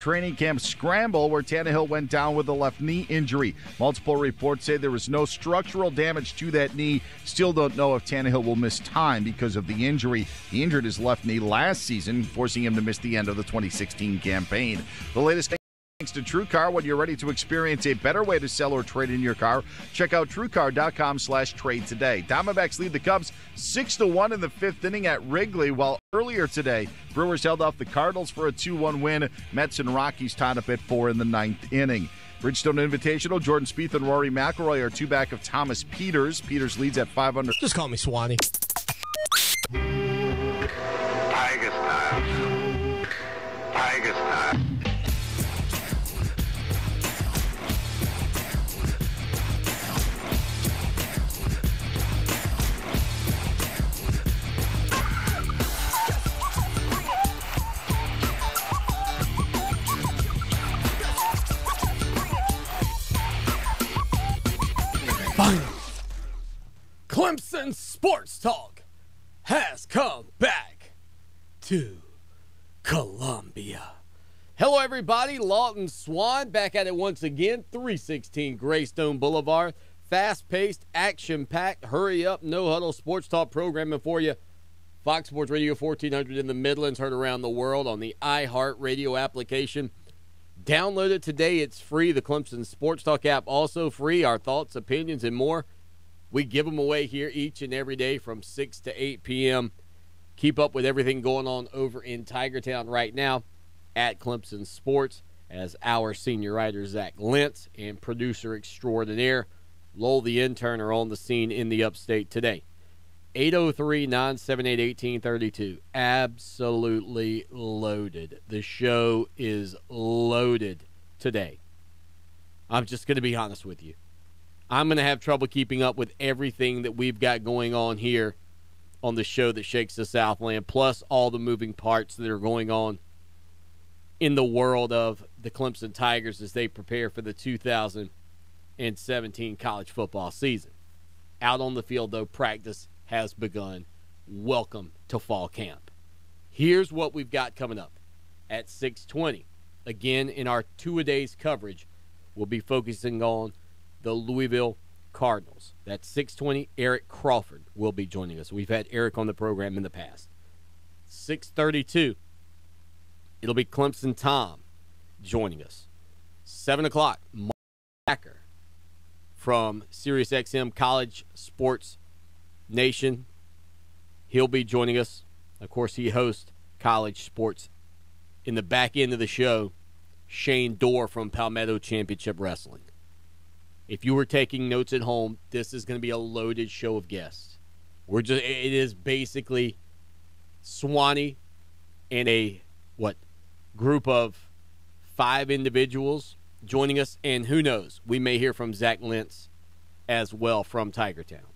Training camp scramble where Tannehill went down with a left knee injury. Multiple reports say there was no structural damage to that knee. Still don't know if Tannehill will miss time because of the injury. He injured his left knee last season, forcing him to miss the end of the 2016 campaign. The latest thanks to TrueCar. When you're ready to experience a better way to sell or trade in your car, check out TrueCar.com/trade today. Diamondbacks lead the Cubs 6-1 in the fifth inning at Wrigley, while earlier today, Brewers held off the Cardinals for a 2-1 win. Mets and Rockies tied up at 4 in the ninth inning. Bridgestone Invitational, Jordan Spieth and Rory McIlroy are two back of Thomas Peters. Peters leads at 5 under. Just call me Swanee. Tiger style. Tiger style. Clemson Sports Talk has come back to Columbia. Hello, everybody. Lawton Swan back at it once again. 316 Greystone Boulevard. Fast-paced, action-packed, hurry-up, no-huddle sports talk programming for you. Fox Sports Radio 1400 in the Midlands, heard around the world on the iHeart Radio application. Download it today. It's free. The Clemson Sports Talk app also free. Our thoughts, opinions, and more. We give them away here each and every day from 6 to 8 p.m. Keep up with everything going on over in Tigertown right now at Clemson Sports as our senior writer, Zach Lentz, and producer extraordinaire, Lowell the intern, are on the scene in the upstate today. 803-978-1832. Absolutely loaded. The show is loaded today. I'm just going to be honest with you. I'm going to have trouble keeping up with everything that we've got going on here on the show that shakes the Southland, plus all the moving parts that are going on in the world of the Clemson Tigers as they prepare for the 2017 college football season. Out on the field, though, practice has begun. Welcome to fall camp. Here's what we've got coming up at 6:20. Again, in our two-a-days coverage, we'll be focusing on the Louisville Cardinals. That's 6:20. Eric Crawford will be joining us. We've had Eric on the program in the past. 6:32. It'll be Clemson Tom joining us. 7 o'clock. Mark Backer from SiriusXM College Sports Nation. He'll be joining us. Of course, he hosts College Sports. In the back end of the show, Shane Dorr from Palmetto Championship Wrestling. If you were taking notes at home, this is going to be a loaded show of guests. It is basically Swanee and a group of 5 individuals joining us, and who knows, we may hear from Zach Lentz as well from Tigertown.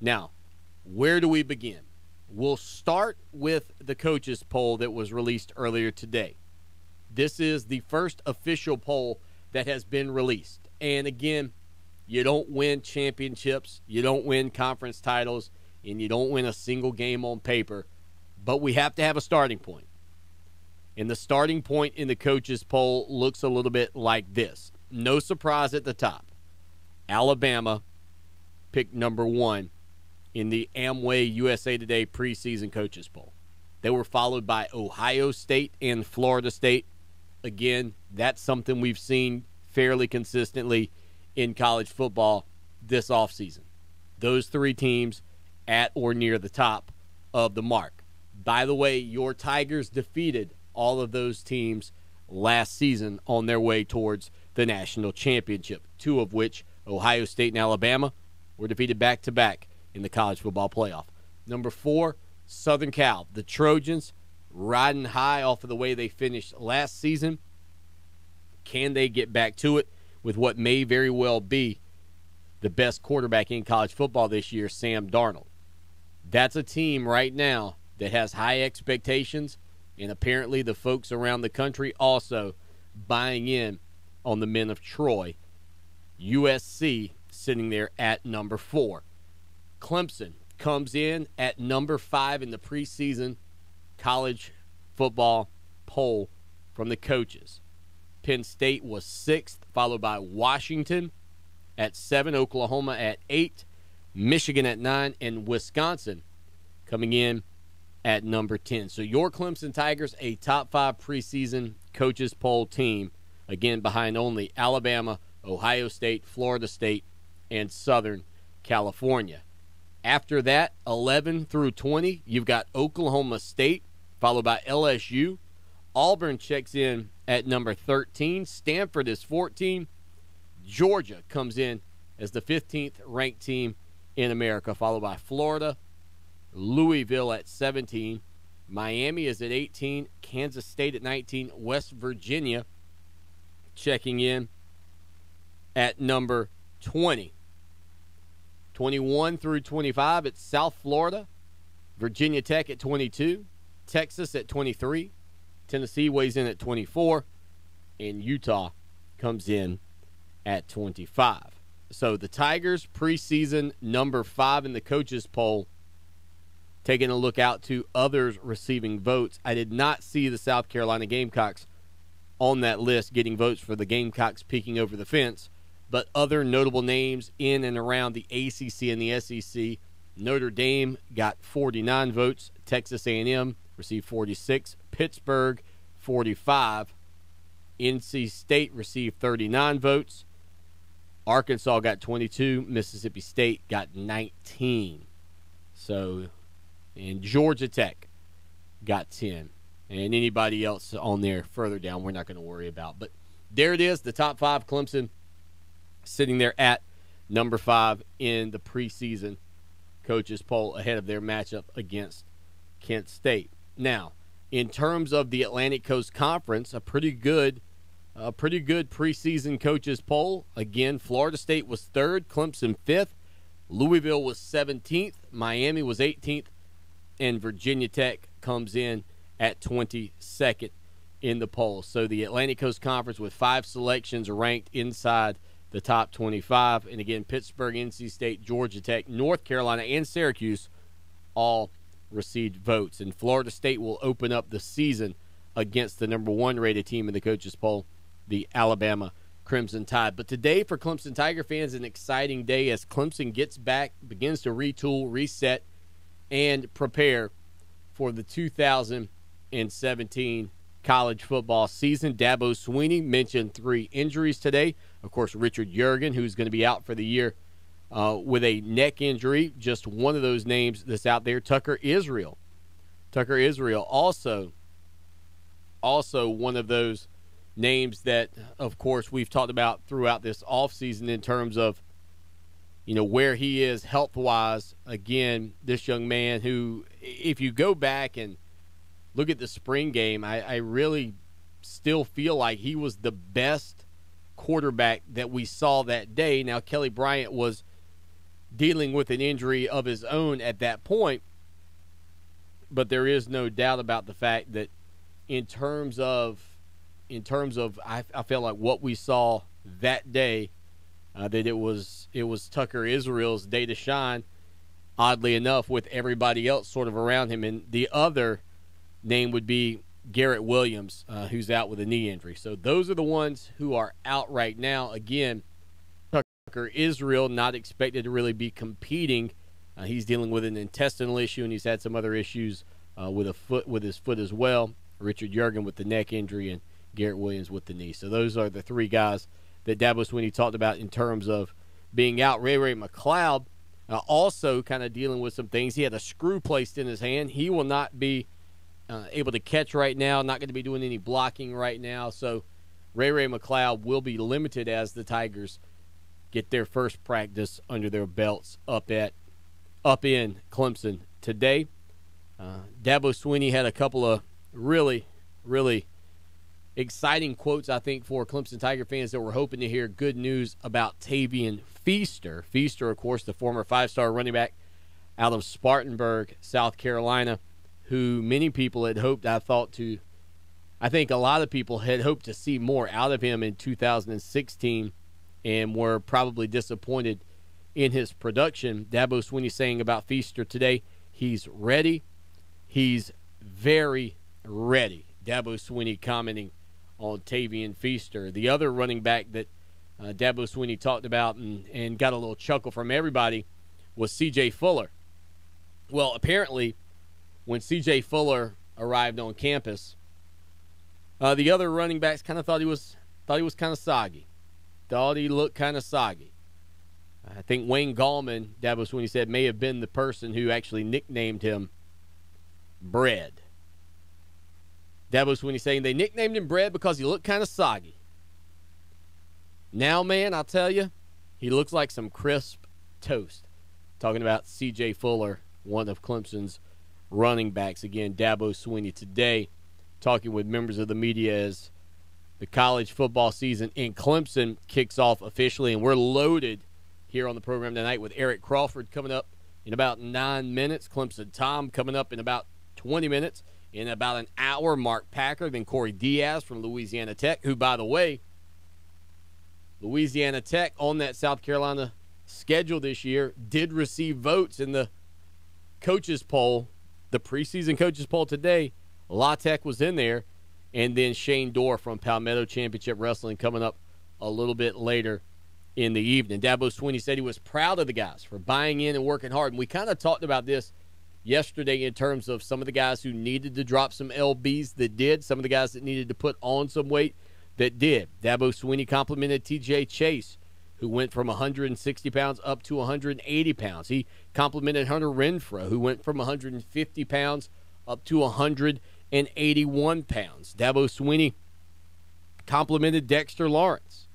Now, where do we begin? We'll start with the coaches poll that was released earlier today. This is the first official poll that has been released. And again, you don't win championships, you don't win conference titles, and you don't win a single game on paper, but we have to have a starting point. And the starting point in the coaches poll looks a little bit like this. No surprise at the top. Alabama picked number 1 in the Amway USA Today preseason coaches poll. They were followed by Ohio State and Florida State. Again, that's something we've seen fairly consistently in college football this offseason. Those 3 teams at or near the top of the mark. By the way, your Tigers defeated all of those teams last season on their way towards the national championship, 2 of which, Ohio State and Alabama, were defeated back-to-back in the college football playoff. Number 4, Southern Cal. The Trojans riding high off of the way they finished last season. Can they get back to it with what may very well be the best quarterback in college football this year, Sam Darnold? That's a team right now that has high expectations, and apparently the folks around the country also buying in on the men of Troy. USC sitting there at number 4. Clemson comes in at number 5 in the preseason college football poll from the coaches. Penn State was 6th, followed by Washington at 7, Oklahoma at 8, Michigan at 9, and Wisconsin coming in at number 10. So your Clemson Tigers, a top 5 preseason coaches poll team, again behind only Alabama, Ohio State, Florida State, and Southern California. After that, 11 through 20, you've got Oklahoma State, followed by LSU. Auburn checks in at number 13. Stanford is 14. Georgia comes in as the 15th ranked team in America, followed by Florida, Louisville at 17. Miami is at 18. Kansas State at 19. West Virginia checking in at number 20. 21 through 25, it's South Florida, Virginia Tech at 22, Texas at 23, Tennessee weighs in at 24, and Utah comes in at 25. So the Tigers preseason number 5 in the coaches poll. Taking a look out to others receiving votes, I did not see the South Carolina Gamecocks on that list getting votes for the Gamecocks peeking over the fence. But other notable names in and around the ACC and the SEC, Notre Dame got 49 votes. Texas A&M received 46. Pittsburgh, 45. NC State received 39 votes. Arkansas got 22. Mississippi State got 19. So, and Georgia Tech got 10. And anybody else on there further down, we're not going to worry about. But there it is, the top 5, Clemson sitting there at number 5 in the preseason coaches poll ahead of their matchup against Kent State. Now, in terms of the Atlantic Coast Conference, a pretty good preseason coaches poll. Again, Florida State was 3rd, Clemson 5th, Louisville was 17th, Miami was 18th, and Virginia Tech comes in at 22nd in the poll. So the Atlantic Coast Conference with 5 selections ranked inside the top 25. And again, Pittsburgh, NC State, Georgia Tech, North Carolina, and Syracuse all received votes. And Florida State will open up the season against the number 1 rated team in the coaches poll, the Alabama Crimson Tide. But today for Clemson Tiger fans, an exciting day as Clemson gets back, begins to retool, reset, and prepare for the 2017 college football season. Dabo Swinney mentioned 3 injuries today. Of course, Richard Jurgen, who's going to be out for the year with a neck injury. Just one of those names that's out there. Tucker Israel also one of those names that, of course, we've talked about throughout this offseason in terms of, where he is health-wise. Again, this young man who, if you go back and look at the spring game, I really still feel like he was the best quarterback that we saw that day. Now, Kelly Bryant was dealing with an injury of his own at that point, but there is no doubt about the fact that in terms of I felt like what we saw that day, that it was Tucker Israel's day to shine, oddly enough, with everybody else sort of around him. And the other name would be Garrett Williams, who's out with a knee injury. So those are the ones who are out right now. Again, Tucker Israel not expected to really be competing. He's dealing with an intestinal issue, and he's had some other issues with his foot as well. Richard Jurgen with the neck injury, and Garrett Williams with the knee. So those are the 3 guys that Dabo Swinney talked about in terms of being out. Ray McLeod also kind of dealing with some things. He had a screw placed in his hand. He will not be able to catch right now, not going to be doing any blocking right now. So Ray McLeod will be limited as the Tigers get their first practice under their belts up in Clemson today. Dabo Swinney had a couple of really, really exciting quotes, I think, for Clemson Tiger fans that were hoping to hear good news about Tavian Feaster. Feaster, of course, the former 5-star running back out of Spartanburg, South Carolina, who many people had hoped, I think a lot of people had hoped to see more out of him in 2016 and were probably disappointed in his production. Dabo Swinney saying about Feaster today, he's ready. He's very ready. Dabo Swinney commenting on Tavian Feaster. The other running back that Dabo Swinney talked about and got a little chuckle from everybody was C.J. Fuller. Well, apparently, when C.J. Fuller arrived on campus, the other running backs kind of thought he was kind of soggy. Thought he looked kind of soggy. I think Wayne Gallman, Dabo Swinney said, may have been the person who actually nicknamed him Bread. Dabo Swinney saying they nicknamed him Bread because he looked kind of soggy. Now, man, I'll tell you, he looks like some crisp toast. Talking about C.J. Fuller, one of Clemson's running backs. Again, Dabo Swinney today talking with members of the media as the college football season in Clemson kicks off officially, and we're loaded here on the program tonight with Eric Crawford coming up in about 9 minutes, Clemson Tom coming up in about 20 minutes, in about an hour, Mark Packer, then Corey Diaz from Louisiana Tech, who, by the way, Louisiana Tech on that South Carolina schedule this year did receive votes in the coaches poll, the preseason coaches poll today. La Tech was in there, and then Shane Dorr from Palmetto Championship Wrestling coming up a little bit later in the evening. Dabo Swinney said he was proud of the guys for buying in and working hard, and we kind of talked about this yesterday in terms of some of the guys who needed to drop some LBs that did, some of the guys that needed to put on some weight that did. Dabo Swinney complimented T.J. Chase, who went from 160 pounds up to 180 pounds. He complimented Hunter Renfrow, who went from 150 pounds up to 181 pounds. Dabo Swinney complimented Dexter Lawrence.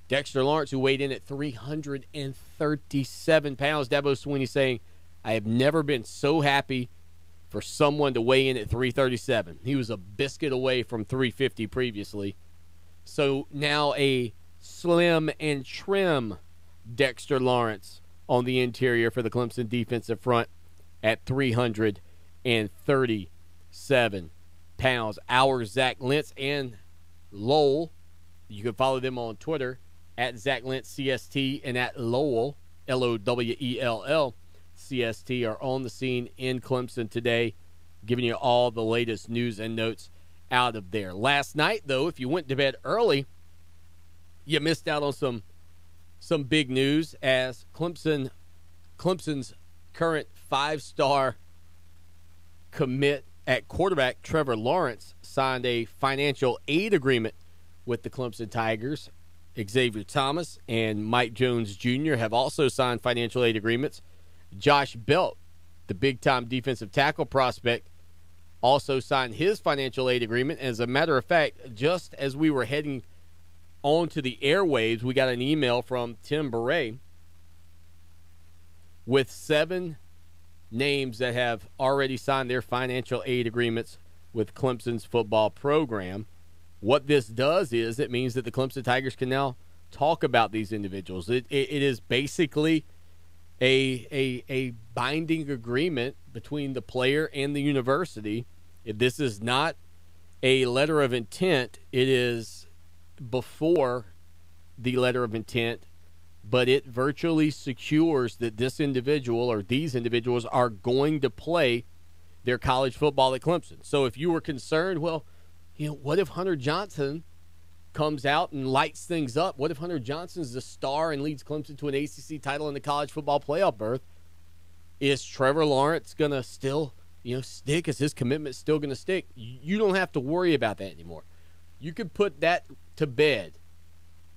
Dexter Lawrence, who weighed in at 337 pounds. Dabo Swinney saying, I have never been so happy for someone to weigh in at 337. He was a biscuit away from 350 previously. So now a slim and trim Dexter Lawrence on the interior for the Clemson defensive front at 337 pounds. Our Zach Lentz and Lowell, you can follow them on Twitter at Zach Lentz CST and at Lowell, Lowell CST, are on the scene in Clemson today, giving you all the latest news and notes out of there. Last night, though, if you went to bed early, you missed out on some big news as Clemson's current 5-star commit at quarterback Trevor Lawrence signed a financial aid agreement with the Clemson Tigers. Xavier Thomas and Mike Jones Jr. have also signed financial aid agreements. Josh Belt, the big-time defensive tackle prospect, also signed his financial aid agreement. As a matter of fact, just as we were heading onto the airwaves, we got an email from Tim Beret with 7 names that have already signed their financial aid agreements with Clemson's football program. What this does is it means that the Clemson Tigers can now talk about these individuals. It is basically a binding agreement between the player and the university. If this is not a letter of intent, it is before the letter of intent, but it virtually secures that this individual or these individuals are going to play their college football at Clemson. So if you were concerned, well, what if Hunter Johnson comes out and lights things up? What if Hunter Johnson's the star and leads Clemson to an ACC title in the college football playoff berth? Is Trevor Lawrence going to still, stick? Is his commitment still going to stick? You don't have to worry about that anymore. You can put that to bed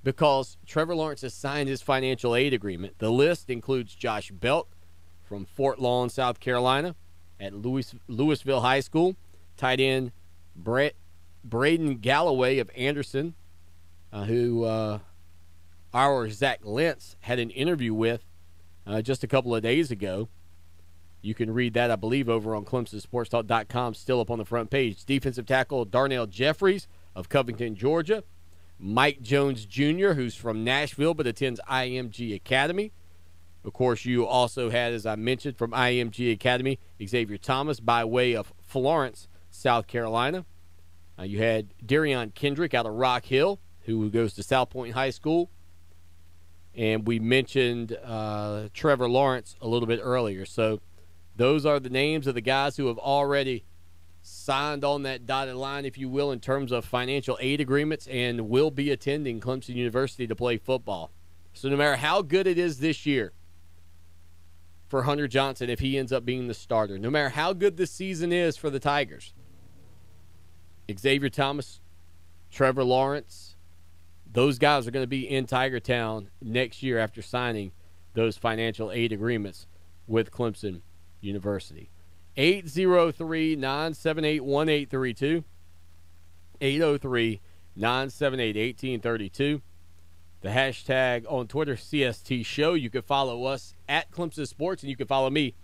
because Trevor Lawrence has signed his financial aid agreement. The list includes Josh Belk from Fort Lawn, South Carolina, at Louisville High School, tight end Braden Galloway of Anderson, who our Zach Lentz had an interview with just a couple of days ago. You can read that, I believe, over on ClemsonSportsTalk.com, still up on the front page. Defensive tackle Darnell Jeffries of Covington, Georgia. Mike Jones Jr., who's from Nashville but attends IMG Academy. Of course, you also had, as I mentioned, from IMG Academy, Xavier Thomas by way of Florence, South Carolina. You had Darion Kendrick out of Rock Hill, who goes to South Point High School. And we mentioned Trevor Lawrence a little bit earlier. So those are the names of the guys who have already signed on that dotted line, if you will, in terms of financial aid agreements and will be attending Clemson University to play football. So no matter how good it is this year for Hunter Johnson, if he ends up being the starter, no matter how good this season is for the Tigers, Xavier Thomas, Trevor Lawrence, those guys are going to be in Tiger Town next year after signing those financial aid agreements with Clemson University. 803-978-1832. 803-978-1832. The hashtag on Twitter, CST Show. You can follow us at Clemson Sports, and you can follow me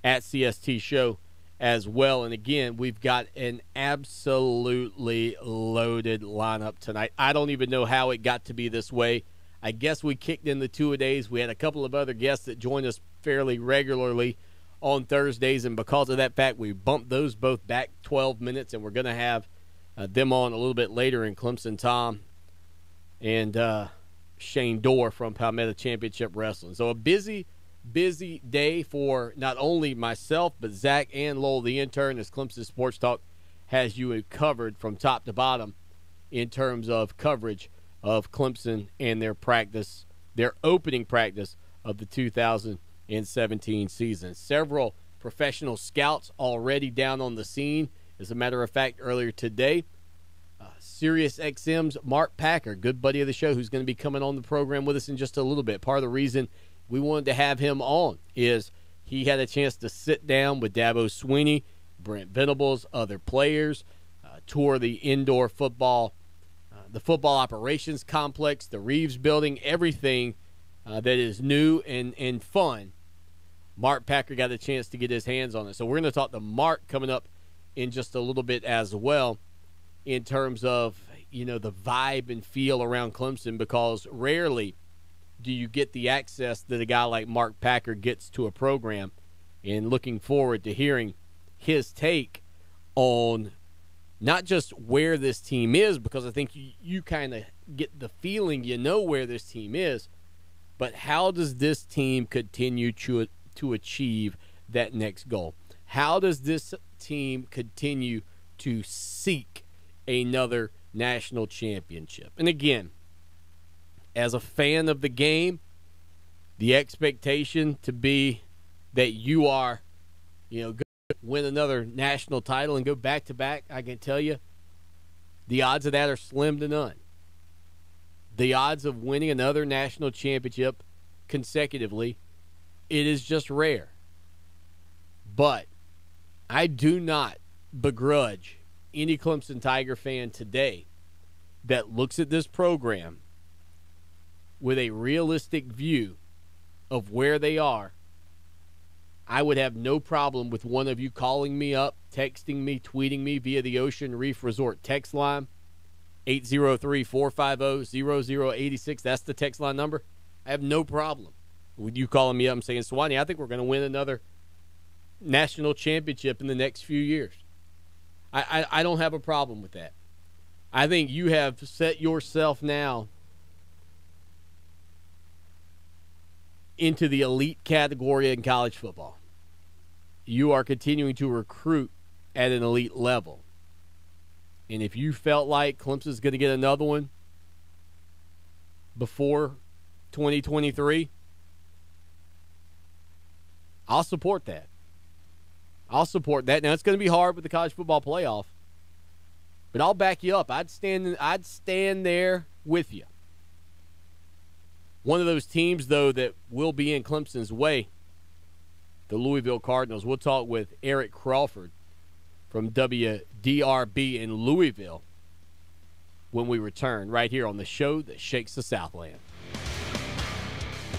at CST Show as well. And again, we've got an absolutely loaded lineup tonight. I don't even know how it got to be this way. I guess we kicked in the two-a-days. We had a couple of other guests that join us fairly regularly on Thursdays, and because of that fact, we bumped those both back 12 minutes, and we're going to have them on a little bit later in Clemson Tom and Shane Dorr from Palmetto Championship Wrestling. So a busy day for not only myself, but Zach and Lowell, the intern, as Clemson Sports Talk has you covered from top to bottom in terms of coverage of Clemson and their practice, their opening practice of the 2017 season. Several professional scouts already down on the scene. As a matter of fact, earlier today, Sirius XM's Mark Packer, good buddy of the show, who's going to be coming on the program with us in just a little bit. Part of the reason we wanted to have him on is he had a chance to sit down with Dabo Swinney, Brent Venables, other players, tour the indoor football, the football operations complex, the Reeves building, everything that is new and fun. Mark Packer got a chance to get his hands on it. So we're going to talk to Mark coming up in just a little bit as well in terms of, the vibe and feel around Clemson, because rarely do you get the access that a guy like Mark Packer gets to a program, and looking forward to hearing his take on not just where this team is, because I think you kind of get the feeling where this team is, but how does this team continue to achieve that next goal? How does this team continue to seek another national championship? And again, as a fan of the game, the expectation to be that you are, going to win another national title and go back-to-back, I can tell you, the odds of that are slim to none. The odds of winning another national championship consecutively, it is just rare. But I do not begrudge any Clemson Tiger fan today that looks at this program with a realistic view of where they are. I would have no problem with one of you calling me up, texting me, tweeting me via the Ocean Reef Resort text line, 803-450-0086. That's the text line number. I have no problem with you calling me up and saying, Swanee, I think we're going to win another national championship in the next few years. I don't have a problem with that. I think you have set yourself now into the elite category in college football. You are continuing to recruit at an elite level. And if you felt like Clemson's going to get another one before 2023, I'll support that. I'll support that. Now, it's going to be hard with the college football playoff, but I'll back you up. I'd stand there with you. One of those teams, though, that will be in Clemson's way, the Louisville Cardinals. We'll talk with Eric Crawford from WDRB in Louisville when we return right here on the show that shakes the Southland.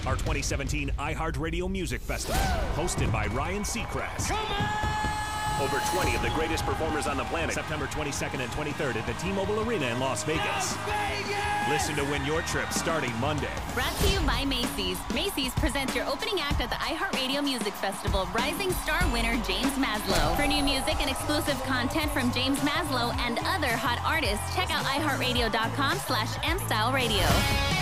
Our 2017 iHeart Radio Music Festival, hosted by Ryan Seacrest. Come on! Over 20 of the greatest performers on the planet, September 22nd and 23rd at the T-Mobile Arena in Las Vegas. Las Vegas! Listen to win your trip starting Monday. Brought to you by Macy's. Macy's presents your opening act at the iHeart Radio Music Festival, Rising Star winner James Maslow. For new music and exclusive content from James Maslow and other hot artists, check out iHeartRadio.com/mstyleradio.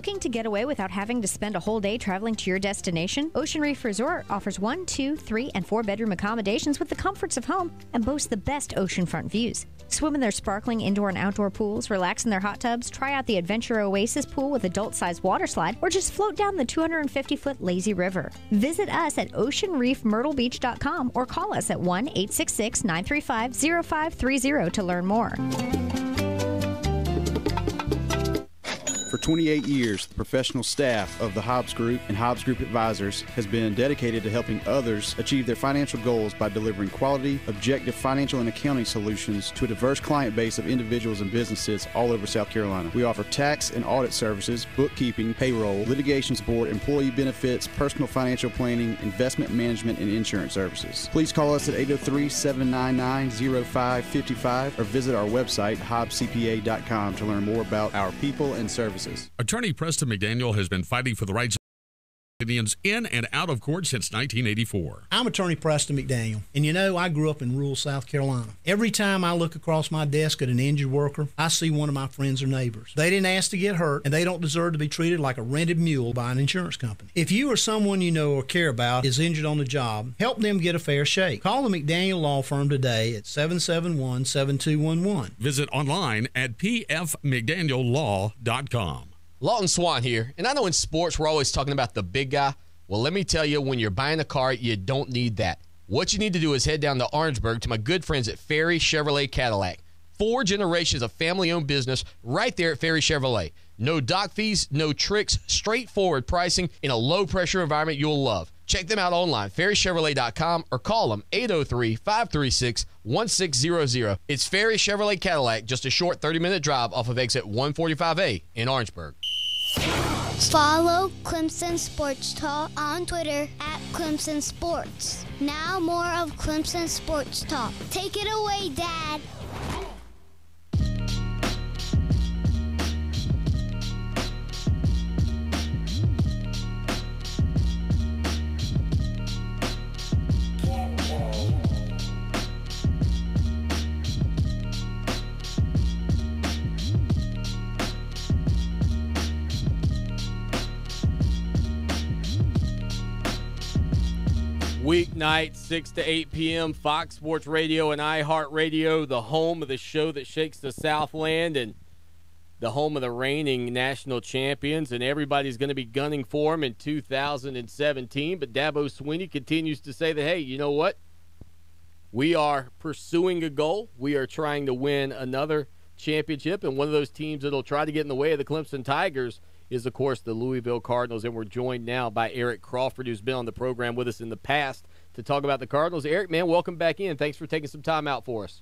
Looking to get away without having to spend a whole day traveling to your destination? Ocean Reef Resort offers 1, 2, 3, and 4-bedroom accommodations with the comforts of home and boasts the best oceanfront views. Swim in their sparkling indoor and outdoor pools, relax in their hot tubs, try out the Adventure Oasis pool with adult-sized water slide, or just float down the 250-foot lazy river. Visit us at oceanreefmyrtlebeach.com or call us at 1-866-935-0530 to learn more. For 28 years, the professional staff of the Hobbs Group and Hobbs Group Advisors has been dedicated to helping others achieve their financial goals by delivering quality, objective financial and accounting solutions to a diverse client base of individuals and businesses all over South Carolina. We offer tax and audit services, bookkeeping, payroll, litigation support, employee benefits, personal financial planning, investment management, and insurance services. Please call us at 803-799-0555 or visit our website, hobbscpa.com, to learn more about our people and services. Attorney Preston McDaniel has been fighting for the rights of Indians in and out of court since 1984. I'm Attorney Preston McDaniel, and you know, I grew up in rural South Carolina. Every time I look across my desk at an injured worker, I see one of my friends or neighbors. They didn't ask to get hurt, and they don't deserve to be treated like a rented mule by an insurance company. If you or someone you know or care about is injured on the job, help them get a fair shake. Call the McDaniel Law Firm today at 771-7211. Visit online at pfmcdaniellaw.com. Lawton Swan here, and I know in sports we're always talking about the big guy. Well, let me tell you, when you're buying a car, you don't need that. What you need to do is head down to Orangeburg to my good friends at Ferry Chevrolet Cadillac. 4 generations of family-owned business right there at Ferry Chevrolet. No dock fees, no tricks, straightforward pricing in a low-pressure environment you'll love. Check them out online, ferrychevrolet.com, or call them 803-536-1600. It's Ferry Chevrolet Cadillac, just a short 30-minute drive off of exit 145A in Orangeburg. Follow Clemson Sports Talk on Twitter at Clemson Sports. Now more of Clemson Sports Talk. Take it away, Dad. Weeknight, 6 to 8 p.m., Fox Sports Radio and iHeart Radio, the home of the show that shakes the Southland and the home of the reigning national champions, and everybody's going to be gunning for them in 2017. But Dabo Swinney continues to say that, hey, you know what? We are pursuing a goal. We are trying to win another championship, and one of those teams that will try to get in the way of the Clemson Tigers is, of course, the Louisville Cardinals. And we're joined now by Eric Crawford, who's been on the program with us in the past to talk about the Cardinals. Eric, man, welcome back in. Thanks for taking some time out for us.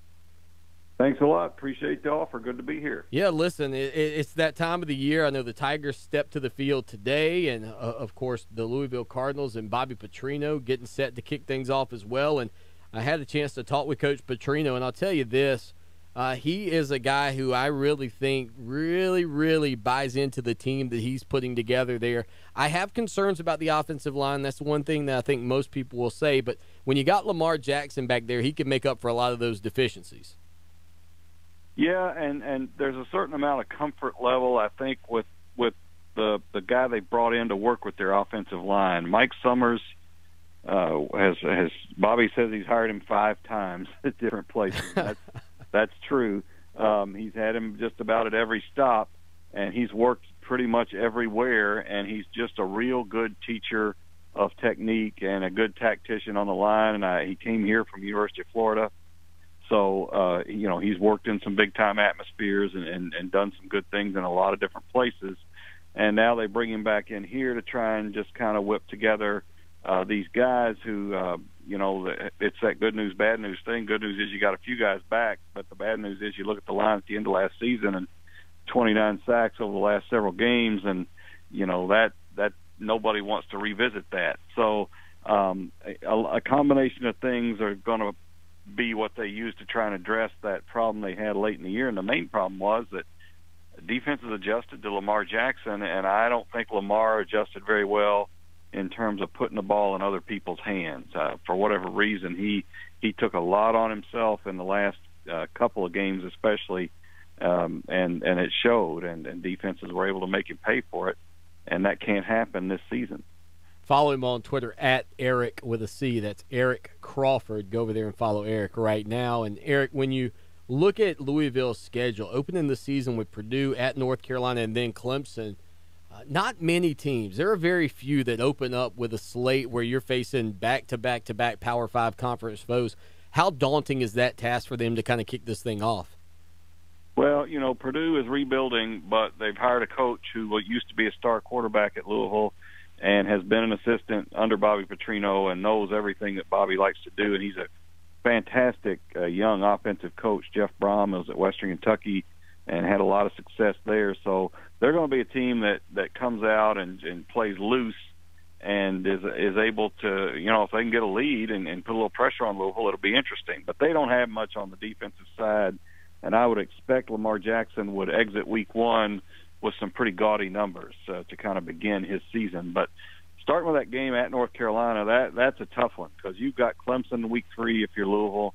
Thanks a lot. Appreciate the offer. Good to be here. Yeah, listen, it's that time of the year. I know the Tigers stepped to the field today, and, of course, the Louisville Cardinals and Bobby Petrino getting set to kick things off as well. And I had a chance to talk with Coach Petrino, and I'll tell you this. He is a guy who I really think really buys into the team that he's putting together there. I have concerns about the offensive line. That's one thing that I think most people will say. But when you got Lamar Jackson back there, he can make up for a lot of those deficiencies. Yeah, and there's a certain amount of comfort level, I think, with the guy they brought in to work with their offensive line. Mike Summers has Bobby says he's hired him 5 times at different places. That's true. He's had him just about at every stop, and he's worked pretty much everywhere, and he's just a real good teacher of technique and a good tactician on the line. And he came here from University of Florida. So, he's worked in some big-time atmospheres and done some good things in a lot of different places. And now they bring him back in here to try and just kind of whip together these guys who, it's that good news, bad news thing. Good news is you got a few guys back, but the bad news is you look at the line at the end of last season and 29 sacks over the last several games, and, that nobody wants to revisit that. So a combination of things are going to be what they use to try and address that problem they had late in the year. And the main problem was that defenses adjusted to Lamar Jackson, and I don't think Lamar adjusted very well in terms of putting the ball in other people's hands. For whatever reason, he took a lot on himself in the last couple of games especially, and it showed, and defenses were able to make him pay for it. and that can't happen this season. Follow him on Twitter at Eric with a C. That's Eric Crawford. Go over there and follow Eric right now. And Eric, when you look at Louisville's schedule, opening the season with Purdue, at North Carolina, and then Clemson, not many teams. There are very few that open up with a slate where you're facing back-to-back-to-back Power 5 conference foes. How daunting is that task for them to kind of kick this thing off? Well, Purdue is rebuilding, but they've hired a coach who used to be a star quarterback at Louisville and has been an assistant under Bobby Petrino and knows everything that Bobby likes to do. And he's a fantastic young offensive coach. Jeff Brom was at Western Kentucky and had a lot of success there. So they're going to be a team that comes out and plays loose and is able to, if they can get a lead and put a little pressure on Louisville, it'll be interesting. But they don't have much on the defensive side, and I would expect Lamar Jackson would exit week one with some pretty gaudy numbers to kind of begin his season. But starting with that game at North Carolina, that's a tough one because you've got Clemson week 3 if you're Louisville.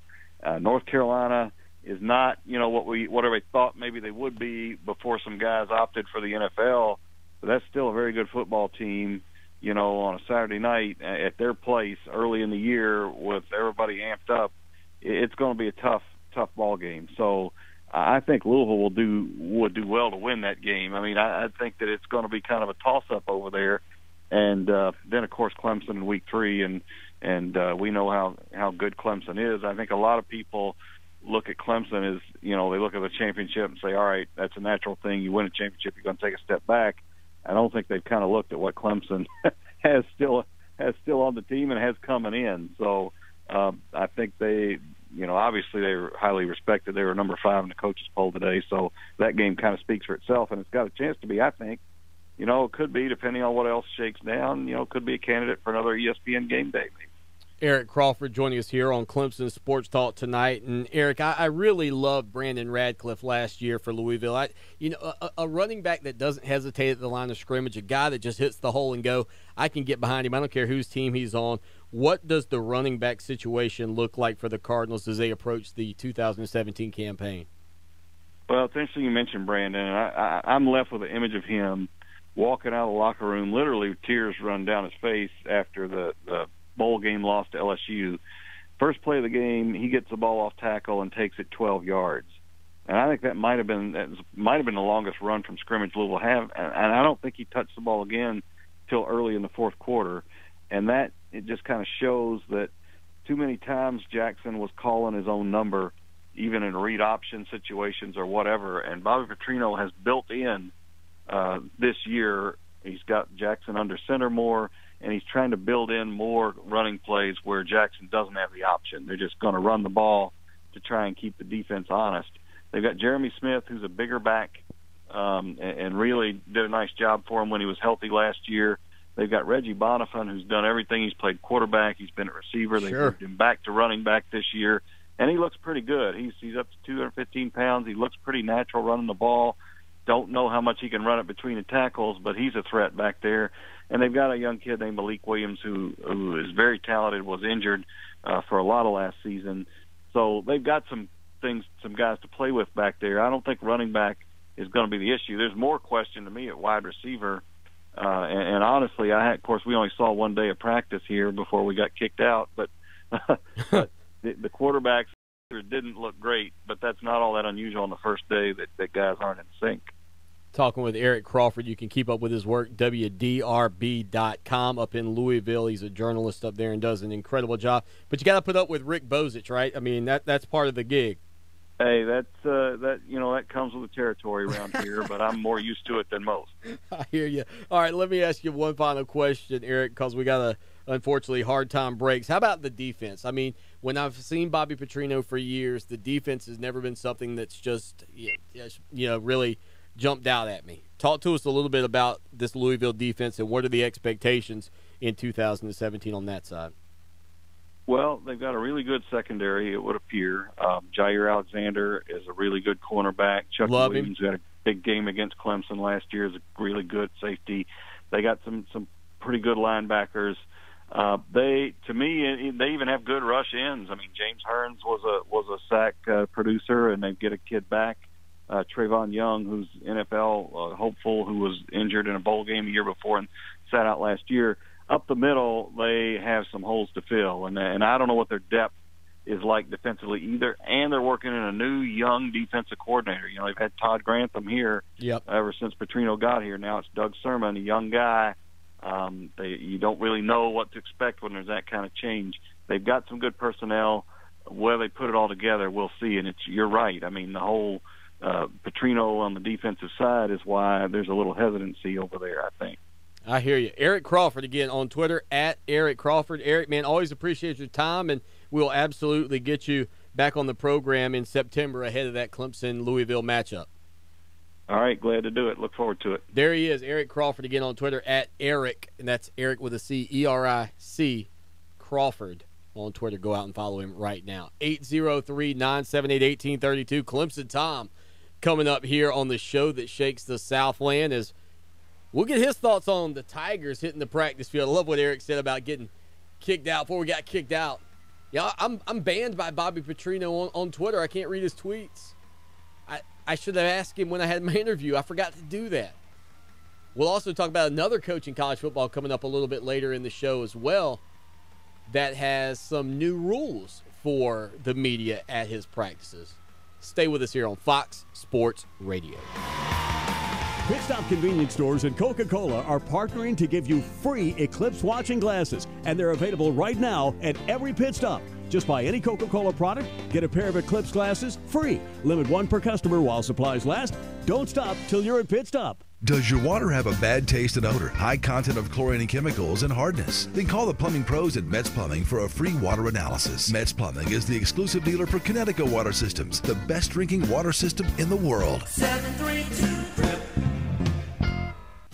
North Carolina is not, what everybody thought maybe they would be before some guys opted for the NFL, but that's still a very good football team, on a Saturday night at their place early in the year with everybody amped up. It's going to be a tough ball game. So I think Louisville would do well to win that game. I mean, I think that it's going to be kind of a toss-up over there. And then, of course, Clemson in week 3, and we know how good Clemson is. I think a lot of people look at Clemson as, they look at the championship and say, all right, that's a natural thing. You win a championship, you're going to take a step back. I don't think they've kind of looked at what Clemson has still on the team and has coming in. So I think they, obviously they were highly respected. They were number 5 in the coaches poll today. So that game kind of speaks for itself, and it's got a chance to be, I think, it could be, depending on what else shakes down, could be a candidate for another ESPN game day maybe. Eric Crawford joining us here on Clemson Sports Talk tonight. And, Eric, I really loved Brandon Radcliffe last year for Louisville. A running back that doesn't hesitate at the line of scrimmage, a guy that just hits the hole and go, I can get behind him. I don't care whose team he's on. What does the running back situation look like for the Cardinals as they approach the 2017 campaign? Well, it's interesting you mentioned Brandon. I'm left with an image of him walking out of the locker room, literally with tears run down his face after the bowl game loss to LSU. First play of the game, he gets the ball off tackle and takes it 12 yards. And I think that might have been the longest run from scrimmage Louisville have. And I don't think he touched the ball again till early in the fourth quarter. And that, it just kind of shows that too many times Jackson was calling his own number, even in read option situations or whatever. And Bobby Petrino has built in this year, he's got Jackson under center more, and he's trying to build in more running plays where Jackson doesn't have the option. They're just going to run the ball to try and keep the defense honest. They've got Jeremy Smith, who's a bigger back, and really did a nice job for him when he was healthy last year. They've got Reggie Bonifant, who's done everything. He's played quarterback. He's been a receiver. They moved him back to running back this year, and he looks pretty good. He's up to 215 pounds. He looks pretty natural running the ball. Don't know how much he can run it between the tackles, but he's a threat back there. And they've got a young kid named Malik Williams who is very talented, was injured for a lot of last season. So they've got some guys to play with back there. I don't think running back is going to be the issue. There's more question to me at wide receiver. And honestly, of course, we only saw one day of practice here before we got kicked out. But the quarterbacks didn't look great, but that's not all that unusual on the first day that guys aren't in sync. Talking with Eric Crawford. You can keep up with his work, WDRB.com up in Louisville. He's a journalist up there and does an incredible job. But you got to put up with Rick Bozich, right? I mean, that's part of the gig. Hey, that comes with the territory around here, but I'm more used to it than most. I hear you. All right, let me ask you one final question, Eric, because we got a unfortunately hard time breaks. How about the defense? I mean, when I've seen Bobby Petrino for years, the defense has never been something that's just really jumped out at me. Talk to us a little bit about this Louisville defense and what are the expectations in 2017 on that side? Well, they've got a really good secondary, it would appear. Jair Alexander is a really good cornerback. Chuck Williams, who had a big game against Clemson last year, is a really good safety. They got some pretty good linebackers. They even have good rush ends. I mean, James Hearns was a sack producer, and they get a kid back Trayvon Young, who's NFL hopeful, who was injured in a bowl game a year before and sat out last year. Up the middle, they have some holes to fill, and I don't know what their depth is like defensively either. And they're working in a new young defensive coordinator. You know, they've had Todd Grantham here ever since Petrino got here. Now it's Doug Sermon, a young guy. You don't really know what to expect when there's that kind of change. They've got some good personnel. Where they put it all together, we'll see. And you're right. I mean, the whole Petrino on the defensive side is why there's a little hesitancy over there, I think. I hear you. Eric Crawford again on Twitter, at Eric Crawford. Eric, man, always appreciate your time, and we'll absolutely get you back on the program in September ahead of that Clemson-Louisville matchup. All right, glad to do it. Look forward to it. There he is, Eric Crawford again on Twitter, at Eric, and that's Eric with a C, E-R-I-C, Crawford on Twitter. Go out and follow him right now. 803-978-1832. Clemson Tom coming up here on the show that shakes the Southland as we'll get his thoughts on the Tigers hitting the practice field. I love what Eric said about getting kicked out before we got kicked out. Yeah, I'm banned by Bobby Petrino on Twitter. I can't read his tweets. I should have asked him when I had my interview. I forgot to do that. We'll also talk about another coach in college football coming up a little bit later in the show as well that has some new rules for the media at his practices. Stay with us here on Fox Sports Radio. Pit Stop Convenience Stores and Coca-Cola are partnering to give you free Eclipse watching glasses, and they're available right now at every pit stop. Just buy any Coca-Cola product, get a pair of Eclipse glasses free. Limit one per customer while supplies last. Don't stop till you're at Pit Stop. Does your water have a bad taste and odor, high content of chlorinating chemicals, and hardness? Then call the plumbing pros at Metz Plumbing for a free water analysis. Metz Plumbing is the exclusive dealer for Connecticut Water Systems, the best drinking water system in the world. 732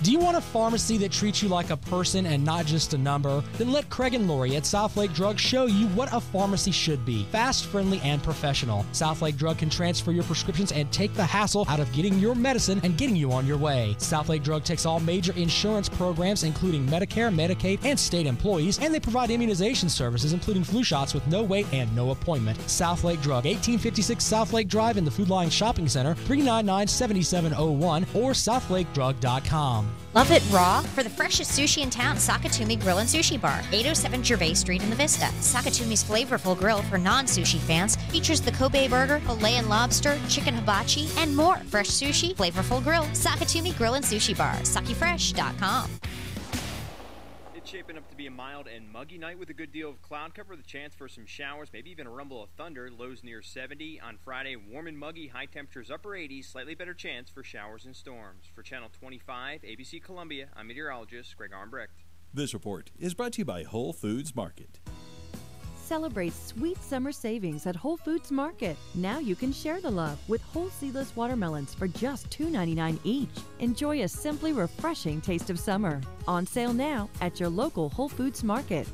Do you want a pharmacy that treats you like a person and not just a number? Then let Craig and Lori at Southlake Drug show you what a pharmacy should be. Fast, friendly, and professional. Southlake Drug can transfer your prescriptions and take the hassle out of getting your medicine and getting you on your way. Southlake Drug takes all major insurance programs, including Medicare, Medicaid, and state employees, and they provide immunization services, including flu shots with no wait and no appointment. Southlake Drug, 1856 Southlake Drive in the Food Line Shopping Center, 399-7701, or southlakedrug.com. Love it raw? For the freshest sushi in town, Sakatumi Grill and Sushi Bar, 807 Gervais Street in the Vista. Sakatumi's flavorful grill for non-sushi fans features the Kobe burger, filet and lobster, chicken hibachi, and more. Fresh sushi, flavorful grill, Sakatumi Grill and Sushi Bar, sakifresh.com. It's shaping up to be a mild and muggy night with a good deal of cloud cover, the chance for some showers, maybe even a rumble of thunder. Lows near 70. On Friday, warm and muggy, high temperatures upper 80s, slightly better chance for showers and storms. For Channel 25, ABC Columbia, I'm meteorologist Greg Armbrecht. This report is brought to you by Whole Foods Market. Celebrate sweet summer savings at Whole Foods Market. Now you can share the love with whole seedless watermelons for just $2.99 each. Enjoy a simply refreshing taste of summer. On sale now at your local Whole Foods Market.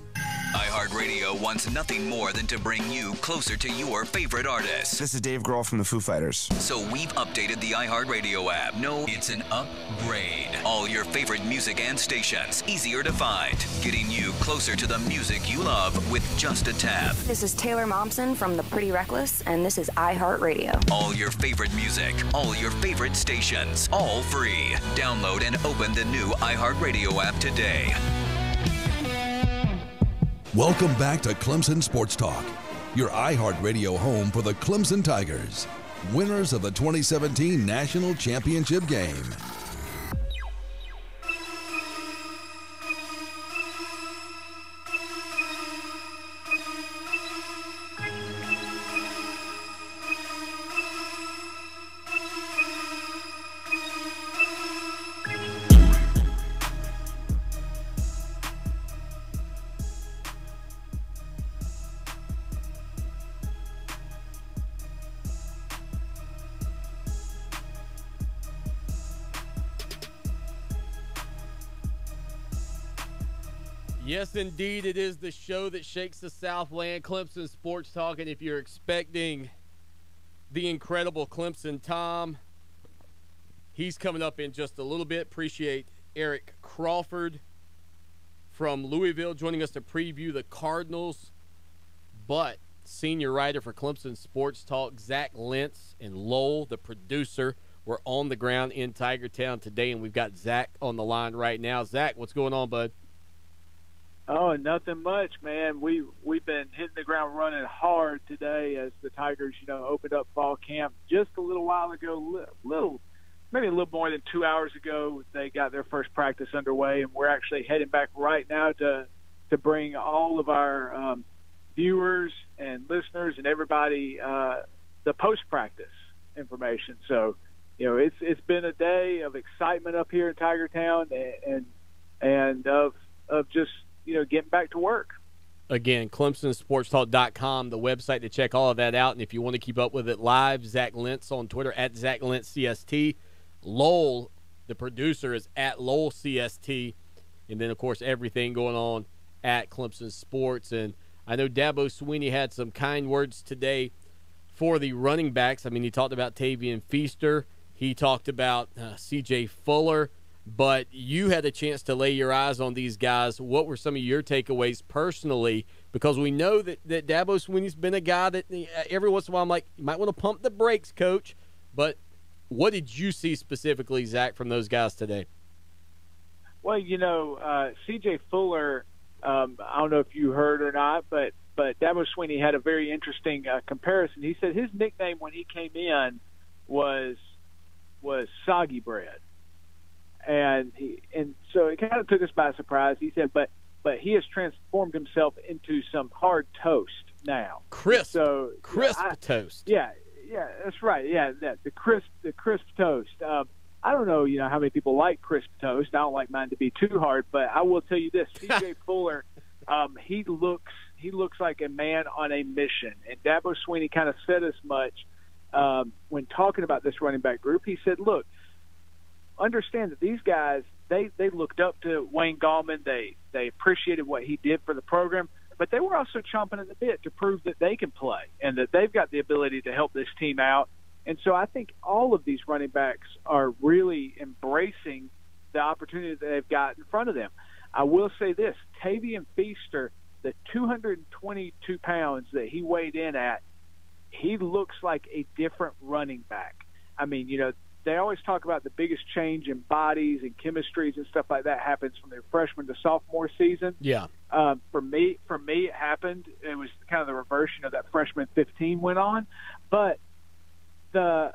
iHeartRadio wants nothing more than to bring you closer to your favorite artists. This is Dave Grohl from the Foo Fighters. So we've updated the iHeartRadio app. No, it's an upgrade. All your favorite music and stations, easier to find. Getting you closer to the music you love with just a tap. This is Taylor Momsen from The Pretty Reckless, and this is iHeartRadio. All your favorite music, all your favorite stations, all free. Download and open the new iHeartRadio app today. Welcome back to Clemson Sports Talk, your iHeartRadio home for the Clemson Tigers, winners of the 2017 National Championship game. Yes, indeed, it is the show that shakes the Southland, Clemson Sports Talk. And if you're expecting the incredible Clemson Tom, he's coming up in just a little bit. Appreciate Eric Crawford from Louisville joining us to preview the Cardinals. But senior writer for Clemson Sports Talk, Zach Lentz, and Lowell, the producer, were on the ground in Tiger Town today, and we've got Zach on the line right now. Zach, what's going on, bud? Oh, nothing much, man. We've been hitting the ground running hard today as the Tigers, opened up fall camp just a little while ago. Maybe a little more than 2 hours ago, they got their first practice underway, and we're actually heading back right now to bring all of our viewers and listeners and everybody the post-practice information. So, it's been a day of excitement up here in Tiger Town and of just getting back to work. Again, ClemsonSportsTalk.com, the website to check all of that out. And if you want to keep up with it live, Zach Lentz on Twitter at Zach Lentz CST. Lowell, the producer, is at Lowell CST. And then, of course, everything going on at Clemson Sports. And I know Dabo Swinney had some kind words today for the running backs. I mean, he talked about Tavian Feaster. He talked about C.J. Fuller. But you had a chance to lay your eyes on these guys. What were some of your takeaways personally? Because we know that Dabo Swinney's been a guy that every once in a while I'm like, you might want to pump the brakes, Coach. But what did you see specifically, Zach, from those guys today? Well, C.J. Fuller, I don't know if you heard or not, but Dabo Swinney had a very interesting comparison. He said his nickname when he came in was Soggy Bread. And so it kind of took us by surprise. He said, but he has transformed himself into some hard toast now. Crisp toast. Yeah, that's right. Yeah, the crisp toast. I don't know, how many people like crisp toast. I don't like mine to be too hard, but I will tell you this: C.J. Fuller, he looks like a man on a mission. And Dabo Swinney kind of said as much when talking about this running back group. He said, look, understand that these guys, they looked up to Wayne Gallman. They appreciated what he did for the program, but they were also chomping at the bit to prove that they can play and that they've got the ability to help this team out. And so I think all of these running backs are really embracing the opportunity that they've got in front of them. I will say this, Tavian Feaster, the 222 pounds that he weighed in at, he looks like a different running back. I mean, they always talk about the biggest change in bodies and chemistries and stuff like that happens from their freshman to sophomore season. Yeah. For me, it happened. It was kind of the reversion of that freshman 15 went on. But the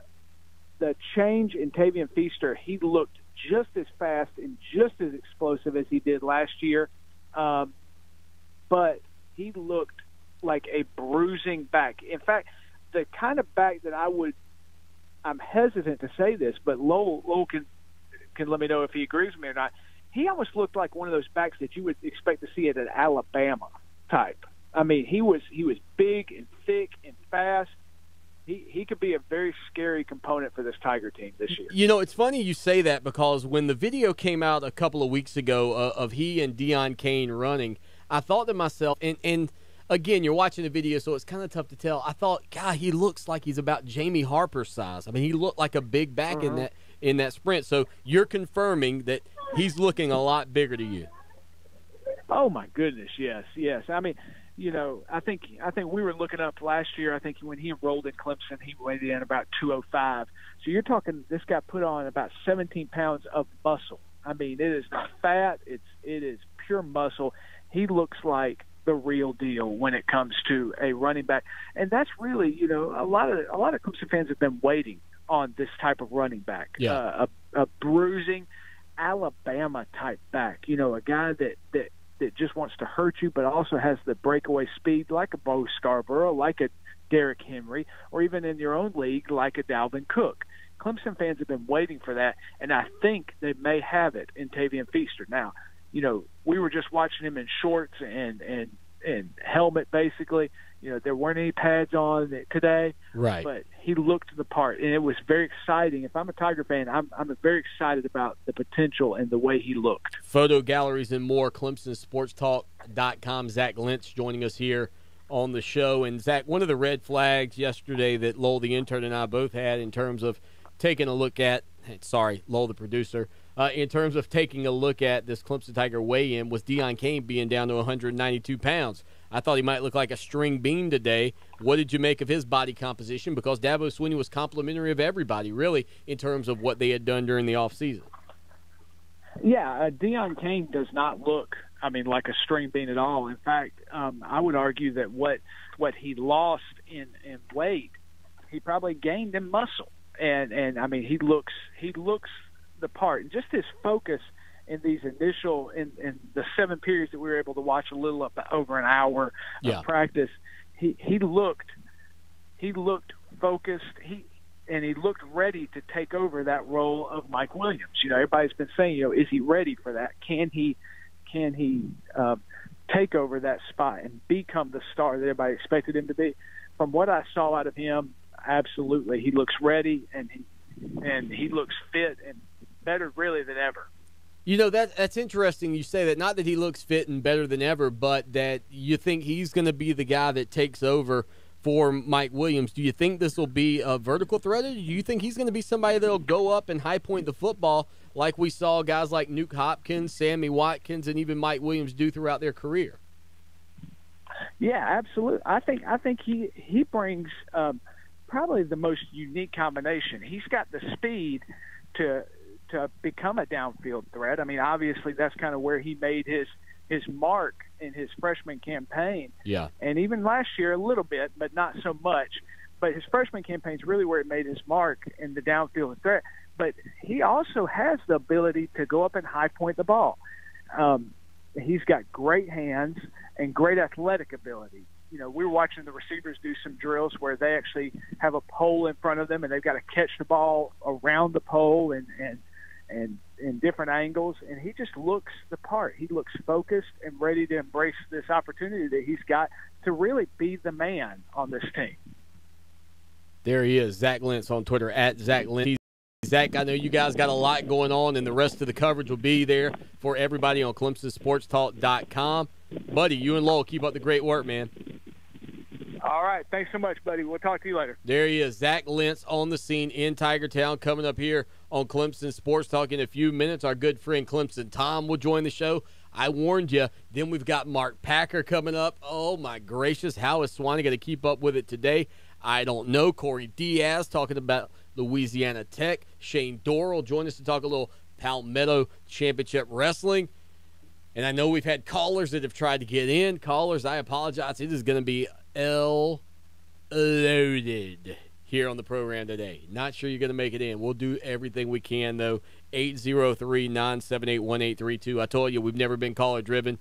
change in Tavian Feaster, he looked just as fast and just as explosive as he did last year. But he looked like a bruising back. In fact, the kind of back that I'm hesitant to say this, but Lowell can let me know if he agrees with me or not. He almost looked like one of those backs that you would expect to see at an Alabama type. I mean, he was big and thick and fast. He could be a very scary component for this Tiger team this year. It's funny you say that because when the video came out a couple of weeks ago of he and Deion Kane running, I thought to myself, and again, you're watching the video, so it's kind of tough to tell. I thought, God, he looks like he's about Jamie Harper's size. I mean, he looked like a big back in that sprint. So you're confirming that he's looking a lot bigger to you. Oh my goodness, yes. I mean, I think we were looking up last year. I think when he enrolled in Clemson, he weighed in about 205. So you're talking this guy put on about 17 pounds of muscle. I mean, it is not fat. It is pure muscle. He looks like the real deal when it comes to a running back. And that's really, a lot of Clemson fans have been waiting on this type of running back. Yeah. A bruising Alabama type back, a guy that just wants to hurt you but also has the breakaway speed like a Bo Scarborough, like a Derrick Henry, or even in your own league like a Dalvin Cook. Clemson fans have been waiting for that, and I think they may have it in Tavian Feaster. Now, we were just watching him in shorts and helmet, basically. There weren't any pads on today. Right. But he looked the part, and it was very exciting. If I'm a Tiger fan, I'm very excited about the potential and the way he looked. Photo galleries and more, ClemsonSportsTalk.com. Zach Lentz joining us here on the show. And, Zach, one of the red flags yesterday that Lowell, the intern, and I both had in terms of taking a look at – Lowell, the producer – in terms of taking a look at this Clemson Tiger weigh-in was Deion Kane being down to 192 pounds. I thought he might look like a string bean today. What did you make of his body composition? Because Dabo Swinney was complimentary of everybody, really, in terms of what they had done during the offseason. Yeah, Deion Kane does not look, like a string bean at all. In fact, I would argue that what he lost in weight, he probably gained in muscle. And he looks the part. And just his focus in these initial in the 7 periods that we were able to watch, a little over an hour of practice, he looked focused. He looked ready to take over that role of Mike Williams. Everybody's been saying, is he ready for that? Can he take over that spot and become the star that everybody expected him to be? From what I saw out of him, absolutely, he looks ready and he looks fit and better really than ever. That's interesting you say that. Not that he looks fit and better than ever, but that you think he's going to be the guy that takes over for Mike Williams. Do you think this will be a vertical threat, or do you think he's going to be somebody that will go up and high point the football like we saw guys like Nuke Hopkins, Sammy Watkins, and even Mike Williams do throughout their career? Yeah, absolutely. I think he brings probably the most unique combination. He's got the speed to become a downfield threat. Obviously that's kind of where he made his mark in his freshman campaign. Yeah. And even last year a little bit, but not so much. But his freshman campaign is really where he made his mark in the downfield threat. But he also has the ability to go up and high point the ball. He's got great hands and great athletic ability. We were watching the receivers do some drills where they actually have a pole in front of them and they've got to catch the ball around the pole and in different angles, and he just looks the part. He looks focused and ready to embrace this opportunity that he's got to really be the man on this team. There he is, Zach Lentz on Twitter, at Zach Lentz. Zach, I know you guys got a lot going on, and the rest of the coverage will be there for everybody on ClemsonSportsTalk.com. Buddy, you and Lowell, keep up the great work, man. All right. Thanks so much, buddy. We'll talk to you later. There he is, Zach Lentz on the scene in Tiger Town, coming up here on Clemson Sports Talk in a few minutes. Our good friend Clemson Tom will join the show. I warned you. Then we've got Mark Packer coming up. Oh, my gracious. How is Swanee going to keep up with it today? I don't know. Corey Diaz talking about Louisiana Tech. Shane Dorr will join us to talk a little Palmetto Championship Wrestling. And I know we've had callers that have tried to get in. Callers, I apologize. It is going to be loaded here on the program today. Not sure you're going to make it in. We'll do everything we can, though. 803-978-1832. I told you we've never been caller-driven.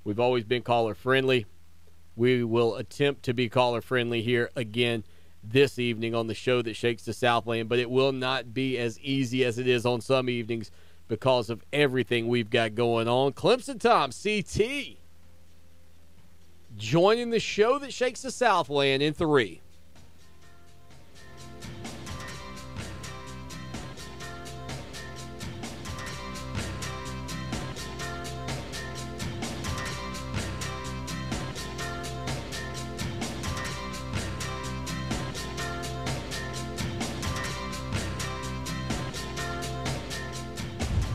We've always been caller-friendly. We will attempt to be caller-friendly here again this evening on the show that shakes the Southland, but it will not be as easy as it is on some evenings because of everything we've got going on. Clemson Tom, CT, joining the show that shakes the Southland in 3.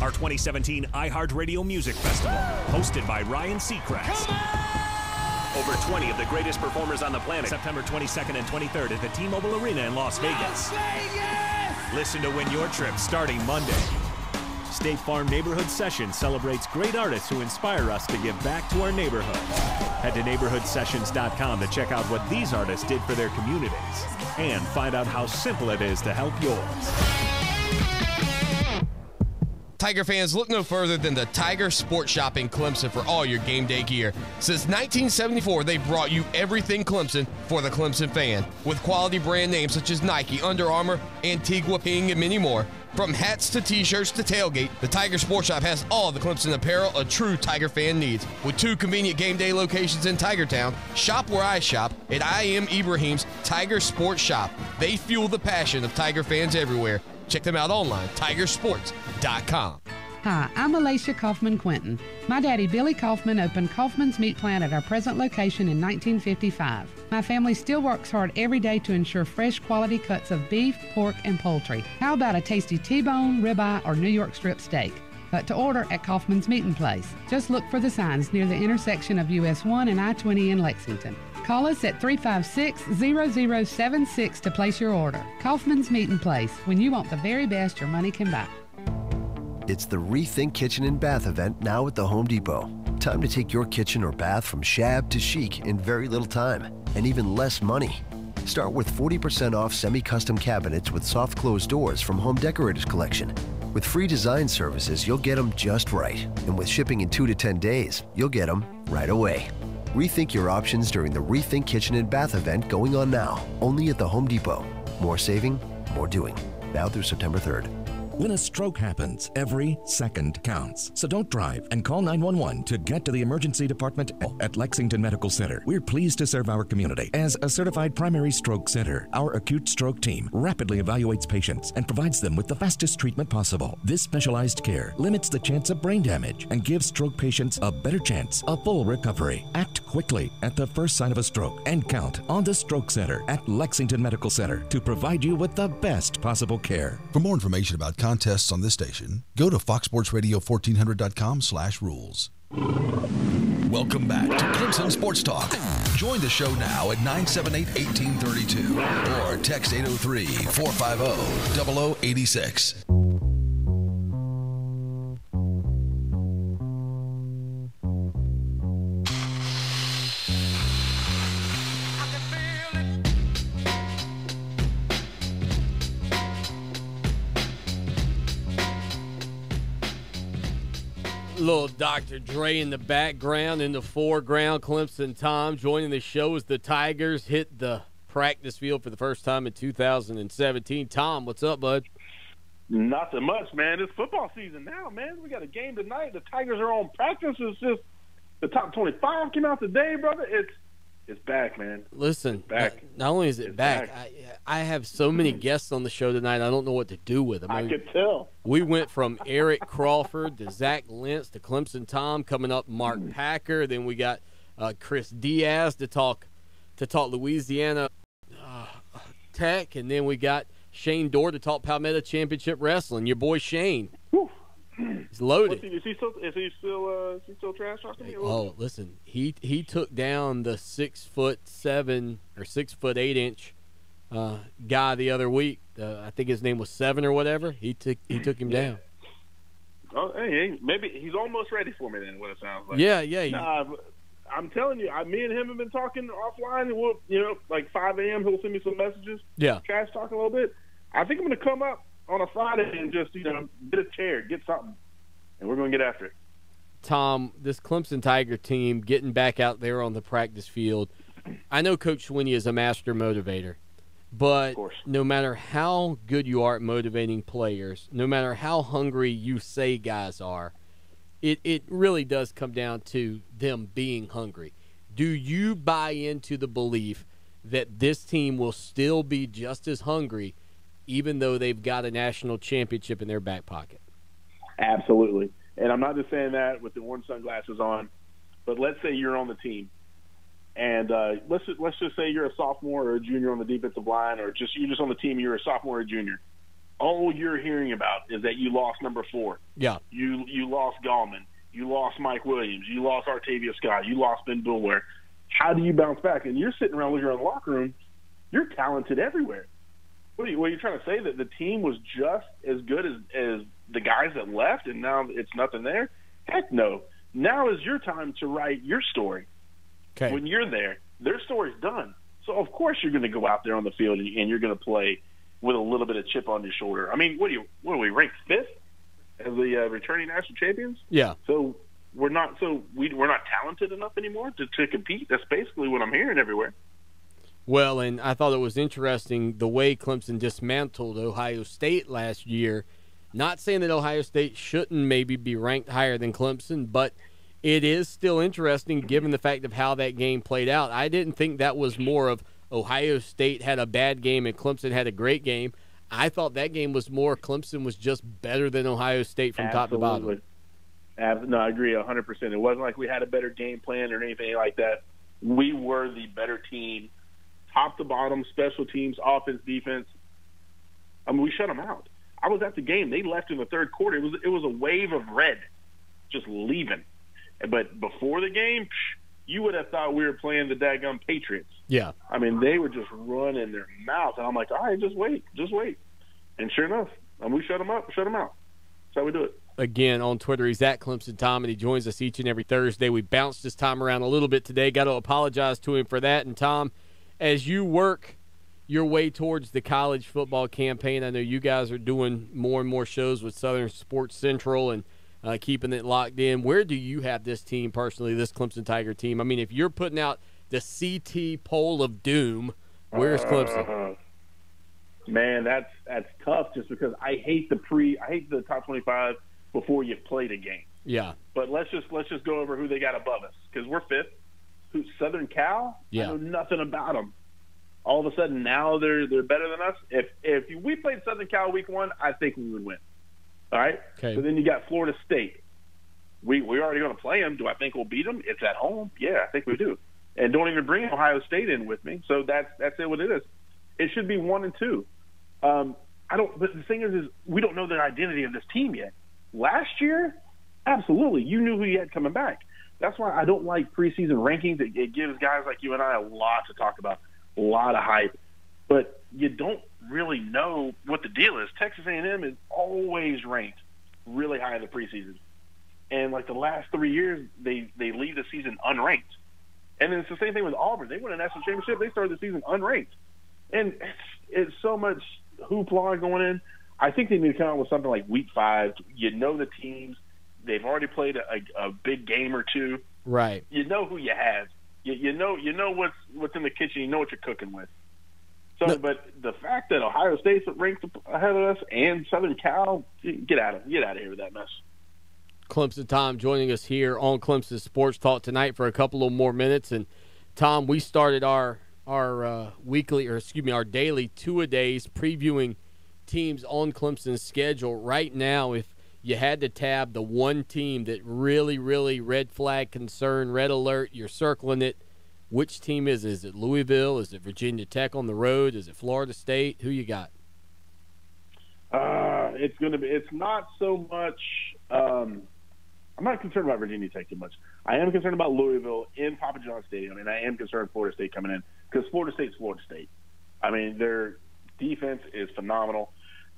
Our 2017 iHeart Radio Music Festival, hosted by Ryan Seacrest. Over 20 of the greatest performers on the planet, September 22nd and 23rd at the T-Mobile Arena in Las Vegas. Listen to win your trip starting Monday. State Farm Neighborhood Session celebrates great artists who inspire us to give back to our neighborhood. Head to neighborhoodsessions.com to check out what these artists did for their communities and find out how simple it is to help yours. Tiger fans, look no further than the Tiger Sports Shop in Clemson for all your game day gear. Since 1974, they brought you everything Clemson for the Clemson fan. With quality brand names such as Nike, Under Armour, Antigua, Ping, and many more. From hats to t-shirts to tailgate, the Tiger Sports Shop has all the Clemson apparel a true Tiger fan needs. With 2 convenient game day locations in Tigertown, shop where I shop at I Am Ibrahim's Tiger Sports Shop. They fuel the passion of Tiger fans everywhere. Check them out online, tigersports.com. Hi, I'm Alicia Kaufman-Quinton. My daddy, Billy Kaufman, opened Kaufman's Meat Plant at our present location in 1955. My family still works hard every day to ensure fresh quality cuts of beef, pork, and poultry. How about a tasty T-bone, ribeye, or New York strip steak? but to order at Kaufman's Meeting Place. Just look for the signs near the intersection of US 1 and I-20 in Lexington. Call us at 356-0076 to place your order. Kaufman's Meeting Place, when you want the very best your money can buy. It's the Rethink Kitchen and Bath event now at the Home Depot. Time to take your kitchen or bath from shab to chic in very little time and even less money. Start with 40% off semi-custom cabinets with soft closed doors from Home Decorators Collection. With free design services, you'll get them just right. And with shipping in 2 to 10 days, you'll get them right away. Rethink your options during the Rethink Kitchen and Bath event going on now, only at the Home Depot. More saving, more doing. Now through September 3rd. When a stroke happens, every second counts. So don't drive and call 911 to get to the emergency department at Lexington Medical Center. We're pleased to serve our community. As a certified primary stroke center, our acute stroke team rapidly evaluates patients and provides them with the fastest treatment possible. This specialized care limits the chance of brain damage and gives stroke patients a better chance of full recovery. Act quickly at the first sign of a stroke and count on the Stroke Center at Lexington Medical Center to provide you with the best possible care. For more information about contests on this station, go to foxsportsradio1400.com/rules. Welcome back to Clemson Sports Talk. Join the show now at 978-1832 or text 803-450-0086. Little Dr. Dre in the background. In the foreground, Clemson Tom joining the show as the Tigers hit the practice field for the first time in 2017. Tom, what's up, bud? Nothing much, man. It's football season now, man. We got a game tonight. The Tigers are on practice. It's just the top 25 came out today, brother. It's back, man. Listen, it's back. Not only is it back, I have so many guests on the show tonight, I don't know what to do with them. I could tell. We went from Eric Crawford to Zach Lentz to Clemson Tom. Coming up, Mark Packer. Then we got Chris Diaz to talk Louisiana Tech. And then we got Shane Dorr to talk Palmetto Championship Wrestling. Your boy Shane. Whew. He's loaded. Is he still trash talking? Oh, listen, he took down the 6'7" or 6'8" guy the other week. I think his name was 7 or whatever. He took him down. Oh, hey, maybe he's almost ready for me then. What it sounds like. Yeah. I'm telling you, me and him have been talking offline. And we'll, like 5 a.m. He'll send me some messages. Yeah, trash talk a little bit. I think I'm going to come up on a Friday and just, get a chair, get something, and we're going to get after it. Tom, this Clemson Tiger team getting back out there on the practice field, I know Coach Swinney is a master motivator, but no matter how good you are at motivating players, no matter how hungry you say guys are, it really does come down to them being hungry. Do you buy into the belief that this team will still be just as hungry even though they've got a national championship in their back pocket? Absolutely. And I'm not just saying that with the orange sunglasses on, but let's say you're on the team, and let's just say you're a sophomore or a junior on the defensive line, or you're just on the team, you're a sophomore or a junior. All you're hearing about is that you lost number 4. Yeah. You lost Gallman. You lost Mike Williams. You lost Artavius Scott. You lost Ben Boulware. How do you bounce back? And you're sitting around with your own locker room. You're talented everywhere. What are you trying to say, that the team was just as good as the guys that left and now it's nothing there? Heck no. Now is your time to write your story. Okay. When you're there, their story's done. So, of course, you're going to go out there on the field and you're going to play with a little bit of chip on your shoulder. I mean, what are we, ranked 5th as the returning national champions? Yeah. So we're not talented enough anymore to compete. That's basically what I'm hearing everywhere. Well, and I thought it was interesting the way Clemson dismantled Ohio State last year. Not saying that Ohio State shouldn't maybe be ranked higher than Clemson, but it is still interesting given the fact of how that game played out. I didn't think that was more of Ohio State had a bad game and Clemson had a great game. I thought that game was more Clemson was just better than Ohio State from top to bottom. No, I agree 100%. It wasn't like we had a better game plan or anything like that. We were the better team. Top to bottom, special teams, offense, defense. I mean, we shut them out. I was at the game. They left in the third quarter. It was a wave of red just leaving. But before the game, you would have thought we were playing the daggum Patriots. Yeah. I mean, they were just running their mouth. And I'm like, all right, just wait. And sure enough, we shut them up, shut them out. That's how we do it. Again, on Twitter, he's at Clemson Tom, and he joins us each and every Thursday. We bounced his time around a little bit today. Got to apologize to him for that. And, Tom, as you work your way towards the college football campaign, I know you guys are doing more and more shows with Southern Sports Central and keeping it locked in. Where do you have this team personally, this Clemson Tiger team? I mean, if you're putting out the CT poll of doom, where's Clemson? Man, that's tough just because I hate the top 25 before you've played a game. Yeah. But let's just go over who they got above us because we're fifth. Who's Southern Cal? Yeah. I know nothing about them. All of a sudden now they're better than us. If we played Southern Cal week 1, I think we would win. All right. Okay. So then you got Florida State. We're already going to play them. Do I think we'll beat them? It's at home. Yeah, I think we do. And don't even bring Ohio State in with me. So that's it. What it is. It should be 1 and 2. But the thing is we don't know the identity of this team yet. Last year, absolutely, you knew who you had coming back. That's why I don't like preseason rankings. It gives guys like you and I a lot to talk about, a lot of hype. But you don't really know what the deal is. Texas A&M is always ranked really high in the preseason. And like the last 3 years, they leave the season unranked. And then it's the same thing with Auburn. They won a national championship. They started the season unranked. And it's so much hoopla going in. I think they need to come out with something like week 5. You know the teams. They've already played a big game or two. Right. You know who you have. You know what's in the kitchen. You know what you're cooking with. So, but the fact that Ohio State's ranked ahead of us and Southern Cal, get out of here with that mess. Clemson Tom joining us here on Clemson Sports Talk tonight for a couple of more minutes. And Tom, we started our daily two-a-days previewing teams on Clemson's schedule. Right now, if you had to tab the one team that really, really red flag concern, red alert, you're circling it, which team is it? Is it Louisville? Is it Virginia Tech on the road? Is it Florida State? Who you got? It's not so much I'm not concerned about Virginia Tech too much. I am concerned about Louisville in Papa John's Stadium, and I am concerned Florida State coming in because Florida State's Florida State. I mean, their defense is phenomenal.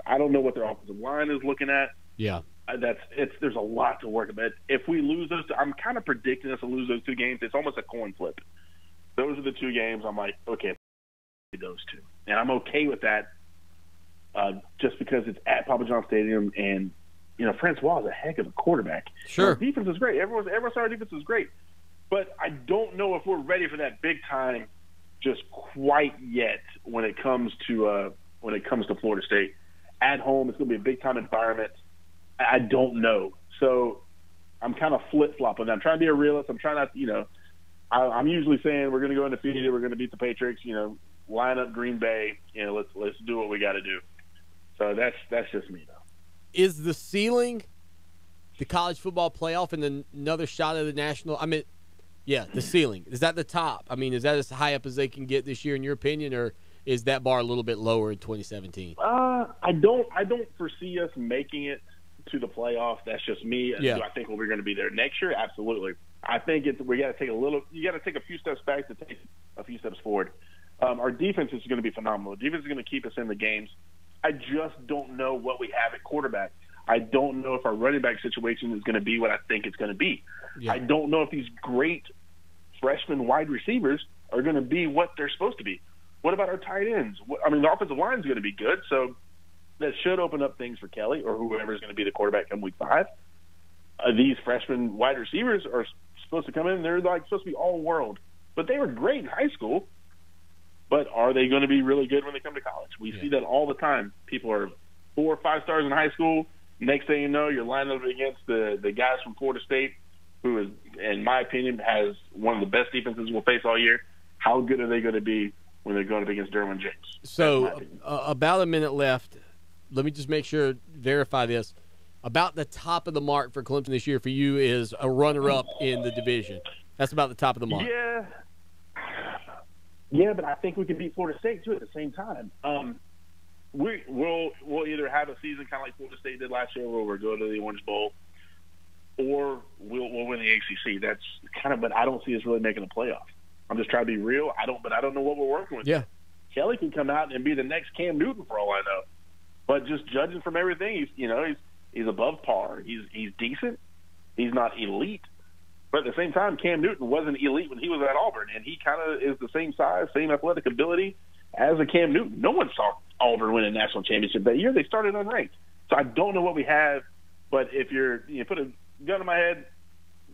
I don't know what their offensive line is looking at. Yeah. There's a lot to work about. If we lose those, I'm kind of predicting us to lose those 2 games. It's almost a coin flip. Those are the 2 games I'm like, okay, those 2. And I'm okay with that just because it's at Papa John's Stadium and, Francois is a heck of a quarterback. Sure. Our defense is great. Everyone said our defense is great. But I don't know if we're ready for that big time just quite yet when it comes to Florida State. At home, it's going to be a big-time environment. I don't know. So I'm kind of flip-flopping. I'm trying to be a realist. I'm trying not I'm usually saying we're going to go undefeated. We're going to beat the Patriots. Line up Green Bay. Let's do what we got to do. So that's just me, though. Is the ceiling the college football playoff and then another shot at the national? I mean, yeah, the ceiling. Is that the top? I mean, is that as high up as they can get this year in your opinion, or is that bar a little bit lower in 2017? I don't foresee us making it to the playoff. That's just me. Yeah. Do I think we're going to be there next year? Absolutely. I think we got to take you got to take a few steps back to take a few steps forward. Our defense is going to be phenomenal. The defense is going to keep us in the games. I just don't know what we have at quarterback. I don't know if our running back situation is going to be what I think it's going to be. Yeah. I don't know if these great freshman wide receivers are going to be what they're supposed to be. What about our tight ends? The offensive line is going to be good, so that should open up things for Kelly or whoever is going to be the quarterback come week 5. These freshman wide receivers are supposed to come in. They're supposed to be all world, but they were great in high school. But are they going to be really good when they come to college? We see that all the time. People are 4 or 5 stars in high school. Next thing you know, you're lining up against the guys from Florida State, who is, in my opinion, has one of the best defenses we'll face all year. How good are they going to be when they're going up against Derwin James? So about a minute left. Let me just verify this. About the top of the mark for Clemson this year for you is a runner-up in the division. That's about the top of the mark. Yeah, but I think we can beat Florida State, too, at the same time. We'll either have have a season kind of like Florida State did last year, where we'll go to the Orange Bowl, or we'll win the ACC. That's kind of, but I don't see us really making a playoff. I'm just trying to be real. I don't know what we're working with. Yeah. Kelly can come out and be the next Cam Newton for all I know. But just judging from everything, he's above par. He's decent. He's not elite. But at the same time, Cam Newton wasn't elite when he was at Auburn, and he kind of is the same size, same athletic ability as a Cam Newton. No one saw Auburn win a national championship that year. They started unranked. So I don't know what we have, but if you put a gun to my head,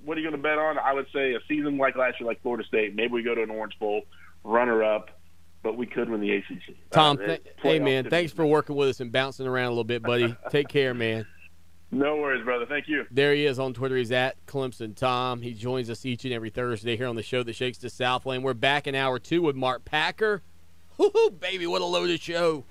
what are you going to bet on? I would say a season like last year, like Florida State. Maybe we go to an Orange Bowl, runner-up, but we could win the ACC. Tom, hey, man, thanks for working with us and bouncing around a little bit, buddy. Take care, man. No worries, brother. Thank you. There he is on Twitter. He's at Clemson Tom. He joins us each and every Thursday here on the show that shakes the Southland. We're back in hour 2 with Mark Packer. Woo-hoo, baby, what a loaded show.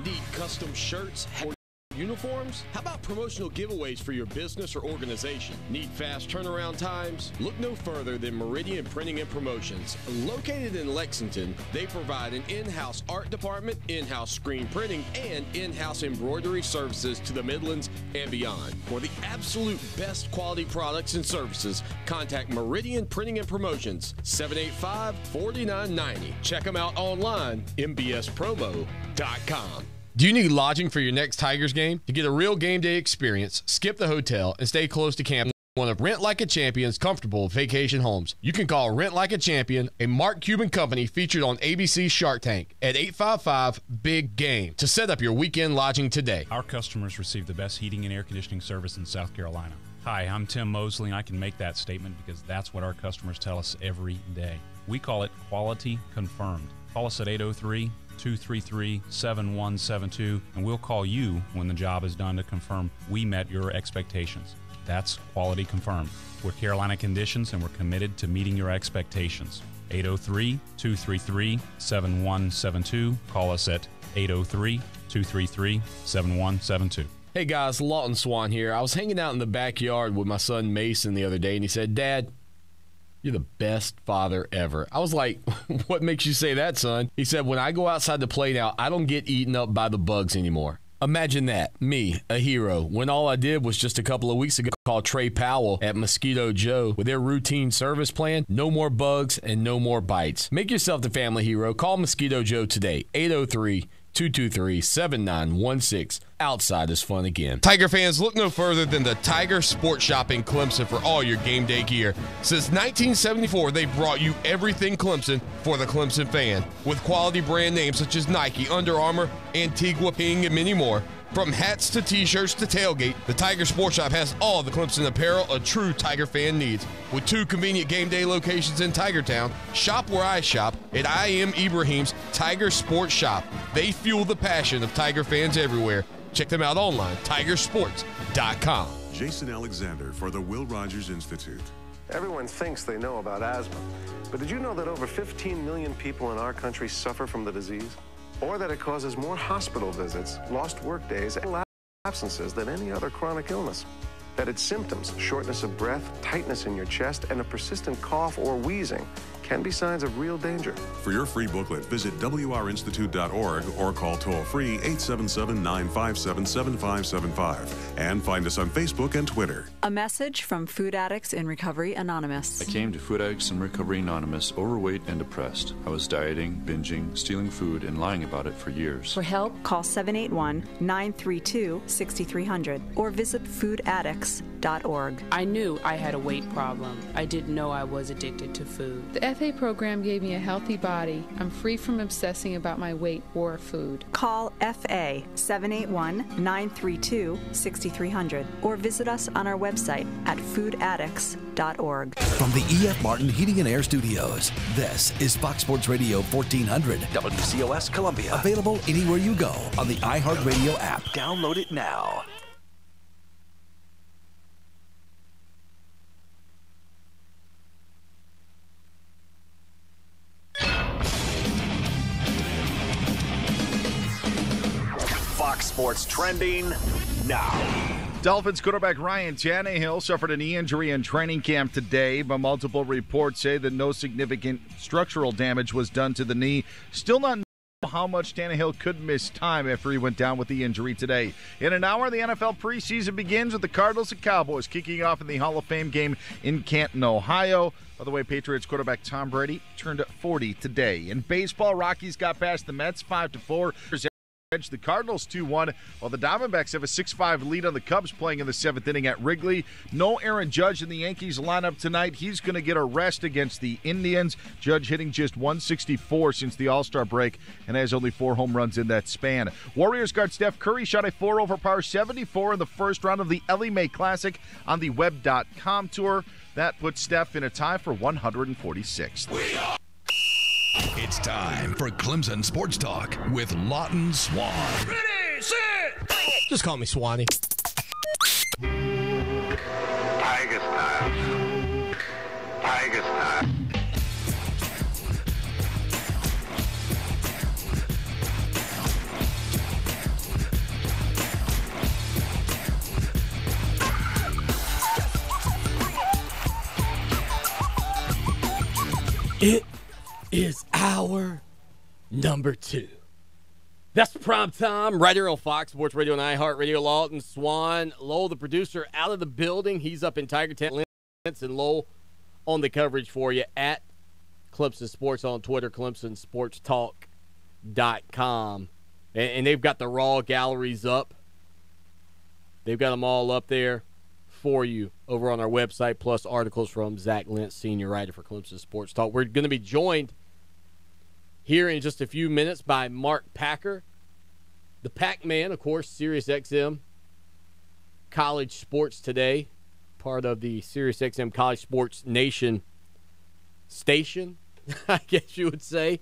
Need custom shirts or uniforms? How about promotional giveaways for your business or organization? Need fast turnaround times? Look no further than Meridian Printing and Promotions. Located in Lexington, they provide an in-house art department, in-house screen printing, and in-house embroidery services to the Midlands and beyond. For the absolute best quality products and services, contact Meridian Printing and Promotions, 785-4990. Check them out online, mbspromo.com. Do you need lodging for your next Tigers game? To get a real game day experience, skip the hotel and stay close to camp. One of Rent Like a Champion's comfortable vacation homes. You can call Rent Like a Champion, a Mark Cuban company featured on ABC's Shark Tank, at 855-BIG-GAME to set up your weekend lodging today. Our customers receive the best heating and air conditioning service in South Carolina. Hi, I'm Tim Mosley, and I can make that statement because that's what our customers tell us every day. We call it quality confirmed. Call us at 803-233-7172, and we'll call you when the job is done to confirm we met your expectations. That's quality confirmed. We're Carolina Conditions, and we're committed to meeting your expectations. 803-233-7172. Call us at 803-233-7172. Hey guys, Lawton Swan here. I was hanging out in the backyard with my son Mason the other day, and he said, "Dad, you're the best father ever." I was like, "What makes you say that, son?" He said, "When I go outside to play now, I don't get eaten up by the bugs anymore." Imagine that, me, a hero, when all I did was just a couple of weeks ago call Trey Powell at Mosquito Joe with their routine service plan. No more bugs and no more bites. Make yourself the family hero. Call Mosquito Joe today, 803-223-7916. Outside is fun again. Tiger fans, look no further than the Tiger Sports Shop in Clemson for all your game day gear. Since 1974, they've brought you everything Clemson for the Clemson fan. With quality brand names such as Nike, Under Armour, Antigua, Ping, and many more. From hats to t-shirts to tailgate, the Tiger Sports Shop has all the Clemson apparel a true Tiger fan needs. With 2 convenient game day locations in Tigertown, shop where I shop at I Am Ibrahim's Tiger Sports Shop. They fuel the passion of Tiger fans everywhere. Check them out online, tigersports.com. Jason Alexander for the Will Rogers Institute. Everyone thinks they know about asthma, but did you know that over 15 million people in our country suffer from the disease? Or that it causes more hospital visits, lost work days, and absences than any other chronic illness? That its symptoms, shortness of breath, tightness in your chest, and a persistent cough or wheezing can be signs of real danger. For your free booklet, visit wrinstitute.org or call toll-free 877-957-7575 and find us on Facebook and Twitter. A message from Food Addicts in Recovery Anonymous. I came to Food Addicts in Recovery Anonymous overweight and depressed. I was dieting, binging, stealing food, and lying about it for years. For help, call 781-932-6300 or visit foodaddicts.org. I knew I had a weight problem. I didn't know I was addicted to food. The FA program gave me a healthy body. I'm free from obsessing about my weight or food. Call FA 781-932-6300 or visit us on our website at foodaddicts.org. From the E.F. Martin Heating and Air Studios, this is Fox Sports Radio 1400. WCOS Columbia. Available anywhere you go on the iHeart Radio app. Download it now. Fox Sports trending now. Dolphins quarterback Ryan Tannehill suffered a knee injury in training camp today, but multiple reports say that no significant structural damage was done to the knee. Still not how much Tannehill could miss time after he went down with the injury today. In an hour, the NFL preseason begins with the Cardinals and Cowboys kicking off in the Hall of Fame game in Canton, Ohio. By the way, Patriots quarterback Tom Brady turned 40 today. In baseball, Rockies got past the Mets 5-4. The Cardinals 2-1, while the Diamondbacks have a 6-5 lead on the Cubs playing in the 7th inning at Wrigley. No Aaron Judge in the Yankees lineup tonight. He's going to get a rest against the Indians. Judge hitting just 164 since the All-Star break and has only 4 home runs in that span. Warriors guard Steph Curry shot a 4-over par 74 in the first round of the Ellie Mae Classic on the Web.com tour. That puts Steph in a tie for 146th. It's time for Clemson Sports Talk with Lawton Swan. Ready, set, just call me Swanee. Tiger style. Tiger style. It is hour number 2. That's prime time right here on Fox Sports Radio and iHeart Radio. Lawton Swan, Lowell, the producer, out of the building. He's up in Tiger Town. Lance and Lowell on the coverage for you at Clemson Sports on Twitter, ClemsonSportsTalk.com. And they've got the raw galleries up. They've got them all up there for you over on our website, plus articles from Zach Lentz, senior writer for Clemson Sports Talk. We're going to be joined here in just a few minutes by Mark Packer, the Pac-Man, of course, SiriusXM College Sports Today, part of the SiriusXM College Sports Nation station, I guess you would say,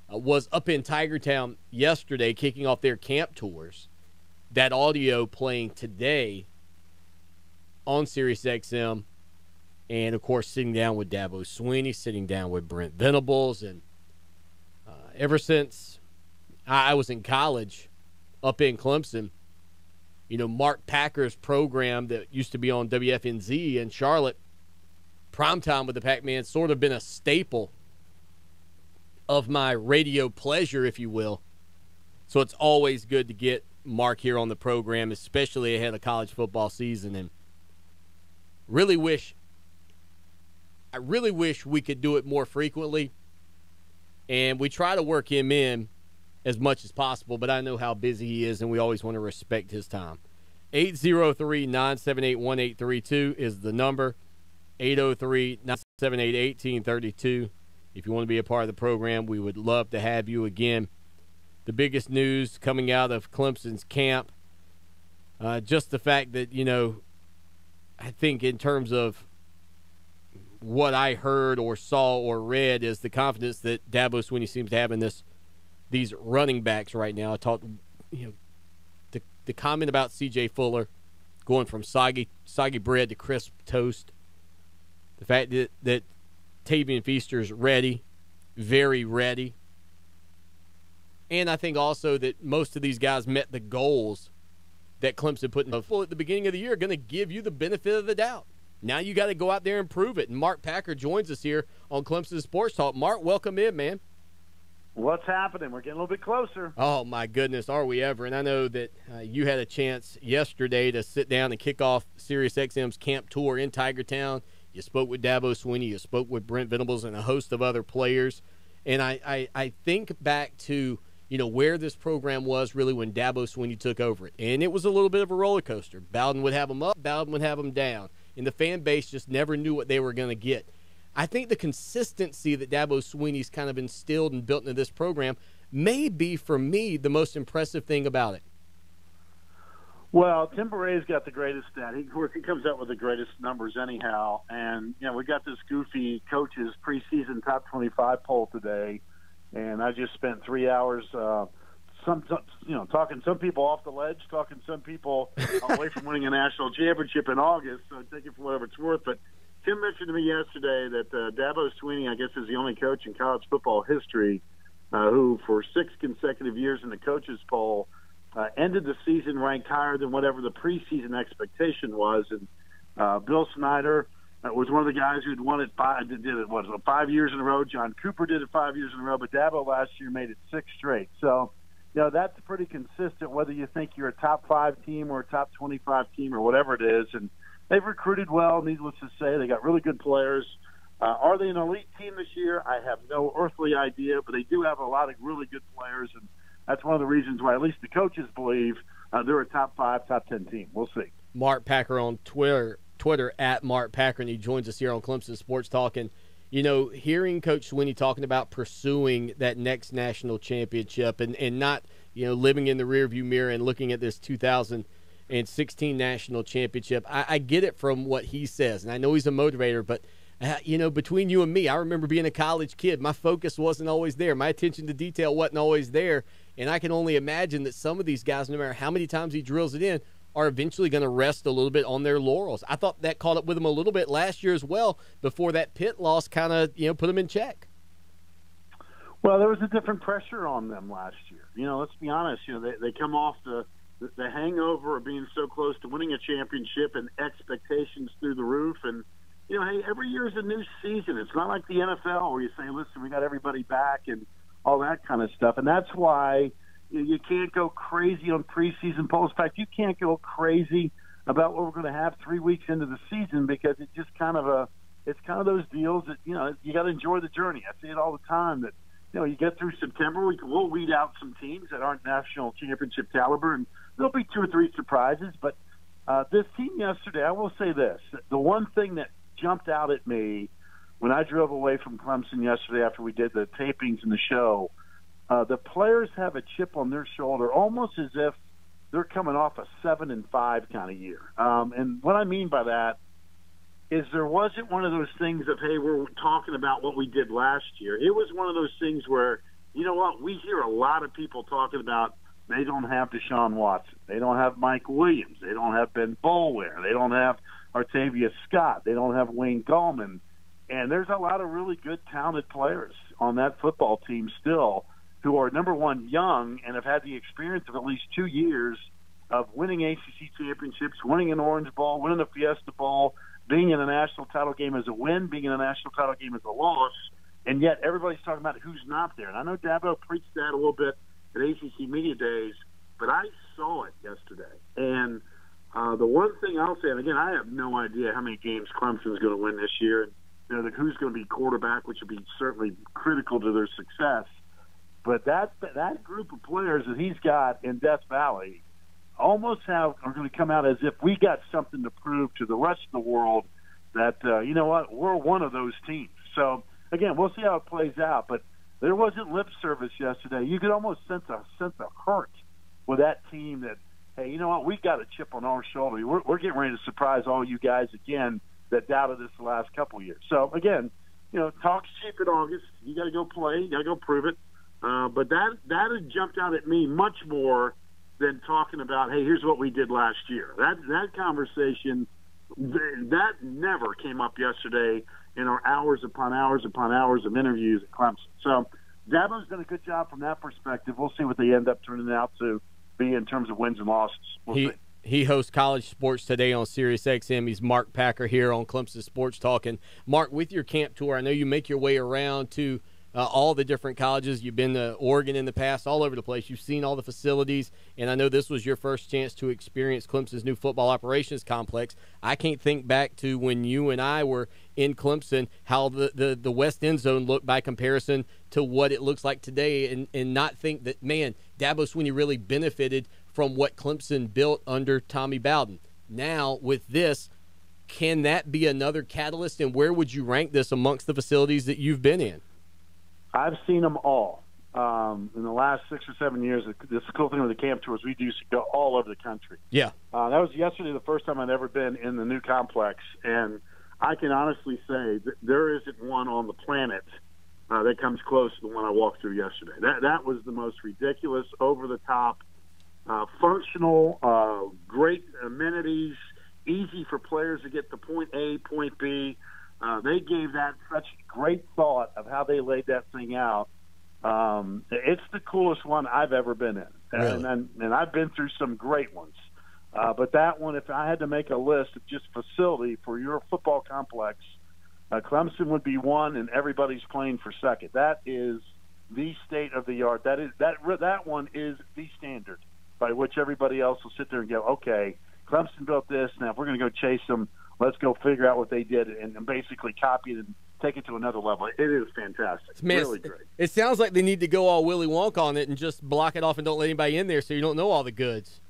was up in Tigertown yesterday kicking off their camp tours. That audio playing today on SiriusXM, and, of course, sitting down with Dabo Swinney, sitting down with Brent Venables, and ever since I was in college up in Clemson, you know, Mark Packer's program that used to be on WFNZ in Charlotte, Primetime with the Pac-Man, sort of been a staple of my radio pleasure, if you will. So it's always good to get Mark here on the program, especially ahead of college football season, and I really wish we could do it more frequently. And we try to work him in as much as possible, but I know how busy he is, and we always want to respect his time. 803-978-1832 is the number. 803-978-1832. If you want to be a part of the program, we would love to have you again. The biggest news coming out of Clemson's camp, just the fact that, you know, I think in terms of what I heard or saw or read is the confidence that Dabo Swinney seems to have in these running backs right now. I talked, you know, the comment about C.J. Fuller going from soggy bread to crisp toast. The fact that Tavian Feaster's ready, very ready. And I think also that most of these guys met the goals that Clemson put in at the beginning of the year, going to give you the benefit of the doubt. Now you got to go out there and prove it. And Mark Packer joins us here on Clemson Sports Talk. Mark, welcome in, man. What's happening? We're getting a little bit closer. Oh, my goodness, are we ever? And I know that you had a chance yesterday to sit down and kick off SiriusXM's camp tour in Tigertown. You spoke with Dabo Swinney. You spoke with Brent Venables and a host of other players. And I think back to, you know, where this program was really when Dabo Swinney took over it. And it was a little bit of a roller coaster. Bowden would have them up, Bowden would have them down. And the fan base just never knew what they were going to get. I think the consistency that Dabo Swinney's kind of instilled and built into this program may be, for me, the most impressive thing about it. Well, Tim Barrett's got the greatest stat. Of course, he comes out with the greatest numbers anyhow. And, you know, we got this goofy coaches preseason top 25 poll today. And I just spent 3 hours talking some people off the ledge, talking some people away from winning a national championship in August, so take it for whatever it's worth. But Tim mentioned to me yesterday that Dabo Swinney, I guess, is the only coach in college football history who, for 6 consecutive years in the coaches poll, ended the season ranked higher than whatever the preseason expectation was. And Bill Snyder was one of the guys who'd won it 5 years in a row. John Cooper did it 5 years in a row, but Dabo last year made it 6 straight. So, that's pretty consistent whether you think you're a top 5 team or a top 25 team or whatever it is. And they've recruited well, needless to say. They got really good players. Are they an elite team this year? I have no earthly idea, but they do have a lot of really good players, and that's one of the reasons why at least the coaches believe they're a top 5, top 10 team. We'll see. Mark Packer on Twitter at Mark Packer, and he joins us here on Clemson Sports Talk. And, hearing Coach Swinney talking about pursuing that next national championship and not, living in the rearview mirror and looking at this 2016 national championship, I get it from what he says, and I know he's a motivator, but between you and me, I remember being a college kid. My focus wasn't always there. My attention to detail wasn't always there. And I can only imagine that some of these guys, no matter how many times he drills it in, are eventually going to rest a little bit on their laurels. I thought that caught up with them a little bit last year as well before that Pitt loss kind of, put them in check. Well, there was a different pressure on them last year. Let's be honest. They come off the hangover of being so close to winning a championship and expectations through the roof. And, hey, every year is a new season. It's not like the NFL where you say, listen, we got everybody back and all that kind of stuff. And that's why you can't go crazy on preseason polls. In fact, you can't go crazy about what we're going to have 3 weeks into the season because it's just kind of those deals that, you got to enjoy the journey. I say it all the time that, you get through September, we'll weed out some teams that aren't national championship caliber, and there'll be 2 or 3 surprises. But this team yesterday, I will say this, the one thing that jumped out at me when I drove away from Clemson yesterday after we did the tapings and the show, the players have a chip on their shoulder, almost as if they're coming off a 7-5 kind of year. And what I mean by that is there wasn't one of those things of, hey, we're talking about what we did last year. It was one of those things where, you know what, we hear a lot of people talking about they don't have Deshaun Watson. They don't have Mike Williams. They don't have Ben Boulware. They don't have Artavius Scott. They don't have Wayne Gallman. And there's a lot of really good, talented players on that football team still who are, number one, young and have had the experience of at least 2 years of winning ACC championships, winning an Orange Bowl, winning a Fiesta Bowl, being in a national title game as a win, being in a national title game as a loss, and yet everybody's talking about who's not there. And I know Dabo preached that a little bit at ACC Media Days, but I saw it yesterday. And the one thing I'll say, and again, I have no idea how many games Clemson's going to win this year, and who's going to be quarterback, which will be certainly critical to their success. But that group of players that he's got in Death Valley almost are going to come out as if we got something to prove to the rest of the world that, you know what, we're one of those teams. So, again, we'll see how it plays out. But there wasn't lip service yesterday. You could almost sense a hurt with that team that, hey, you know what, we got a chip on our shoulder. We're getting ready to surprise all you guys again that doubted this the last couple of years. So, again, talk's cheap in August. You got to go play. You got to go prove it. But that had jumped out at me much more than talking about, hey, here's what we did last year. That conversation, that never came up yesterday in our hours upon hours upon hours of interviews at Clemson. So Dabo's done a good job from that perspective. We'll see what they end up turning out to be in terms of wins and losses. We'll see. He hosts College Sports Today on Sirius XM. He's Mark Packer here on Clemson Sports Talk. And, Mark, with your camp tour, I know you make your way around to all the different colleges. You've been to Oregon in the past, all over the place. You've seen all the facilities, and I know this was your first chance to experience Clemson's new football operations complex. I can't think back to when you and I were in Clemson, how the West End Zone looked by comparison to what it looks like today, and not think that, man, Dabo Swinney really benefited from what Clemson built under Tommy Bowden. Now, with this, can that be another catalyst, and where would you rank this amongst the facilities that you've been in? I've seen them all. In the last 6 or 7 years, this cool thing with the camp tours, we used to go all over the country. Yeah. That was yesterday the first time I'd ever been in the new complex, and I can honestly say that there isn't one on the planet that comes close to the one I walked through yesterday. That was the most ridiculous, over-the-top, functional, great amenities, easy for players to get to point A, point B. They gave that such great thought of how they laid that thing out. It's the coolest one I've ever been in. And I've been through some great ones. But that one, if I had to make a list of just facility for your football complex, Clemson would be one, and everybody's playing for second. That is the state of the art. That one is the standard by which everybody else will sit there and go, okay, Clemson built this. Now, if we're going to go chase them, let's go figure out what they did and basically copy it and take it to another level. It is fantastic. Man, really great. It sounds like they need to go all Willy Wonka on it and just block it off and don't let anybody in there so you don't know all the goods.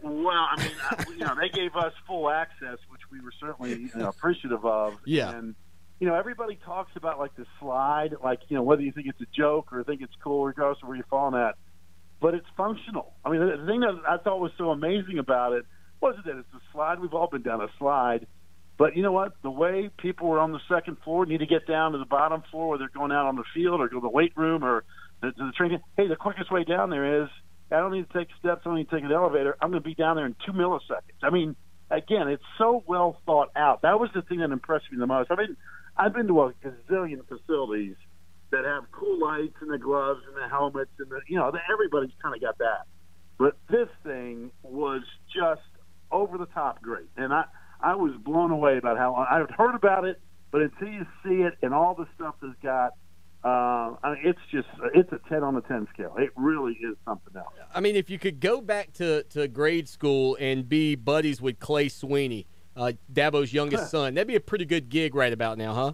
Well, I mean, they gave us full access, which we were certainly appreciative of. Yeah. And, everybody talks about, like, the slide, like, whether you think it's a joke or think it's cool, regardless of where you're falling at. But it's functional. I mean, the thing that I thought was so amazing about it wasn't that it's a slide. We've all been down a slide. But you know what? The way people were on the second floor need to get down to the bottom floor, whether they're going out on the field or go to the weight room or to the training. Hey, the quickest way down there is I don't need to take steps. I don't need to take an elevator. I'm going to be down there in 2 milliseconds. I mean, again, it's so well thought out. That was the thing that impressed me the most. I mean, I've been to a gazillion facilities that have cool lights and the gloves and the helmets and everybody's kind of got that. But this thing was just over the top great. And I was blown away about how I had heard about it, but until you see it and all the stuff that's got, it's a 10 on the 10 scale. It really is something else. I mean, if you could go back to grade school and be buddies with Clay Sweeney, Dabo's youngest son, that'd be a pretty good gig right about now, huh?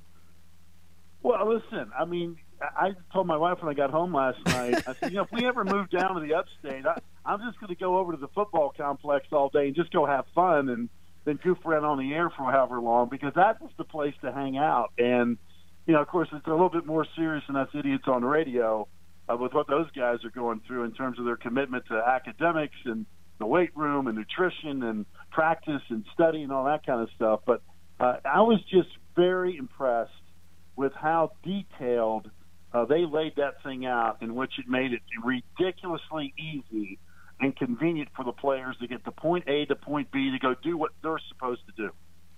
Well, listen, I mean, I told my wife when I got home last night, I said, if we ever move down to the upstate, I'm just going to go over to the football complex all day and just go have fun and then goof around on the air for however long, because that's the place to hang out. And, of course, it's a little bit more serious than us idiots on the radio with what those guys are going through in terms of their commitment to academics and the weight room and nutrition and practice and study and all that kind of stuff. But I was just very impressed with how detailed they laid that thing out, in which it made it ridiculously easy and convenient for the players to get to point A to point B to go do what they're supposed to do.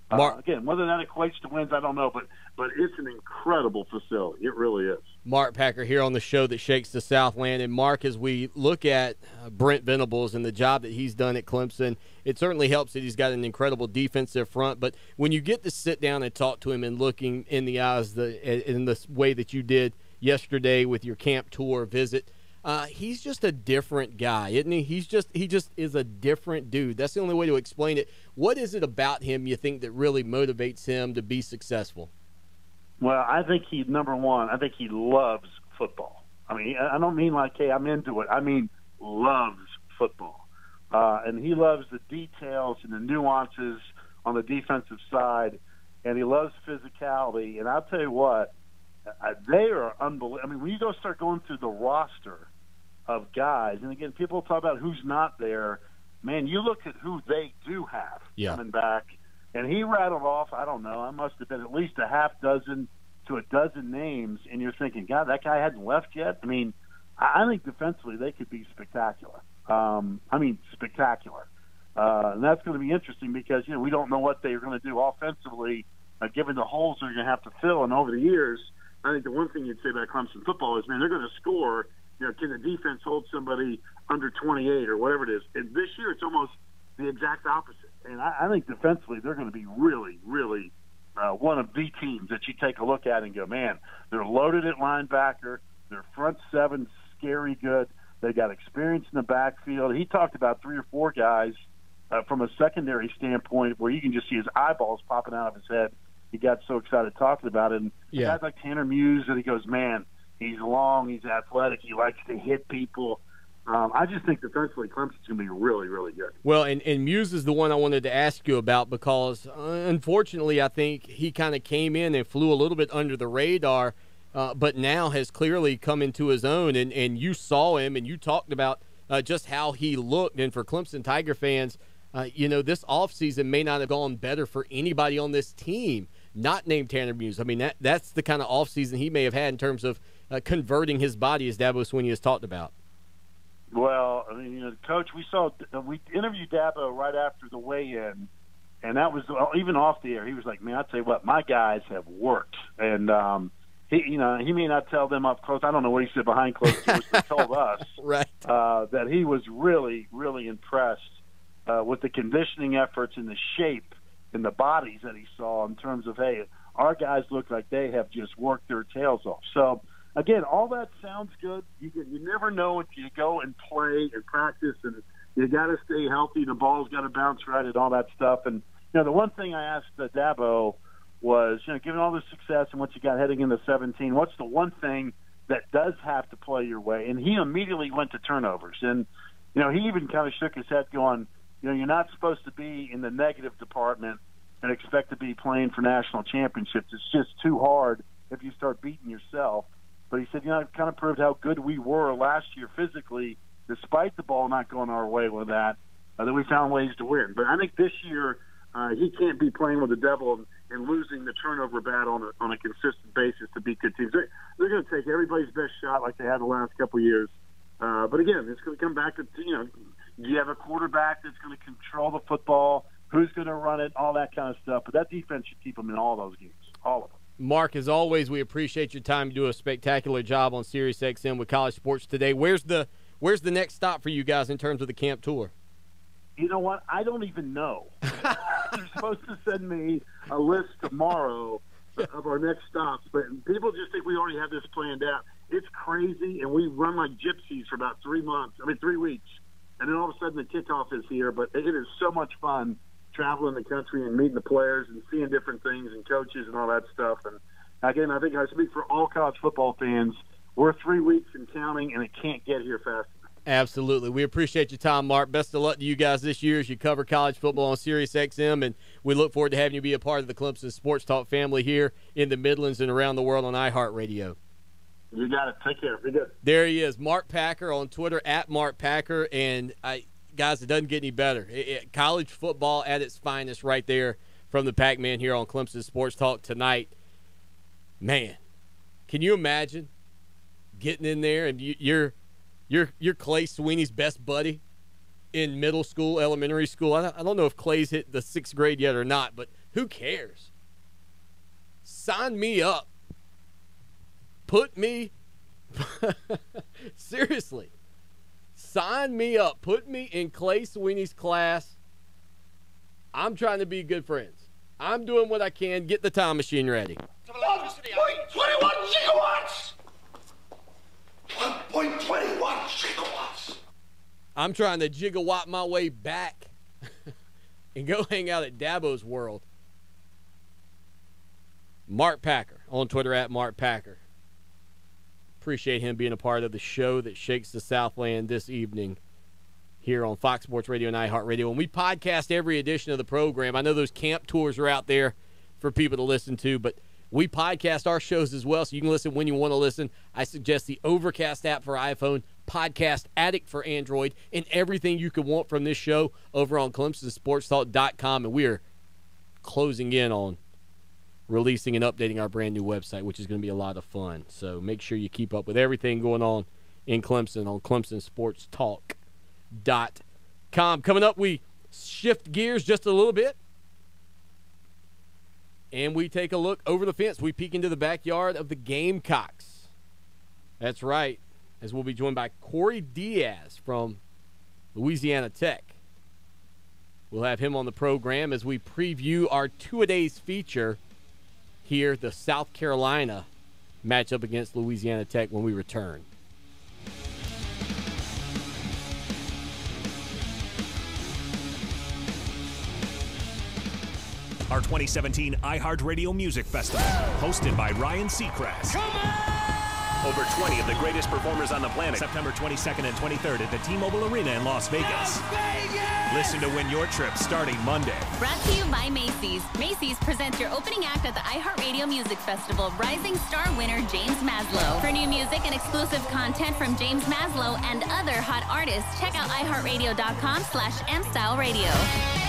Again, whether that equates to wins, I don't know, but it's an incredible facility. It really is. Mark Packer here on the show that shakes the Southland. And, Mark, as we look at Brent Venables and the job that he's done at Clemson, it certainly helps that he's got an incredible defensive front. But when you get to sit down and talk to him and looking in the eyes in the way that you did yesterday with your camp tour visit, he's just a different guy, isn't he? He just is a different dude. That's the only way to explain it. What is it about him you think that really motivates him to be successful? Well, I think number one, I think he loves football. I mean, I don't mean like, hey, I'm into it. I mean, loves football. And he loves the details and the nuances on the defensive side, and he loves physicality. And I'll tell you what, they are unbelievable. I mean, when you start going through the roster of guys, and again, people talk about who's not there. Man, you look at who they do have coming back, and he rattled off, I don't know, I must have been at least a half dozen to a dozen names, and you're thinking, God, that guy hadn't left yet? I mean, I think defensively they could be spectacular. Spectacular. And that's going to be interesting because, we don't know what they're going to do offensively, given the holes they're going to have to fill. And over the years, I think the one thing you'd say about Clemson football is, man, they're going to score. Can the defense hold somebody under 28 or whatever it is? And this year it's almost the exact opposite. And I think defensively they're going to be really, really one of the teams that you take a look at and go, man, they're loaded at linebacker. Their front seven's scary good. They got experience in the backfield. He talked about 3 or 4 guys from a secondary standpoint where you can just see his eyeballs popping out of his head. He got so excited talking about it. And guys like Tanner Muse, and he goes, man, he's long, he's athletic, he likes to hit people. I just think defensively Clemson's going to be really, really good. Well, and Muse is the one I wanted to ask you about because, unfortunately, I think he kind of came in and flew a little bit under the radar, but now has clearly come into his own. And you saw him and you talked about just how he looked. And for Clemson Tiger fans, this offseason may not have gone better for anybody on this team not named Tanner Muse. I mean, that's the kind of offseason he may have had in terms of converting his body, as Dabo Swinney has talked about. Well, I mean, Coach, we interviewed Dabo right after the weigh-in, and that was even off the air. He was like, man, I'll tell you what, my guys have worked. And he may not tell them up close. I don't know what he said behind closed doors, but he told us right. That he was really, really impressed with the conditioning efforts and the shape and the bodies that he saw in terms of, hey, our guys look like they have just worked their tails off. So, again, all that sounds good. You never know if you go and play and practice, and you got to stay healthy. The ball's got to bounce right and all that stuff. And, the one thing I asked Dabo was, given all the success and what you got heading into 17, what's the one thing that does have to play your way? And he immediately went to turnovers. And, he even kind of shook his head going, you're not supposed to be in the negative department and expect to be playing for national championships. It's just too hard if you start beating yourself. But he said, it kind of proved how good we were last year physically, despite the ball not going our way with that we found ways to win. But I think this year he can't be playing with the devil and losing the turnover battle on a consistent basis to beat good teams. They're going to take everybody's best shot like they had the last couple of years. But again, it's going to come back to, do you have a quarterback that's going to control the football? Who's going to run it? All that kind of stuff. But that defense should keep them in all those games, all of them. Mark, as always, we appreciate your time. You do a spectacular job on SiriusXM with College Sports Today. Where's the next stop for you guys in terms of the camp tour? You know what? I don't even know. They're supposed to send me a list tomorrow of our next stops, but people just think we already have this planned out. It's crazy, and we run like gypsies for about 3 weeks, and then all of a sudden the kickoff is here. But it is so much fun traveling the country and meeting the players and seeing different things and coaches and all that stuff. And again, I think I speak for all college football fans. We're 3 weeks and counting, and it can't get here fast enough. Absolutely. We appreciate your time, Mark. Best of luck to you guys this year as you cover college football on SiriusXM, and we look forward to having you be a part of the Clemson Sports Talk family here in the Midlands and around the world on iHeart Radio. You got it. Take care. Be good. There he is, Mark Packer on Twitter, @MarkPacker, and guys, it doesn't get any better. College football at its finest right there from the Pac-Man here on Clemson Sports Talk tonight. Man, can you imagine getting in there and you're Clay Sweeney's best buddy in middle school, elementary school. I don't know if Clay's hit the 6th grade yet or not, but who cares? Sign me up. Put me – seriously. Sign me up. Put me in Clay Sweeney's class. I'm trying to be good friends. I'm doing what I can. Get the time machine ready. 1.21 gigawatts! 1.21 gigawatts. I'm trying to gigawatt my way back and go hang out at Dabo's World. Mark Packer on Twitter @MarkPacker. Appreciate him being a part of the show that shakes the Southland this evening here on Fox Sports Radio and iHeart Radio. And we podcast every edition of the program. I know those camp tours are out there for people to listen to, but we podcast our shows as well, so you can listen when you want to listen. I suggest the Overcast app for iPhone, Podcast Addict for Android, and everything you could want from this show over on ClemsonSportsTalk.com. And we are closing in on releasing and updating our brand new website, which is going to be a lot of fun. So make sure you keep up with everything going on in Clemson on ClemsonSportsTalk.com. Coming up, we shift gears just a little bit. And we take a look over the fence. We peek into the backyard of the Gamecocks. That's right, as we'll be joined by Corey Diaz from Louisiana Tech. We'll have him on the program as we preview our two-a-days feature here, the South Carolina matchup against Louisiana Tech when we return. Our 2017 iHeart Radio Music Festival, hosted by Ryan Seacrest. Over 20 of the greatest performers on the planet, September 22nd and 23rd at the T-Mobile Arena in Las Vegas. Listen to win your trip starting Monday. Brought to you by Macy's. Macy's presents your opening act at the iHeart Radio Music Festival, Rising Star winner James Maslow. For new music and exclusive content from James Maslow and other hot artists, check out iHeartRadio.com/mstyleradio.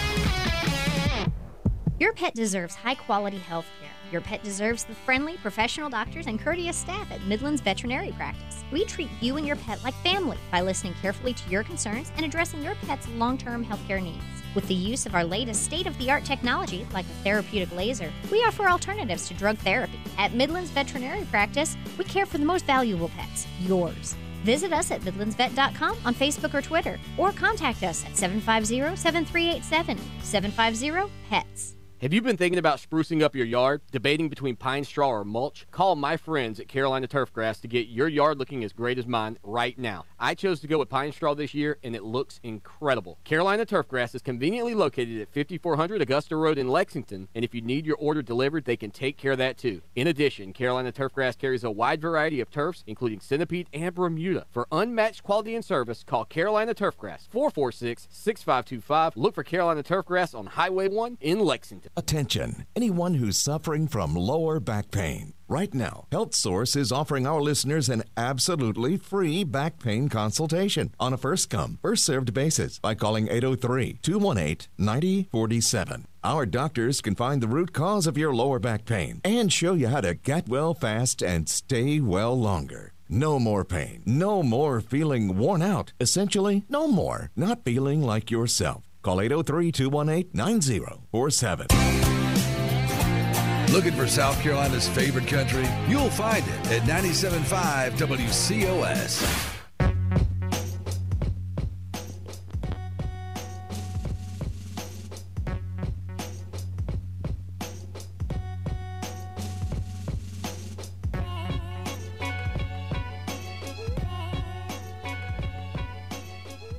Your pet deserves high-quality health care. Your pet deserves the friendly, professional doctors and courteous staff at Midland's Veterinary Practice. We treat you and your pet like family by listening carefully to your concerns and addressing your pet's long-term healthcare needs. With the use of our latest state-of-the-art technology, like a therapeutic laser, we offer alternatives to drug therapy. At Midland's Veterinary Practice, we care for the most valuable pets, yours. Visit us at midlandsvet.com on Facebook or Twitter, or contact us at 750-7387, 750-PETS. Have you been thinking about sprucing up your yard, debating between pine straw or mulch? Call my friends at Carolina Turfgrass to get your yard looking as great as mine right now. I chose to go with pine straw this year, and it looks incredible. Carolina Turfgrass is conveniently located at 5400 Augusta Road in Lexington, and if you need your order delivered, they can take care of that too. In addition, Carolina Turfgrass carries a wide variety of turfs, including Centipede and Bermuda. For unmatched quality and service, call Carolina Turfgrass, 446-6525. Look for Carolina Turfgrass on Highway 1 in Lexington. Attention, anyone who's suffering from lower back pain. Right now, Health Source is offering our listeners an absolutely free back pain consultation on a first-come, first-served basis by calling 803-218-9047. Our doctors can find the root cause of your lower back pain and show you how to get well fast and stay well longer. No more pain. No more feeling worn out. Essentially, no more not feeling like yourself. Call 803-218-9047. Looking for South Carolina's favorite country? You'll find it at 97.5 WCOS.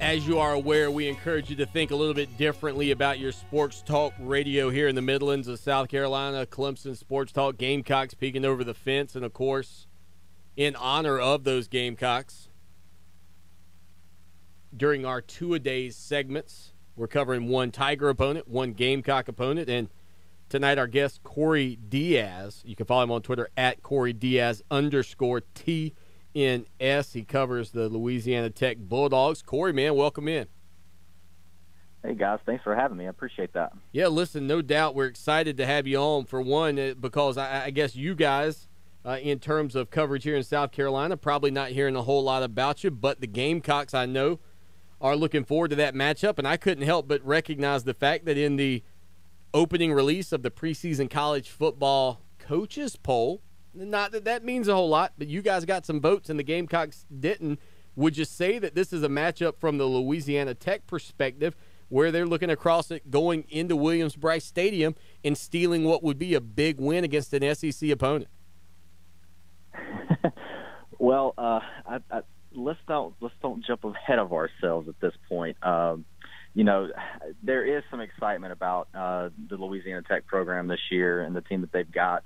As you are aware, we encourage you to think a little bit differently about your sports talk radio here in the Midlands of South Carolina. Clemson Sports Talk, Gamecocks peeking over the fence, and of course, in honor of those Gamecocks, during our two-a-days segments, we're covering one Tiger opponent, one Gamecock opponent, and tonight our guest, Corey Diaz. You can follow him on Twitter at Corey Diaz _TNS. He covers the Louisiana Tech Bulldogs. Corey, man, welcome in. Hey, guys. Thanks for having me. I appreciate that. Yeah, listen, no doubt we're excited to have you on, for one, because I guess you guys, in terms of coverage here in South Carolina, probably not hearing a whole lot about you, but the Gamecocks, I know, are looking forward to that matchup, and I couldn't help but recognize the fact that in the opening release of the preseason college football coaches poll, not that that means a whole lot, but you guys got some votes and the Gamecocks didn't. Would you say that this is a matchup from the Louisiana Tech perspective where they're looking across it going into Williams-Brice Stadium and stealing what would be a big win against an SEC opponent? Well, let's don't jump ahead of ourselves at this point. You know, there is some excitement about the Louisiana Tech program this year and the team that they've got.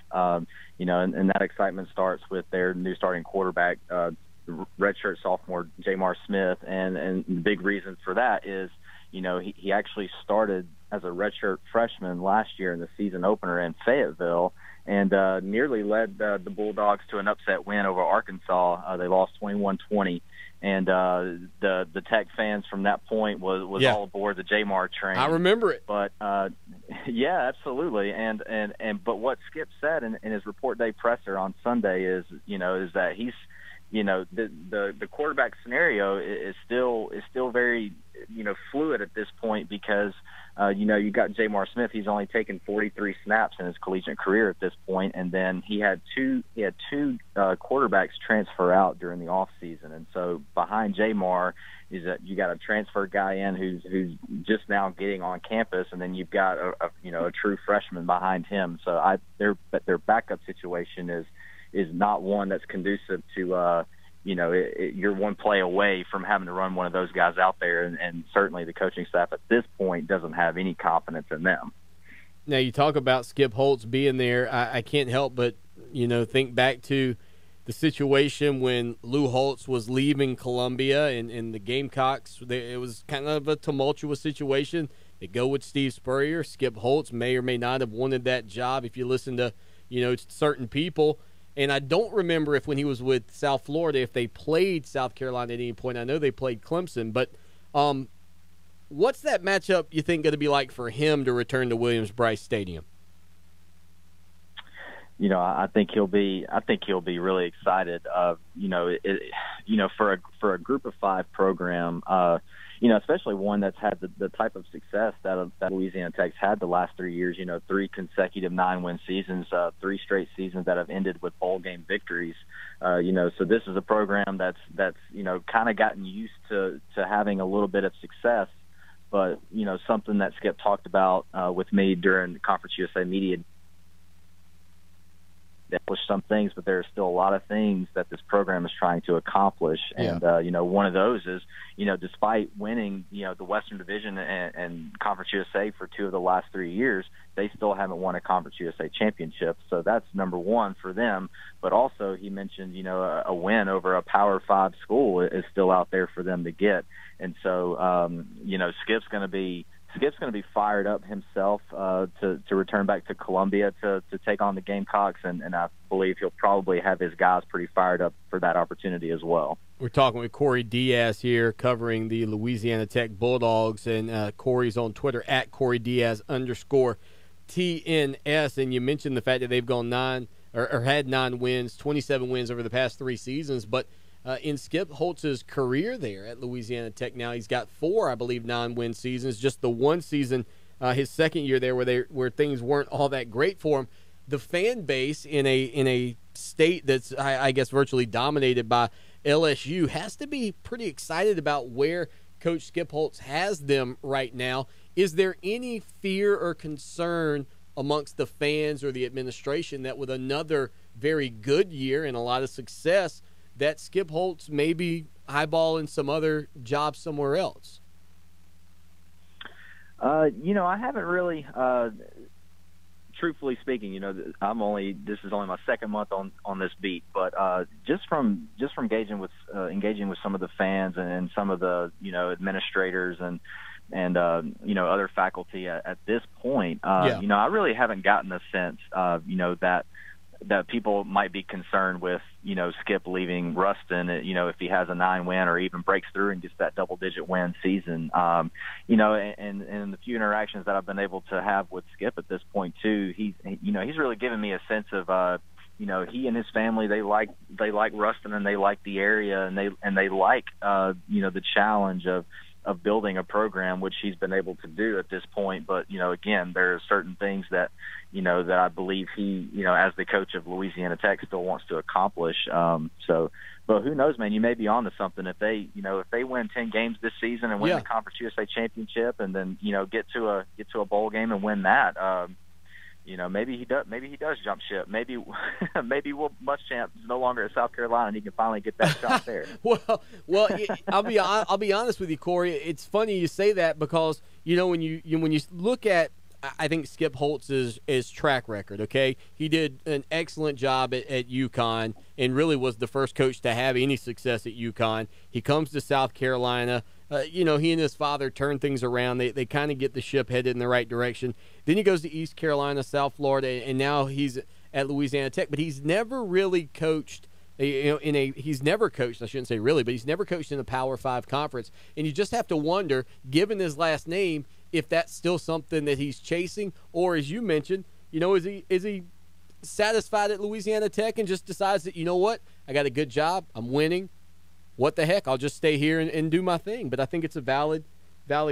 You know, and that excitement starts with their new starting quarterback, redshirt sophomore Jamar Smith, and the big reason for that is, you know, he actually started as a redshirt freshman last year in the season opener in Fayetteville, and nearly led the Bulldogs to an upset win over Arkansas. They lost 21-20. And the Tech fans from that point was all aboard the Jamar train. I remember it. But yeah, absolutely. And but what Skip said in his report day presser on Sunday is that he's, you know, the quarterback scenario is still very, you know, fluid at this point because you know, you got Jamar Smith. He's only taken 43 snaps in his collegiate career at this point, and then he had two quarterbacks transfer out during the off season. And so behind Jamar is that you got a transfer guy in who's just now getting on campus, and then you've got a true freshman behind him. So their backup situation is not one that's conducive to you're one play away from having to run one of those guys out there, and certainly the coaching staff at this point doesn't have any confidence in them. Now, you talk about Skip Holtz being there. I can't help but, you know, think back to the situation when Lou Holtz was leaving Columbia and the Gamecocks. It was kind of a tumultuous situation. They go with Steve Spurrier. Skip Holtz may or may not have wanted that job if you listen to, you know, certain people. And I don't remember if when he was with South Florida, if they played South Carolina at any point. I know they played Clemson. But what's that matchup you think going to be like for him to return to Williams-Brice Stadium? I think he'll be really excited. For a Group of 5 program, especially one that's had the type of success that Louisiana Tech's had the last 3 years. 3 consecutive 9-win seasons, 3 straight seasons that have ended with bowl game victories. So this is a program that's kind of gotten used to having a little bit of success. But something that Skip talked about with me during the Conference USA media. Accomplish some things, but there are still a lot of things that this program is trying to accomplish. And, one of those is, despite winning, the Western Division and Conference USA for 2 of the last 3 years, they still haven't won a Conference USA championship. So that's number one for them. But also he mentioned, a win over a Power 5 school is still out there for them to get. And so, Skip's going to be fired up himself to return back to Columbia to take on the Gamecocks, and I believe he'll probably have his guys pretty fired up for that opportunity as well. We're talking with Corey Diaz here covering the Louisiana Tech Bulldogs, and Corey's on Twitter at Corey Diaz _TNS, and you mentioned the fact that they've gone had 9 wins, 27 wins over the past 3 seasons, but in Skip Holtz's career there at Louisiana Tech now, he's got 4, I believe, 9-win seasons. Just the one season, his second year there, where things weren't all that great for him. The fan base in a state that's, I guess, virtually dominated by LSU has to be pretty excited about where Coach Skip Holtz has them right now. Is there any fear or concern amongst the fans or the administration that with another very good year and a lot of success, that Skip Holtz may be eyeballing some other job somewhere else? I haven't really, truthfully speaking, this is only my second month on this beat, but just from engaging with some of the fans and some of the, administrators and other faculty at this point, I really haven't gotten a sense, that people might be concerned with, Skip leaving Ruston, if he has a 9-win or even breaks through and gets that double-digit win season. And the few interactions that I've been able to have with Skip at this point too, he's really given me a sense of, he and his family, they like Ruston and they like the area and they like, the challenge of building a program, which he's been able to do at this point. But, again, there are certain things that I believe he, as the coach of Louisiana Tech, still wants to accomplish. But who knows, man, you may be on to something if they win 10 games this season and win the Conference USA championship and then, get to a bowl game and win that. Maybe he does jump ship. Maybe Muschamp is no longer at South Carolina and he can finally get that shot there. well, I'll be honest with you, Corey. It's funny you say that because when you look at, I think, Skip Holtz's track record. Okay, he did an excellent job at UConn and really was the first coach to have any success at UConn. He comes to South Carolina. He and his father turn things around. They kind of get the ship headed in the right direction. Then he goes to East Carolina, South Florida, and now he's at Louisiana Tech. But he's never really coached. He's never coached. I shouldn't say really, but he's never coached in a Power 5 conference. And you just have to wonder, given his last name, if that's still something that he's chasing, or as you mentioned, is he satisfied at Louisiana Tech and just decides that, what, I got a good job, I'm winning. What the heck? I'll just stay here and do my thing. But I think it's a valid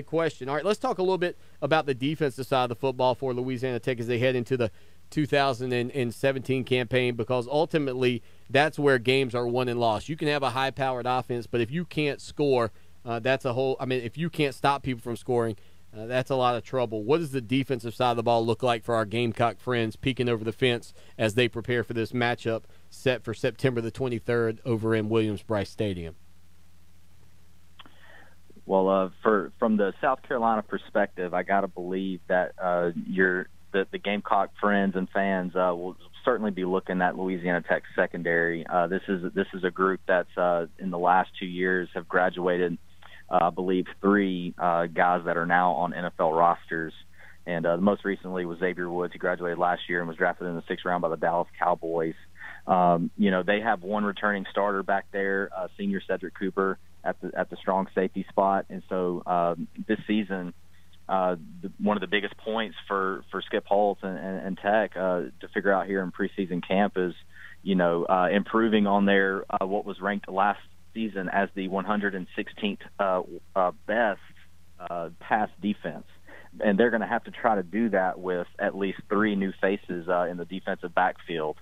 question. All right, let's talk a little bit about the defensive side of the football for Louisiana Tech as they head into the 2017 campaign, because ultimately that's where games are won and lost. You can have a high-powered offense, but if you can't score, if you can't stop people from scoring, that's a lot of trouble. What does the defensive side of the ball look like for our Gamecock friends peeking over the fence as they prepare for this matchup set for September the 23rd over in Williams-Brice Stadium? Well, from the South Carolina perspective, I got to believe that the Gamecock friends and fans will certainly be looking at Louisiana Tech secondary. This is a group that's in the last 2 years have graduated, I believe, 3 guys that are now on NFL rosters. And most recently was Xavier Woods. He graduated last year and was drafted in the 6th round by the Dallas Cowboys. They have one returning starter back there, senior Cedric Cooper, at the strong safety spot. And so this season, one of the biggest points for Skip Holtz and Tech to figure out here in preseason camp is, improving on their what was ranked last season as the 116th best pass defense. And they're going to have to try to do that with at least 3 new faces in the defensive backfield.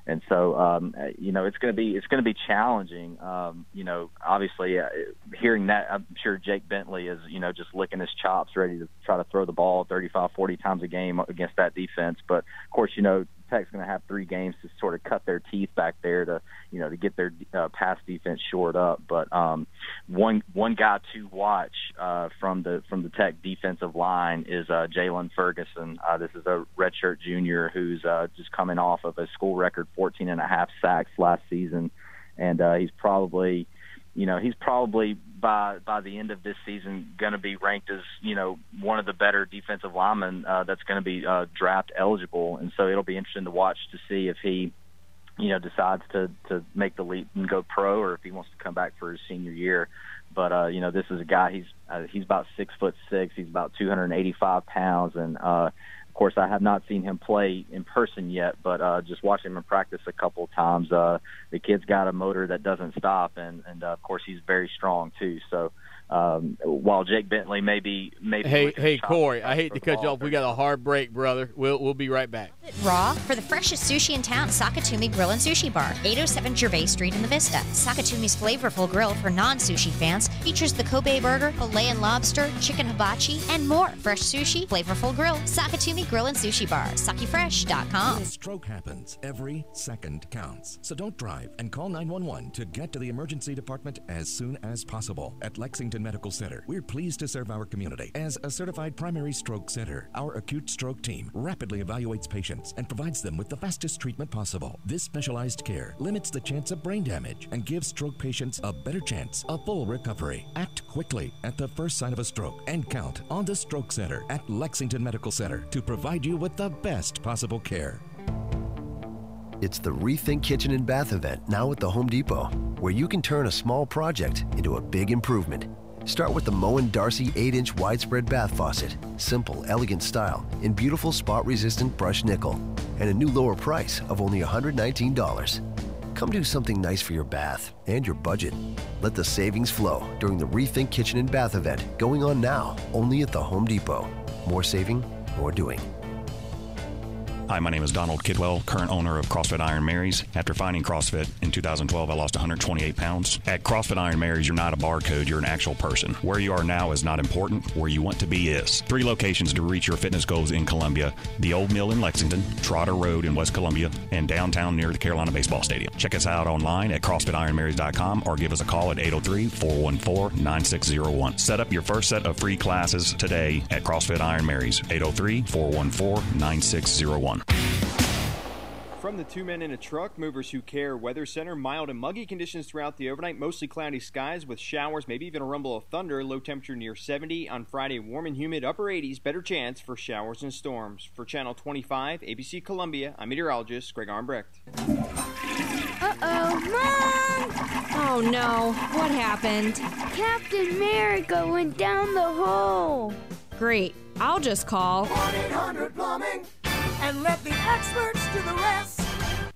And so, it's going to be challenging. Obviously, hearing that, I'm sure Jake Bentley is, just licking his chops, ready to try to throw the ball 35, 40 times a game against that defense. But of course, Tech's going to have 3 games to sort of cut their teeth back there to get their pass defense shored up. But one guy to watch from the Tech defensive line is Jalen Ferguson. This is a redshirt junior who's just coming off of a school record 14.5 sacks last season, and he's probably by the end of this season going to be ranked as one of the better defensive linemen that's going to be draft eligible. And so it'll be interesting to watch to see if he decides to make the leap and go pro, or if he wants to come back for his senior year. But this is a guy, he's about 6'6", he's about 285 pounds, and of course, I have not seen him play in person yet, but just watching him in practice a couple of times, the kid's got a motor that doesn't stop, and of course, he's very strong too. So while Jake Bentley maybe hey Corey, I hate to cut you off. We got a hard break, brother. We'll be right back. Raw for the freshest sushi in town. Sakatumi Grill and Sushi Bar, 807 Gervais Street in the Vista. Sakatumi's flavorful grill for non-sushi fans features the Kobe burger, filet and lobster, chicken hibachi, and more. Fresh sushi, flavorful grill. Sakatumi Grill and Sushi Bar. SakiFresh.com. A stroke happens. Every second counts. So don't drive and call 911 to get to the emergency department as soon as possible. At Lexington Medical Center, we're pleased to serve our community. As a certified primary stroke center, our acute stroke team rapidly evaluates patients and provides them with the fastest treatment possible. This specialized care limits the chance of brain damage and gives stroke patients a better chance of full recovery. Act quickly at the first sign of a stroke and count on the Stroke Center at Lexington Medical Center to provide you with the best possible care. It's the Rethink Kitchen and Bath event now at the Home Depot, where you can turn a small project into a big improvement. Start with the Moen Darcy 8-inch widespread bath faucet, simple, elegant style, in beautiful spot-resistant brushed nickel, and a new lower price of only $119. Come do something nice for your bath and your budget. Let the savings flow during the Rethink Kitchen and Bath event going on now, only at the Home Depot. More saving, more doing. Hi, my name is Donald Kidwell, current owner of CrossFit Iron Mary's. After finding CrossFit in 2012, I lost 128 pounds. At CrossFit Iron Mary's, you're not a barcode, you're an actual person. Where you are now is not important. Where you want to be is. 3 locations to reach your fitness goals in Columbia: the Old Mill in Lexington, Trotter Road in West Columbia, and downtown near the Carolina Baseball Stadium. Check us out online at CrossFitIronMarys.com or give us a call at 803-414-9601. Set up your first set of free classes today at CrossFit Iron Mary's, 803-414-9601. From the 2 Men in a Truck Movers Who Care Weather Center, mild and muggy conditions throughout the overnight, mostly cloudy skies with showers, maybe even a rumble of thunder, low temperature near 70. On Friday, warm and humid, upper 80s, better chance for showers and storms. For Channel 25, ABC Columbia, I'm meteorologist Greg Armbrecht. Uh-oh, Mom! Oh no, what happened? Captain America went down the hole. Great, I'll just call 1-800-Plumbing and let the experts do the rest.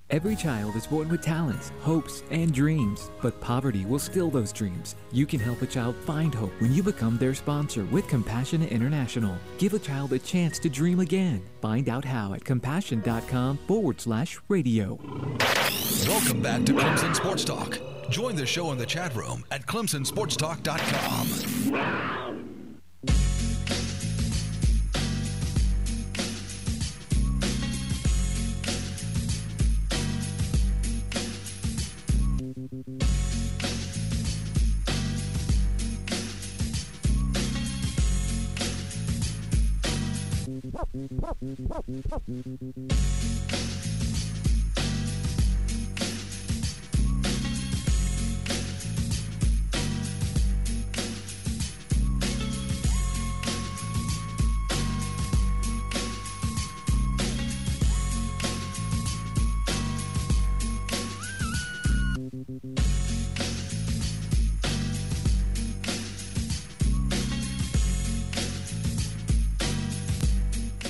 Every child is born with talents, hopes, and dreams, but poverty will steal those dreams. You can help a child find hope when you become their sponsor with Compassion International. Give a child a chance to dream again. Find out how at compassion.com/radio. Welcome back to Clemson Sports Talk. Join the show in the chat room at clemsonsportstalk.com.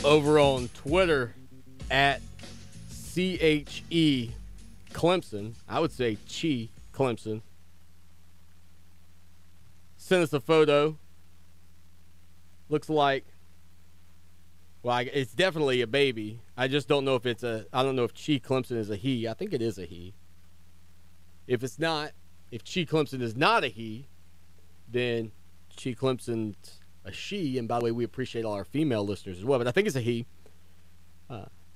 over on Twitter at CHE Clemson. I would say Chi Clemson. Sent us a photo. Looks like, well, it's definitely a baby. I just don't know if I don't know if Chi Clemson is a he. I think it is a he. If it's not, if Chi Clemson is not a he, then Chi Clemson's a she. And by the way, we appreciate all our female listeners as well, but I think it's a he.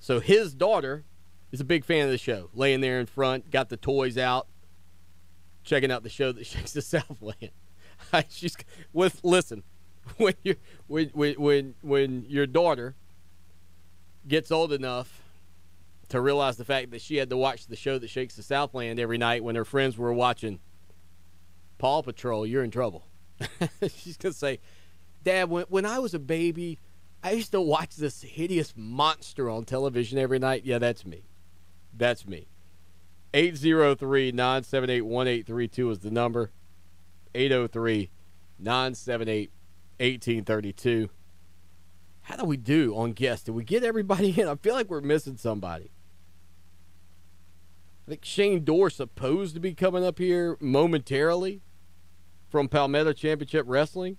So his daughter is a big fan of the show, laying there in front, got the toys out, checking out the show that shakes the Southland. Listen, when your daughter gets old enough to realize the fact that she had to watch the show that shakes the Southland every night when her friends were watching Paw Patrol, you're in trouble. She's going to say, Dad, when I was a baby, I used to watch this hideous monster on television every night. Yeah, that's me. That's me. 803-978-1832 is the number. 803-978-1832. How do we do on guests? Did we get everybody in? I feel like we're missing somebody. I think Shane Dorr's supposed to be coming up here momentarily from Palmetto Championship Wrestling.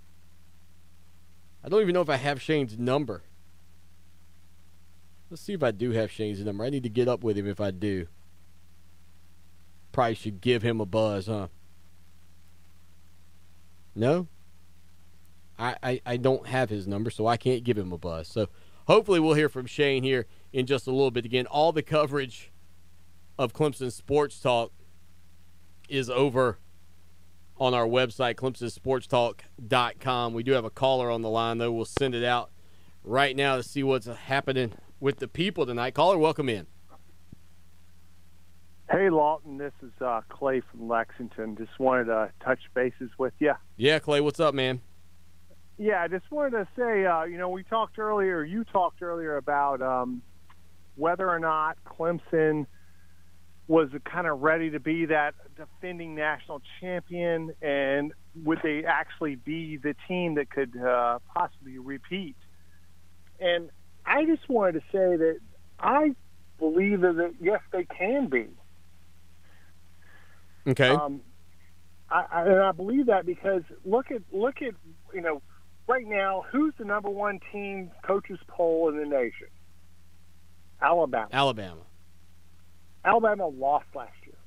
I don't even know if I have Shane's number. Let's see if I do have Shane's number. I need to get up with him if I do. Probably should give him a buzz, huh? No? I don't have his number, so I can't give him a buzz. So hopefully we'll hear from Shane here in just a little bit. Again, all the coverage of Clemson Sports Talk is over on our website, clemsonsportstalk.com. We do have a caller on the line, though. We'll send it out right now to see what's happening with the people tonight. Caller, welcome in. Hey, Lawton. This is Clay from Lexington. Just wanted to touch bases with you. Yeah, Clay, what's up, man? Yeah, I just wanted to say, you talked earlier about whether or not Clemson was kind of ready to be that defending national champion, and would they actually be the team that could possibly repeat? And I just wanted to say that I believe that yes, they can be. Okay. I believe that because look at right now, who's the number one team coaches poll in the nation? Alabama. Alabama lost last year.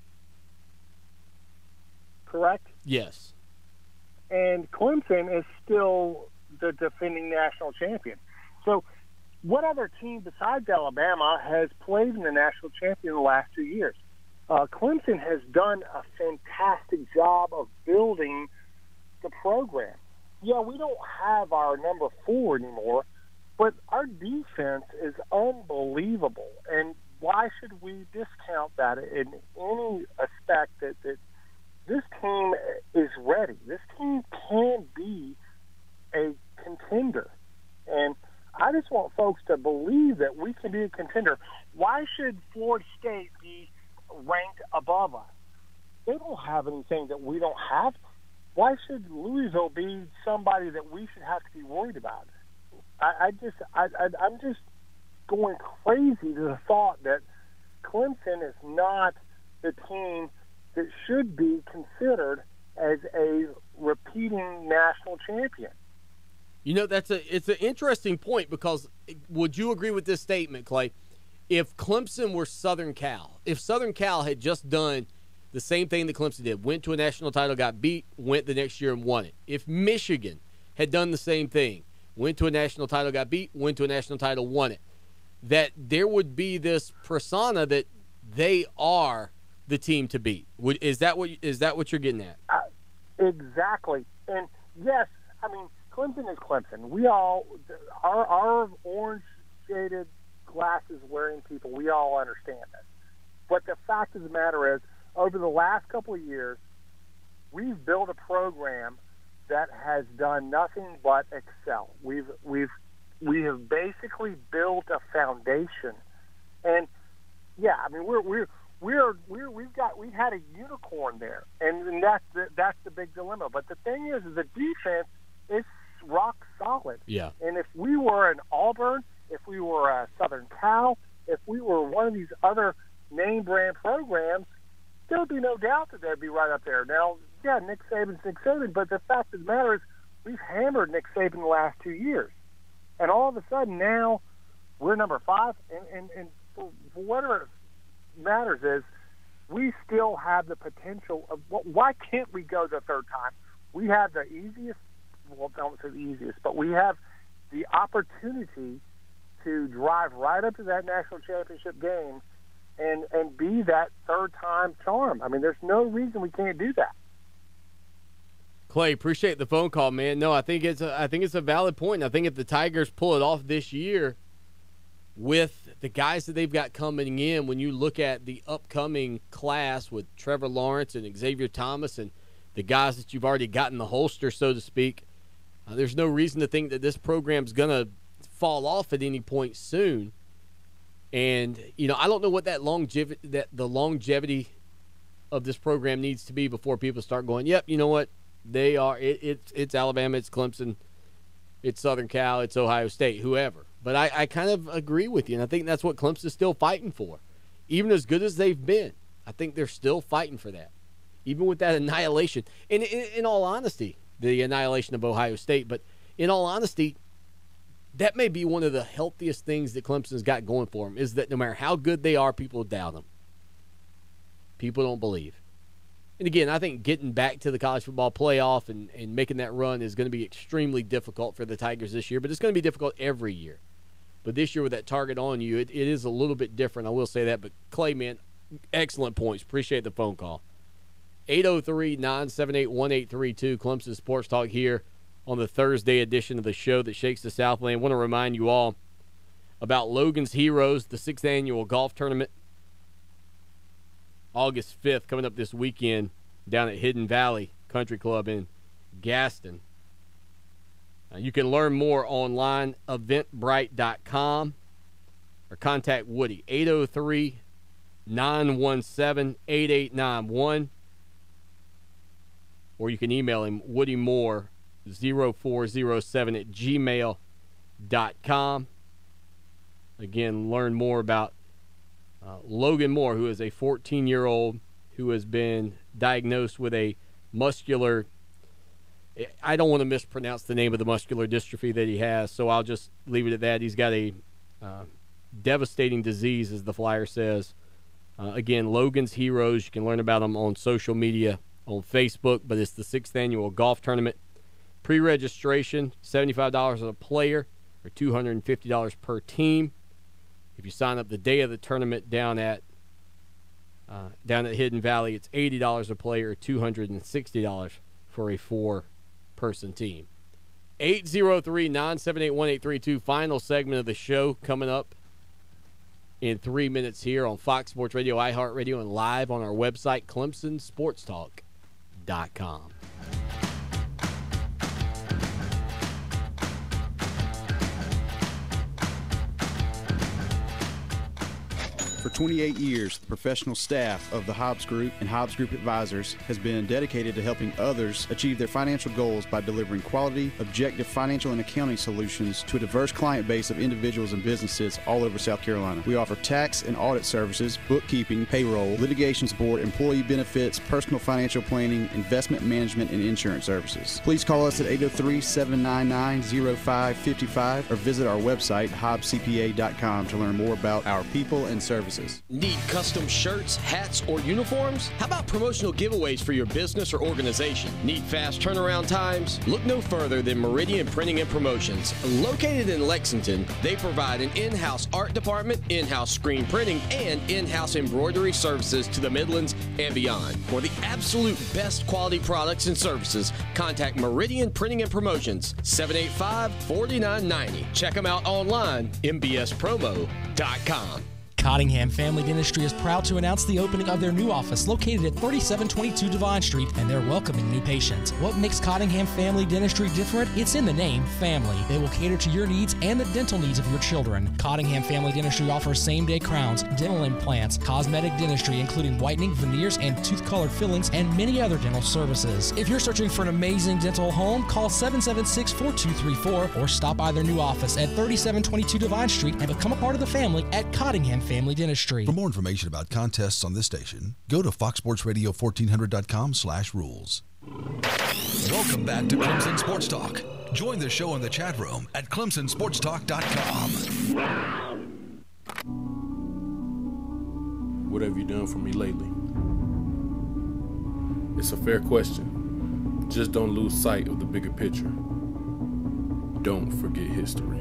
Correct? Yes. And Clemson is still the defending national champion. So what other team besides Alabama has played in the national champion in the last 2 years? Clemson has done a fantastic job of building the program. Yeah, we don't have our number 4 anymore, but our defense is unbelievable. And why should we discount that in any aspect that this team is ready? This team can be a contender. And I just want folks to believe that we can be a contender. Why should Florida State be ranked above us? They don't have anything that we don't have. Why should Louisville be somebody that we should have to be worried about? I'm just going crazy to the thought that Clemson is not the team that should be considered as a repeating national champion. It's an interesting point, because would you agree with this statement, Clay? If Clemson were Southern Cal, if Southern Cal had just done the same thing that Clemson did, went to a national title, got beat, went the next year and won it. If Michigan had done the same thing, went to a national title, got beat, went to a national title, won it, that there would be this persona that they are the team to beat. Is that what you're getting at? Exactly. And yes, I mean, Clemson is Clemson. We all, our orange shaded glasses wearing people, we all understand that. But the fact of the matter is, over the last couple of years, we've built a program that has done nothing but excel. We have basically built a foundation, and yeah, I mean we've had a unicorn there, and that's the big dilemma. But the thing is the defense is rock solid. Yeah. And if we were an Auburn, if we were Southern Cal, if we were one of these other name brand programs, there would be no doubt that they'd be right up there. Now, yeah, Nick Saban's Nick Saban, but the fact of the matter is we've hammered Nick Saban the last 2 years. And all of a sudden now we're number 5. And for whatever matters is we still have the potential of why can't we go the third time? We have the easiest, well, I don't say the easiest, but we have the opportunity to drive right up to that national championship game and be that third-time charm. I mean, there's no reason we can't do that. Clay, appreciate the phone call, man. No, I think it's a valid point. I think if the Tigers pull it off this year with the guys that they've got coming in, when you look at the upcoming class with Trevor Lawrence and Xavier Thomas and the guys that you've already got in the holster, so to speak, there's no reason to think that this program's going to fall off at any point soon. And, you know, I don't know what the longevity of this program needs to be before people start going, yep, you know what? They are. It's Alabama, it's Clemson, it's Southern Cal, it's Ohio State, whoever. But I kind of agree with you, and I think that's what Clemson's still fighting for. Even as good as they've been, I think they're still fighting for that. Even with that annihilation. And in all honesty, the annihilation of Ohio State, but in all honesty, that may be one of the healthiest things that Clemson's got going for them, is that no matter how good they are, people doubt them. People don't believe. And again, I think getting back to the college football playoff and making that run is going to be extremely difficult for the Tigers this year, but it's going to be difficult every year. But this year with that target on you, it is a little bit different, I will say that. But Clay, man, excellent points. Appreciate the phone call. 803-978-1832, Clemson Sports Talk here on the Thursday edition of the show that shakes the Southland. I want to remind you all about Logan's Heroes, the 6th annual golf tournament. August 5th, coming up this weekend down at Hidden Valley Country Club in Gaston. You can learn more online, eventbrite.com, or contact Woody, 803-917-8891. Or you can email him, woodymore0407@gmail.com. Again, learn more about Logan Moore, who is a 14-year-old who has been diagnosed with a muscular, I don't want to mispronounce the name of the muscular dystrophy that he has, so I'll just leave it at that. He's got a devastating disease, as the flyer says. Again, Logan's Heroes. You can learn about them on social media, on Facebook, but it's the 6th annual golf tournament. Pre-registration, $75 a player, or $250 per team. If you sign up the day of the tournament down at Hidden Valley, it's $80 a player, or $260 for a 4-person team. 803-978-1832, final segment of the show coming up in 3 minutes here on Fox Sports Radio, iHeart Radio, and live on our website, ClemsonSportsTalk.com. For 28 years, the professional staff of the Hobbs Group and Hobbs Group Advisors has been dedicated to helping others achieve their financial goals by delivering quality, objective financial and accounting solutions to a diverse client base of individuals and businesses all over South Carolina. We offer tax and audit services, bookkeeping, payroll, litigation support, employee benefits, personal financial planning, investment management, and insurance services. Please call us at 803-799-0555 or visit our website, hobbscpa.com, to learn more about our people and services. Need custom shirts, hats, or uniforms? How about promotional giveaways for your business or organization? Need fast turnaround times? Look no further than Meridian Printing and Promotions. Located in Lexington, they provide an in-house art department, in-house screen printing, and in-house embroidery services to the Midlands and beyond. For the absolute best quality products and services, contact Meridian Printing and Promotions, 785-4990. Check them out online, mbspromo.com. Cottingham Family Dentistry is proud to announce the opening of their new office located at 3722 Devine Street, and they're welcoming new patients. What makes Cottingham Family Dentistry different? It's in the name, family. They will cater to your needs and the dental needs of your children. Cottingham Family Dentistry offers same-day crowns, dental implants, cosmetic dentistry, including whitening, veneers, and tooth-colored fillings, and many other dental services. If you're searching for an amazing dental home, call 776-4234 or stop by their new office at 3722 Devine Street and become a part of the family at Cottingham Family Dentistry. For more information about contests on this station, go to foxsportsradio1400.com/rules. Welcome back to Clemson Sports Talk. Join the show in the chat room at clemsonsportstalk.com. What have you done for me lately? It's a fair question. Just don't lose sight of the bigger picture. Don't forget history.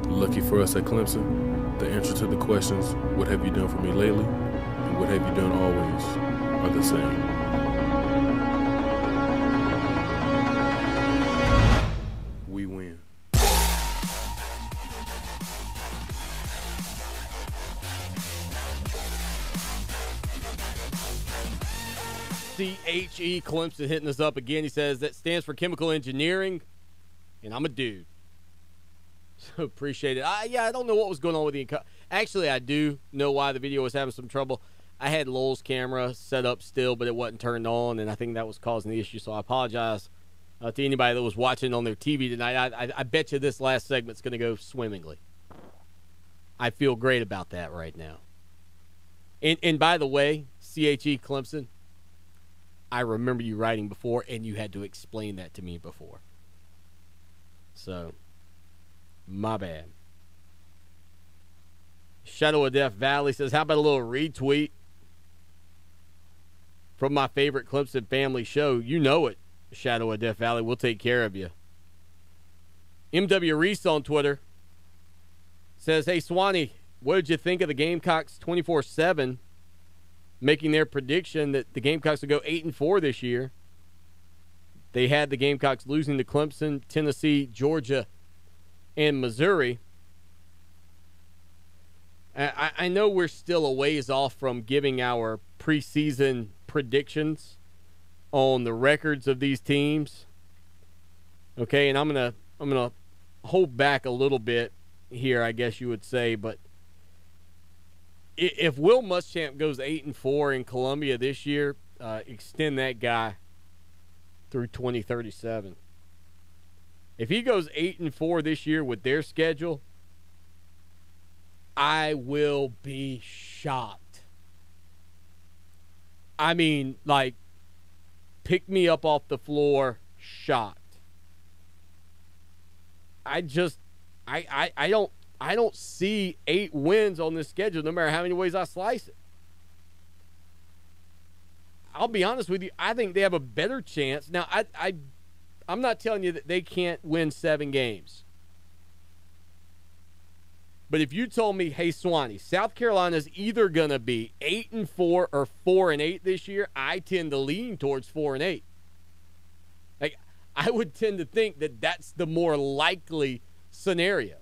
Lucky for us at Clemson, the answer to the questions, what have you done for me lately, and what have you done always, are the same. We win. CHE Clemson hitting us up again. He says that stands for chemical engineering, and I'm a dude. So appreciate it. I don't know what was going on with the actually, I do know why the video was having some trouble. I had Lowell's camera set up still, but it wasn't turned on, and I think that was causing the issue. So I apologize to anybody that was watching on their TV tonight. I bet you this last segment's going to go swimmingly. I feel great about that right now. And by the way, CHE Clemson, I remember you writing before, and you had to explain that to me before. So, my bad. Shadow of Death Valley says, how about a little retweet from my favorite Clemson family show? You know it, Shadow of Death Valley. We'll take care of you. MW Reese on Twitter says, hey, Swanee, what did you think of the Gamecocks 24/7 making their prediction that the Gamecocks would go 8-4 this year? They had the Gamecocks losing to Clemson, Tennessee, Georgia, and Missouri. I know we're still a ways off from giving our preseason predictions on the records of these teams. Okay, and I'm gonna hold back a little bit here, I guess you would say, but if Will Muschamp goes 8-4 in Columbia this year, extend that guy through 2037. If he goes 8-4 this year with their schedule, I will be shocked. I mean, like, pick me up off the floor, shocked. I don't see 8 wins on this schedule, no matter how many ways I slice it. I'll be honest with you, I think they have a better chance. Now, I'm not telling you that they can't win 7 games. But if you told me, hey, Swanee, South Carolina's either going to be 8-4 or 4-8 this year, I tend to lean towards 4-8. Like, I would tend to think that that's the more likely scenario.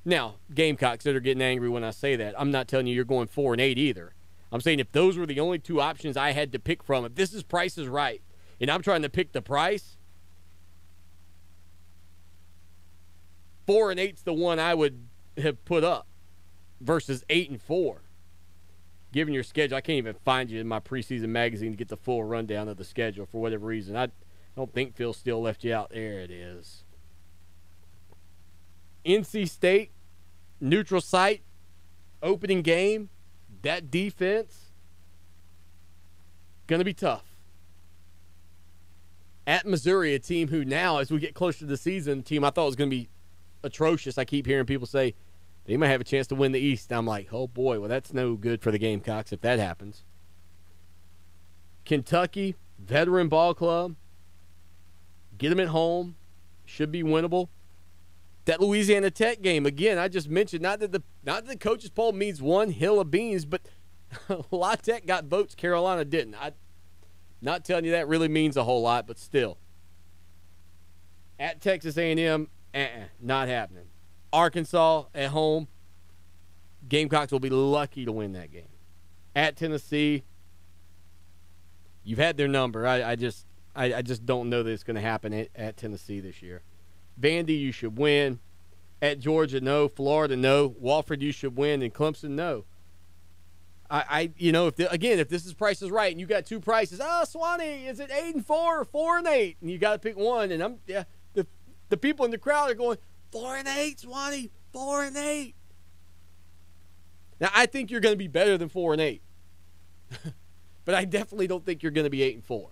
Now, Gamecocks that are getting angry when I say that, I'm not telling you you're going 4-8 either. I'm saying if those were the only 2 options I had to pick from, if this is Price is Right, and I'm trying to pick the price, 4-8's the one I would have put up versus 8-4. Given your schedule, I can't even find you in my preseason magazine to get the full rundown of the schedule for whatever reason. I don't think Phil Steele left you out. There it is. NC State, neutral site, opening game, that defense, going to be tough. At Missouri, a team who now, as we get closer to the season, team I thought was going to be atrocious. I keep hearing people say they might have a chance to win the East. I'm like, oh boy, well that's no good for the Gamecocks if that happens. Kentucky, veteran ball club, get them at home, should be winnable. That Louisiana Tech game, again, I just mentioned, not that the coaches poll means one hill of beans, but La Tech got votes, Carolina didn't. I'm not telling you that really means a whole lot, but still. At Texas A&M, Not happening. Arkansas at home. Gamecocks will be lucky to win that game. At Tennessee, you've had their number. I just don't know that it's going to happen at Tennessee this year. Vandy, you should win. At Georgia, no. Florida, no. Wofford, you should win. And Clemson, no. If this is Price is Right and you got two prices, Swanee, is it 8-4 or 4-8? And you got to pick one. And the people in the crowd are going 4-8, Swanee, 4-8. Now I think you're going to be better than 4-8, but I definitely don't think you're going to be 8-4.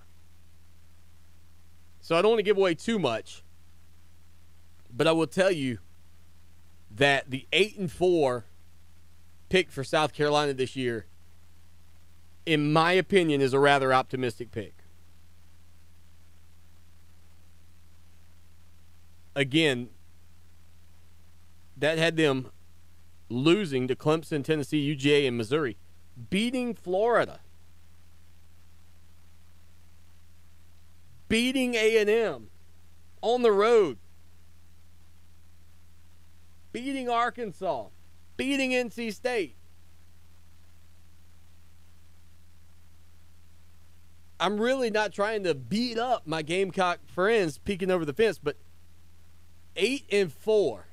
So I don't want to give away too much, but I will tell you that the 8-4 pick for South Carolina this year, in my opinion, is a rather optimistic pick. Again, that had them losing to Clemson, Tennessee, UGA, and Missouri, beating Florida, beating A&M on the road, beating Arkansas, beating NC State. I'm really not trying to beat up my Gamecock friends peeking over the fence, but 8-4.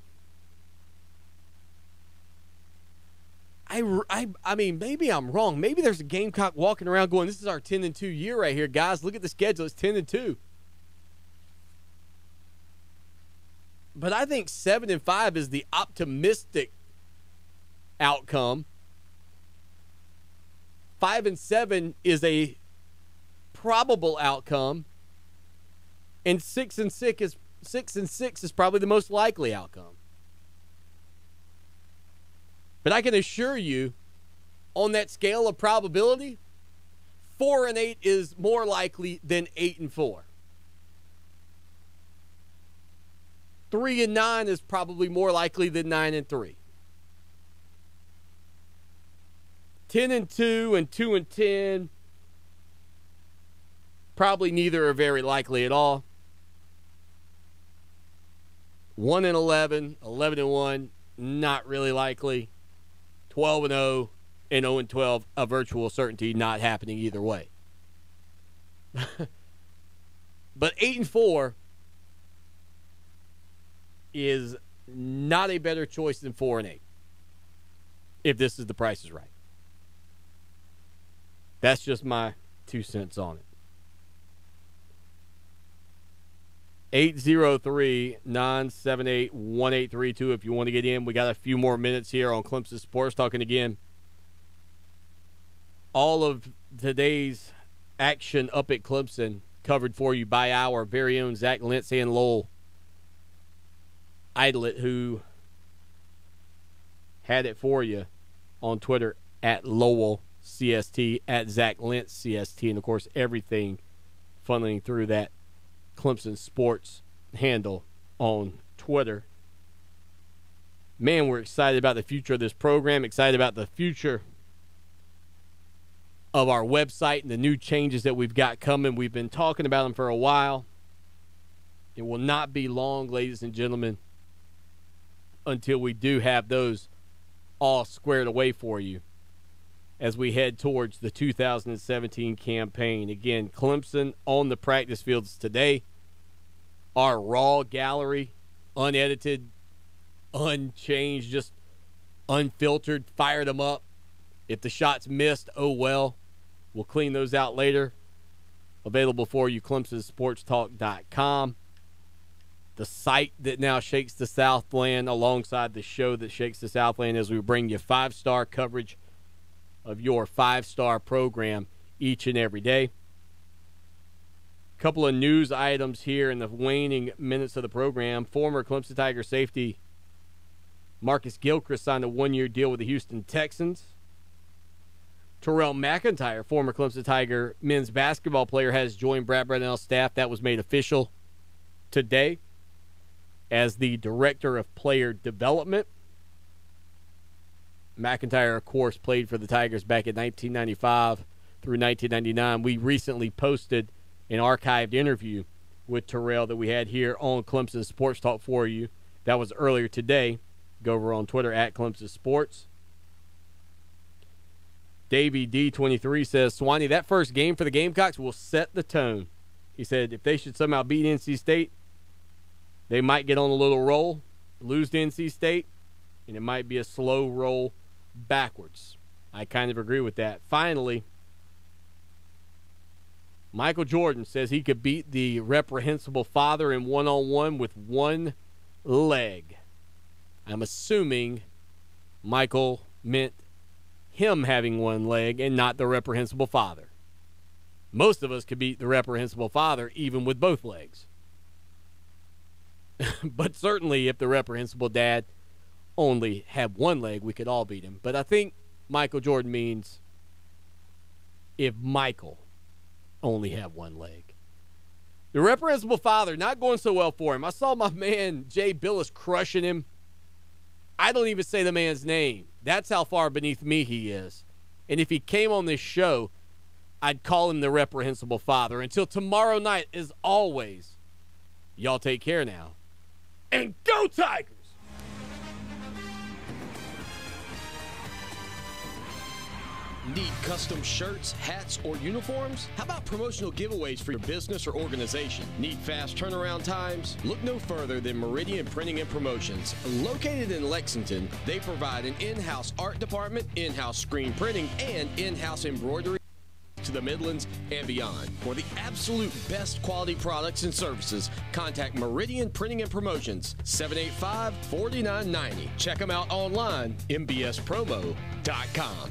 I mean, maybe I'm wrong. Maybe there's a Gamecock walking around going, this is our 10-2 year right here, guys. Look at the schedule. It's 10-2. But I think 7-5 is the optimistic outcome. 5-7 is a probable outcome, and 6-6 is probably the most likely outcome. But I can assure you, on that scale of probability, 4-8 is more likely than 8-4. 3-9 is probably more likely than 9-3. 10-2 and 2-10, probably neither are very likely at all. 1-11, 11-1, not really likely. 12-0 and 0-12, a virtual certainty, not happening either way. But 8-4 is not a better choice than 4-8 if this is the Price is Right. That's just my 2 cents on it. 803-978-1832 if you want to get in. We got a few more minutes here on Clemson Sports Talking again. All of today's action up at Clemson covered for you by our very own Zach Lentz and Lowell Idlet, who had it for you on Twitter at Lowell CST, at Zach Lentz CST, and of course everything funneling through that Clemson Sports handle on Twitter. Man, we're excited about the future of this program, excited about the future of our website and the new changes that we've got coming. We've been talking about them for a while. It will not be long, ladies and gentlemen, until we do have those all squared away for you as we head towards the 2017 campaign. Again, Clemson on the practice fields today. Our raw gallery, unedited, unchanged, just unfiltered, fired them up. If the shots missed, oh well. We'll clean those out later. Available for you, ClemsonSportsTalk.com. The site that now shakes the Southland alongside the show that shakes the Southland as we bring you 5-star coverage of your 5-star program each and every day. Couple of news items here in the waning minutes of the program. Former Clemson Tiger safety Marcus Gilchrist signed a 1-year deal with the Houston Texans. Terrell McIntyre, former Clemson Tiger men's basketball player, has joined Brad Brownell's staff. That was made official today as the Director of Player Development. McIntyre, of course, played for the Tigers back in 1995 through 1999. We recently posted an archived interview with Terrell that we had here on Clemson Sports Talk for you. That was earlier today. Go over on Twitter at Clemson Sports. Davey D23 says, Swanee, that first game for the Gamecocks will set the tone. He said if they should somehow beat NC State, they might get on a little roll, lose to NC State, and it might be a slow roll backwards. I kind of agree with that. Finally, Michael Jordan says he could beat the reprehensible father in one-on-one with one leg. I'm assuming Michael meant him having one leg and not the reprehensible father. Most of us could beat the reprehensible father even with both legs. But certainly if the reprehensible dad only had one leg, we could all beat him. But I think Michael Jordan means if Michael only had one leg. The reprehensible father, not going so well for him. I saw my man Jay Billis crushing him. I don't even say the man's name. That's how far beneath me he is. And if he came on this show, I'd call him the reprehensible father. Until tomorrow night, as always, y'all take care now. And go Tigers! Need custom shirts, hats, or uniforms? How about promotional giveaways for your business or organization? Need fast turnaround times? Look no further than Meridian Printing and Promotions. Located in Lexington, they provide an in-house art department, in-house screen printing, and in-house embroidery to the Midlands and beyond. For the absolute best quality products and services, contact Meridian Printing and Promotions, 785-4990. Check them out online, mbspromo.com.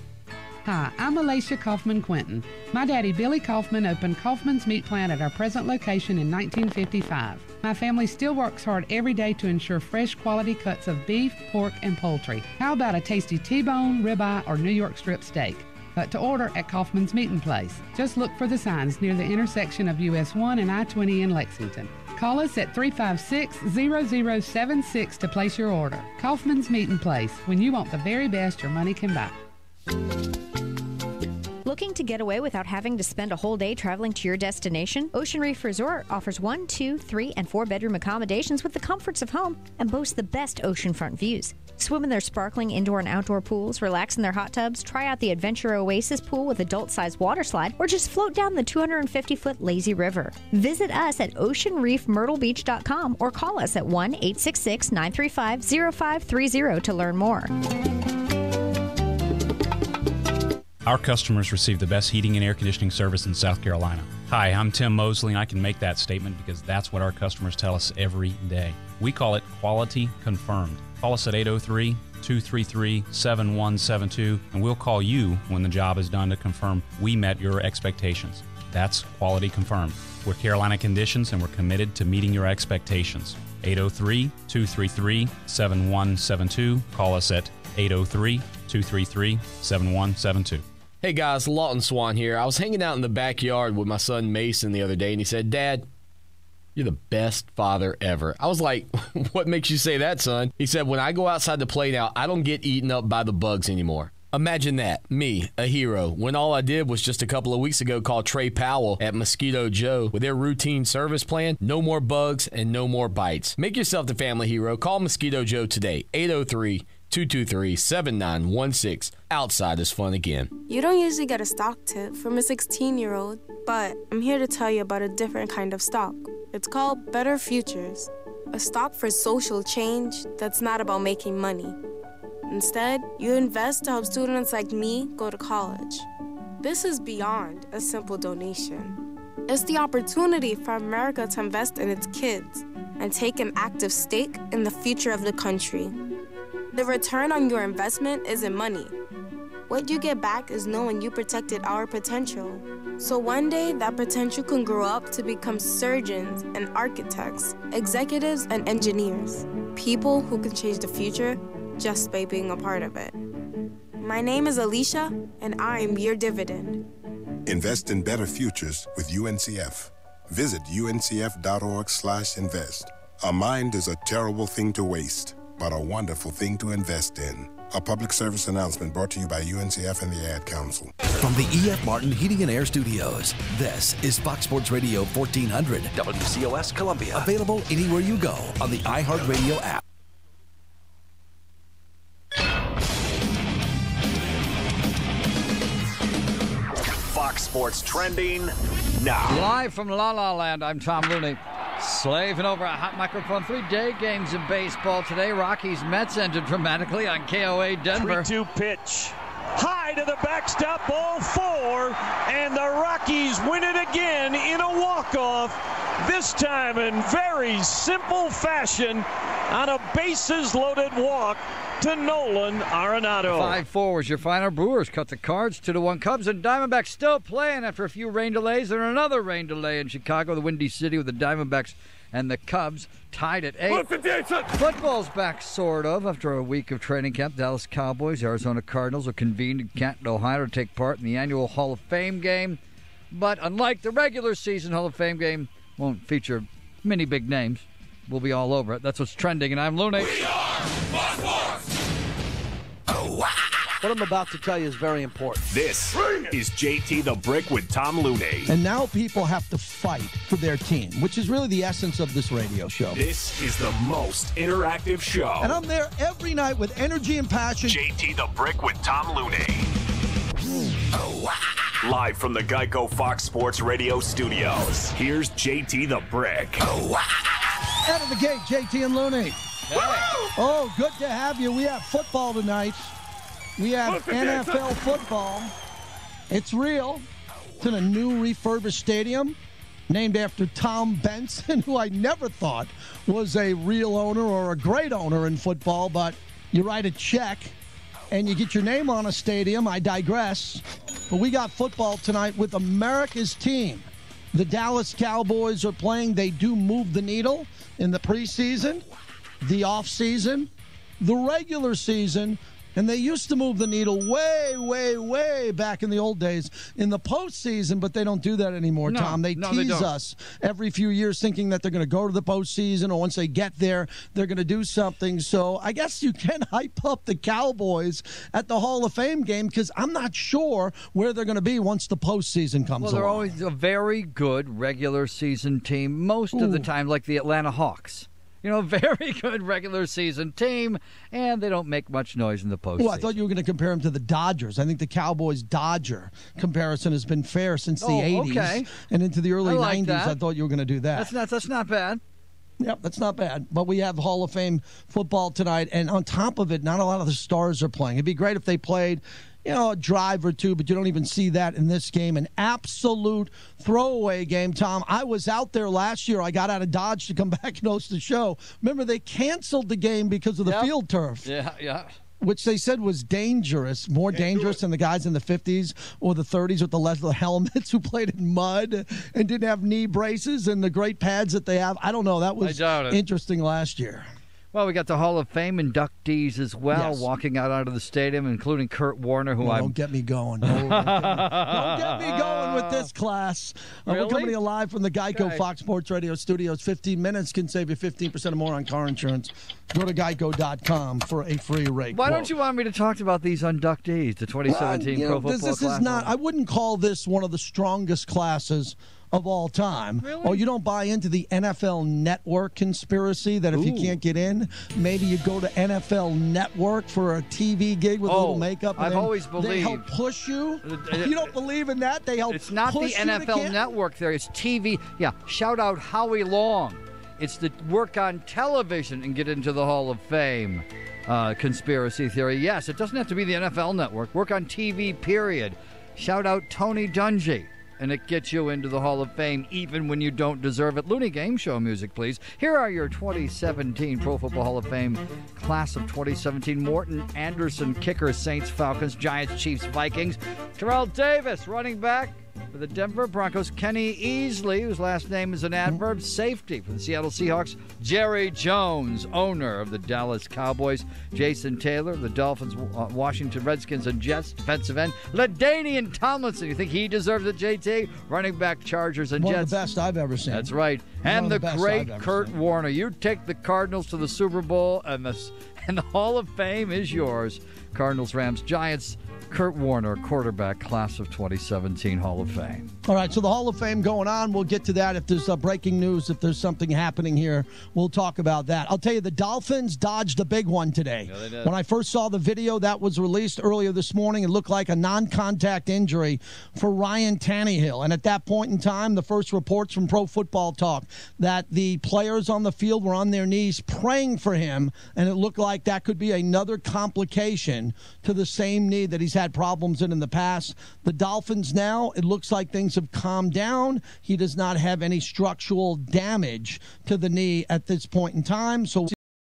Hi, I'm Alicia Kaufman-Quinton. My daddy, Billy Kaufman, opened Kaufman's Meat Plant at our present location in 1955. My family still works hard every day to ensure fresh quality cuts of beef, pork, and poultry. How about a tasty T-bone, ribeye, or New York strip steak? Cut to order at Kaufman's Meat Place. Just look for the signs near the intersection of US 1 and I-20 in Lexington. Call us at 356-0076 to place your order. Kaufman's Meat Place, when you want the very best your money can buy. Looking to get away without having to spend a whole day traveling to your destination? Ocean Reef Resort offers 1, 2, 3, and 4-bedroom accommodations with the comforts of home and boasts the best oceanfront views. Swim in their sparkling indoor and outdoor pools, relax in their hot tubs, try out the Adventure Oasis pool with adult-sized water slide, or just float down the 250-foot lazy river. Visit us at oceanreefmyrtlebeach.com or call us at 1-866-935-0530 to learn more. Our customers receive the best heating and air conditioning service in South Carolina. Hi, I'm Tim Mosley, and I can make that statement because that's what our customers tell us every day. We call it quality confirmed. Call us at 803-233-7172, and we'll call you when the job is done to confirm we met your expectations. That's quality confirmed. We're Carolina Conditions, and we're committed to meeting your expectations. 803-233-7172. Call us at 803-233-7172. Hey guys, Lawton Swan here. I was hanging out in the backyard with my son Mason the other day, and he said, Dad, you're the best father ever. I was like, what makes you say that, son? He said, when I go outside to play now, I don't get eaten up by the bugs anymore. Imagine that, me, a hero, when all I did was just a couple of weeks ago call Trey Powell at Mosquito Joe with their routine service plan, no more bugs and no more bites. Make yourself the family hero. Call Mosquito Joe today, 803-223-7916. Outside is fun again. You don't usually get a stock tip from a 16-year-old, but I'm here to tell you about a different kind of stock. It's called Better Futures, a stock for social change that's not about making money. Instead, you invest to help students like me go to college. This is beyond a simple donation. It's the opportunity for America to invest in its kids and take an active stake in the future of the country. The return on your investment isn't money. What you get back is knowing you protected our potential. So one day, that potential can grow up to become surgeons and architects, executives and engineers, people who can change the future just by being a part of it. My name is Alicia, and I'm your dividend. Invest in better futures with UNCF. Visit uncf.org/invest. A mind is a terrible thing to waste, but a wonderful thing to invest in. A public service announcement brought to you by UNCF and the Ad Council. From the E.F. Martin Heating and Air Studios, this is Fox Sports Radio 1400, WCOS Columbia. Available anywhere you go on the iHeart Radio app. Fox Sports Trending now. Live from La La Land, I'm Tom Looney. Slaving over a hot microphone. 3-day games in baseball today. Rockies Mets ended dramatically on KOA Denver. 3-2 pitch. High to the backstop, ball 4, and the Rockies win it again in a walk-off. This time in very simple fashion on a bases-loaded walk to Nolan Arenado. 5-4 was your final. Brewers cut the Cards 2-1. Cubs and Diamondbacks still playing after a few rain delays and another rain delay in Chicago, the Windy City, with the Diamondbacks and the Cubs tied at 8. Football's back, sort of, after a week of training camp. Dallas Cowboys, Arizona Cardinals are convened in Canton, Ohio to take part in the annual Hall of Fame game. But unlike the regular season Hall of Fame game, won't feature many big names. We'll be all over it. That's what's trending, and I'm Looney. We are Fox Sports. What I'm about to tell you is very important. This is JT the Brick with Tom Looney. And now people have to fight for their team, which is really the essence of this radio show. This is the most interactive show. And I'm there every night with energy and passion. JT the Brick with Tom Looney. Live from the Geico Fox Sports Radio studios, here's JT the Brick. Out of the gate, JT and Looney. Hey. Oh, good to have you. We have football tonight. We have NFL football. It's real. It's in a new refurbished stadium named after Tom Benson, who I never thought was a real owner or a great owner in football, but you write a check and you get your name on a stadium. I digress. But we got football tonight with America's team. The Dallas Cowboys are playing. They do move the needle in the preseason, the offseason, the regular season. And they used to move the needle way, way, way back in the old days in the postseason, but they don't do that anymore, Tom. They tease us every few years thinking that they're going to go to the postseason, or once they get there, they're going to do something. So I guess you can hype up the Cowboys at the Hall of Fame game, because I'm not sure where they're going to be once the postseason comes along. Well, they're always a very good regular season team, most of the time, like the Atlanta Hawks. You know, very good regular season team, and they don't make much noise in the postseason. Well, I thought you were going to compare them to the Dodgers. I think the Cowboys-Dodger comparison has been fair since the 80s and into the early 90s. That. I thought you were going to do that. That's not bad. Yep, that's not bad. But we have Hall of Fame football tonight, and on top of it, not a lot of the stars are playing. It'd be great if they played, a drive or two, but you don't even see that in this game. An absolute throwaway game, Tom. I was out there last year. I got out of Dodge to come back and host the show. Remember, they canceled the game because of the field turf. Yeah. Which they said was dangerous, more dangerous than the guys in the 50s or the 30s with the leather helmets who played in mud and didn't have knee braces and the great pads that they have. I don't know. That was interesting last year. Well, we got the Hall of Fame inductees as well, walking out onto the stadium, including Kurt Warner, who Don't get me going. Don't get me going with this class. We're coming to you live from the Geico Fox Sports Radio studios. 15 minutes can save you 15% or more on car insurance. Go to geico.com for a free rate. Why don't you want me to talk about these inductees, the 2017 Pro Football This Class? is not. I wouldn't call this one of the strongest classes of all time. Really? Oh, you don't buy into the NFL Network conspiracy that if you can't get in, maybe you go to NFL Network for a TV gig with a little makeup. And I've always believed they help push you. You don't believe in that? They help. It's not the NFL Network there. It's TV. Yeah. Shout out Howie Long. It's the work on television and get into the Hall of Fame. Conspiracy theory. Yes, it doesn't have to be the NFL Network. Work on TV, period. Shout out Tony Dungy. And it gets you into the Hall of Fame even when you don't deserve it. Looney Game Show music, please. Here are your 2017 Pro Football Hall of Fame class of 2017. Morton Anderson, kicker, Saints, Falcons, Giants, Chiefs, Vikings. Terrell Davis, running back for the Denver Broncos. Kenny Easley, whose last name is an adverb, safety for the Seattle Seahawks. Jerry Jones, owner of the Dallas Cowboys. Jason Taylor, the Dolphins, Washington Redskins, and Jets, defensive end. LaDainian Tomlinson, you think he deserves it, JT? Running back, Chargers, and Jets. One of the best I've ever seen. That's right. And the great Kurt Warner. You take the Cardinals to the Super Bowl, and And the Hall of Fame is yours. Cardinals, Rams, Giants, Kurt Warner, quarterback, class of 2017 Hall of Fame. All right, so the Hall of Fame going on. We'll get to that. If there's breaking news, if there's something happening here, we'll talk about that. I'll tell you, the Dolphins dodged a big one today. Yeah, they did. When I first saw the video that was released earlier this morning, it looked like a non-contact injury for Ryan Tannehill. And at that point in time, the first reports from Pro Football Talk that the players on the field were on their knees praying for him, and it looked like that could be another complication to the same knee that he's had problems in the past. The Dolphins now, it looks like things have calmed down. He does not have any structural damage to the knee at this point in time. So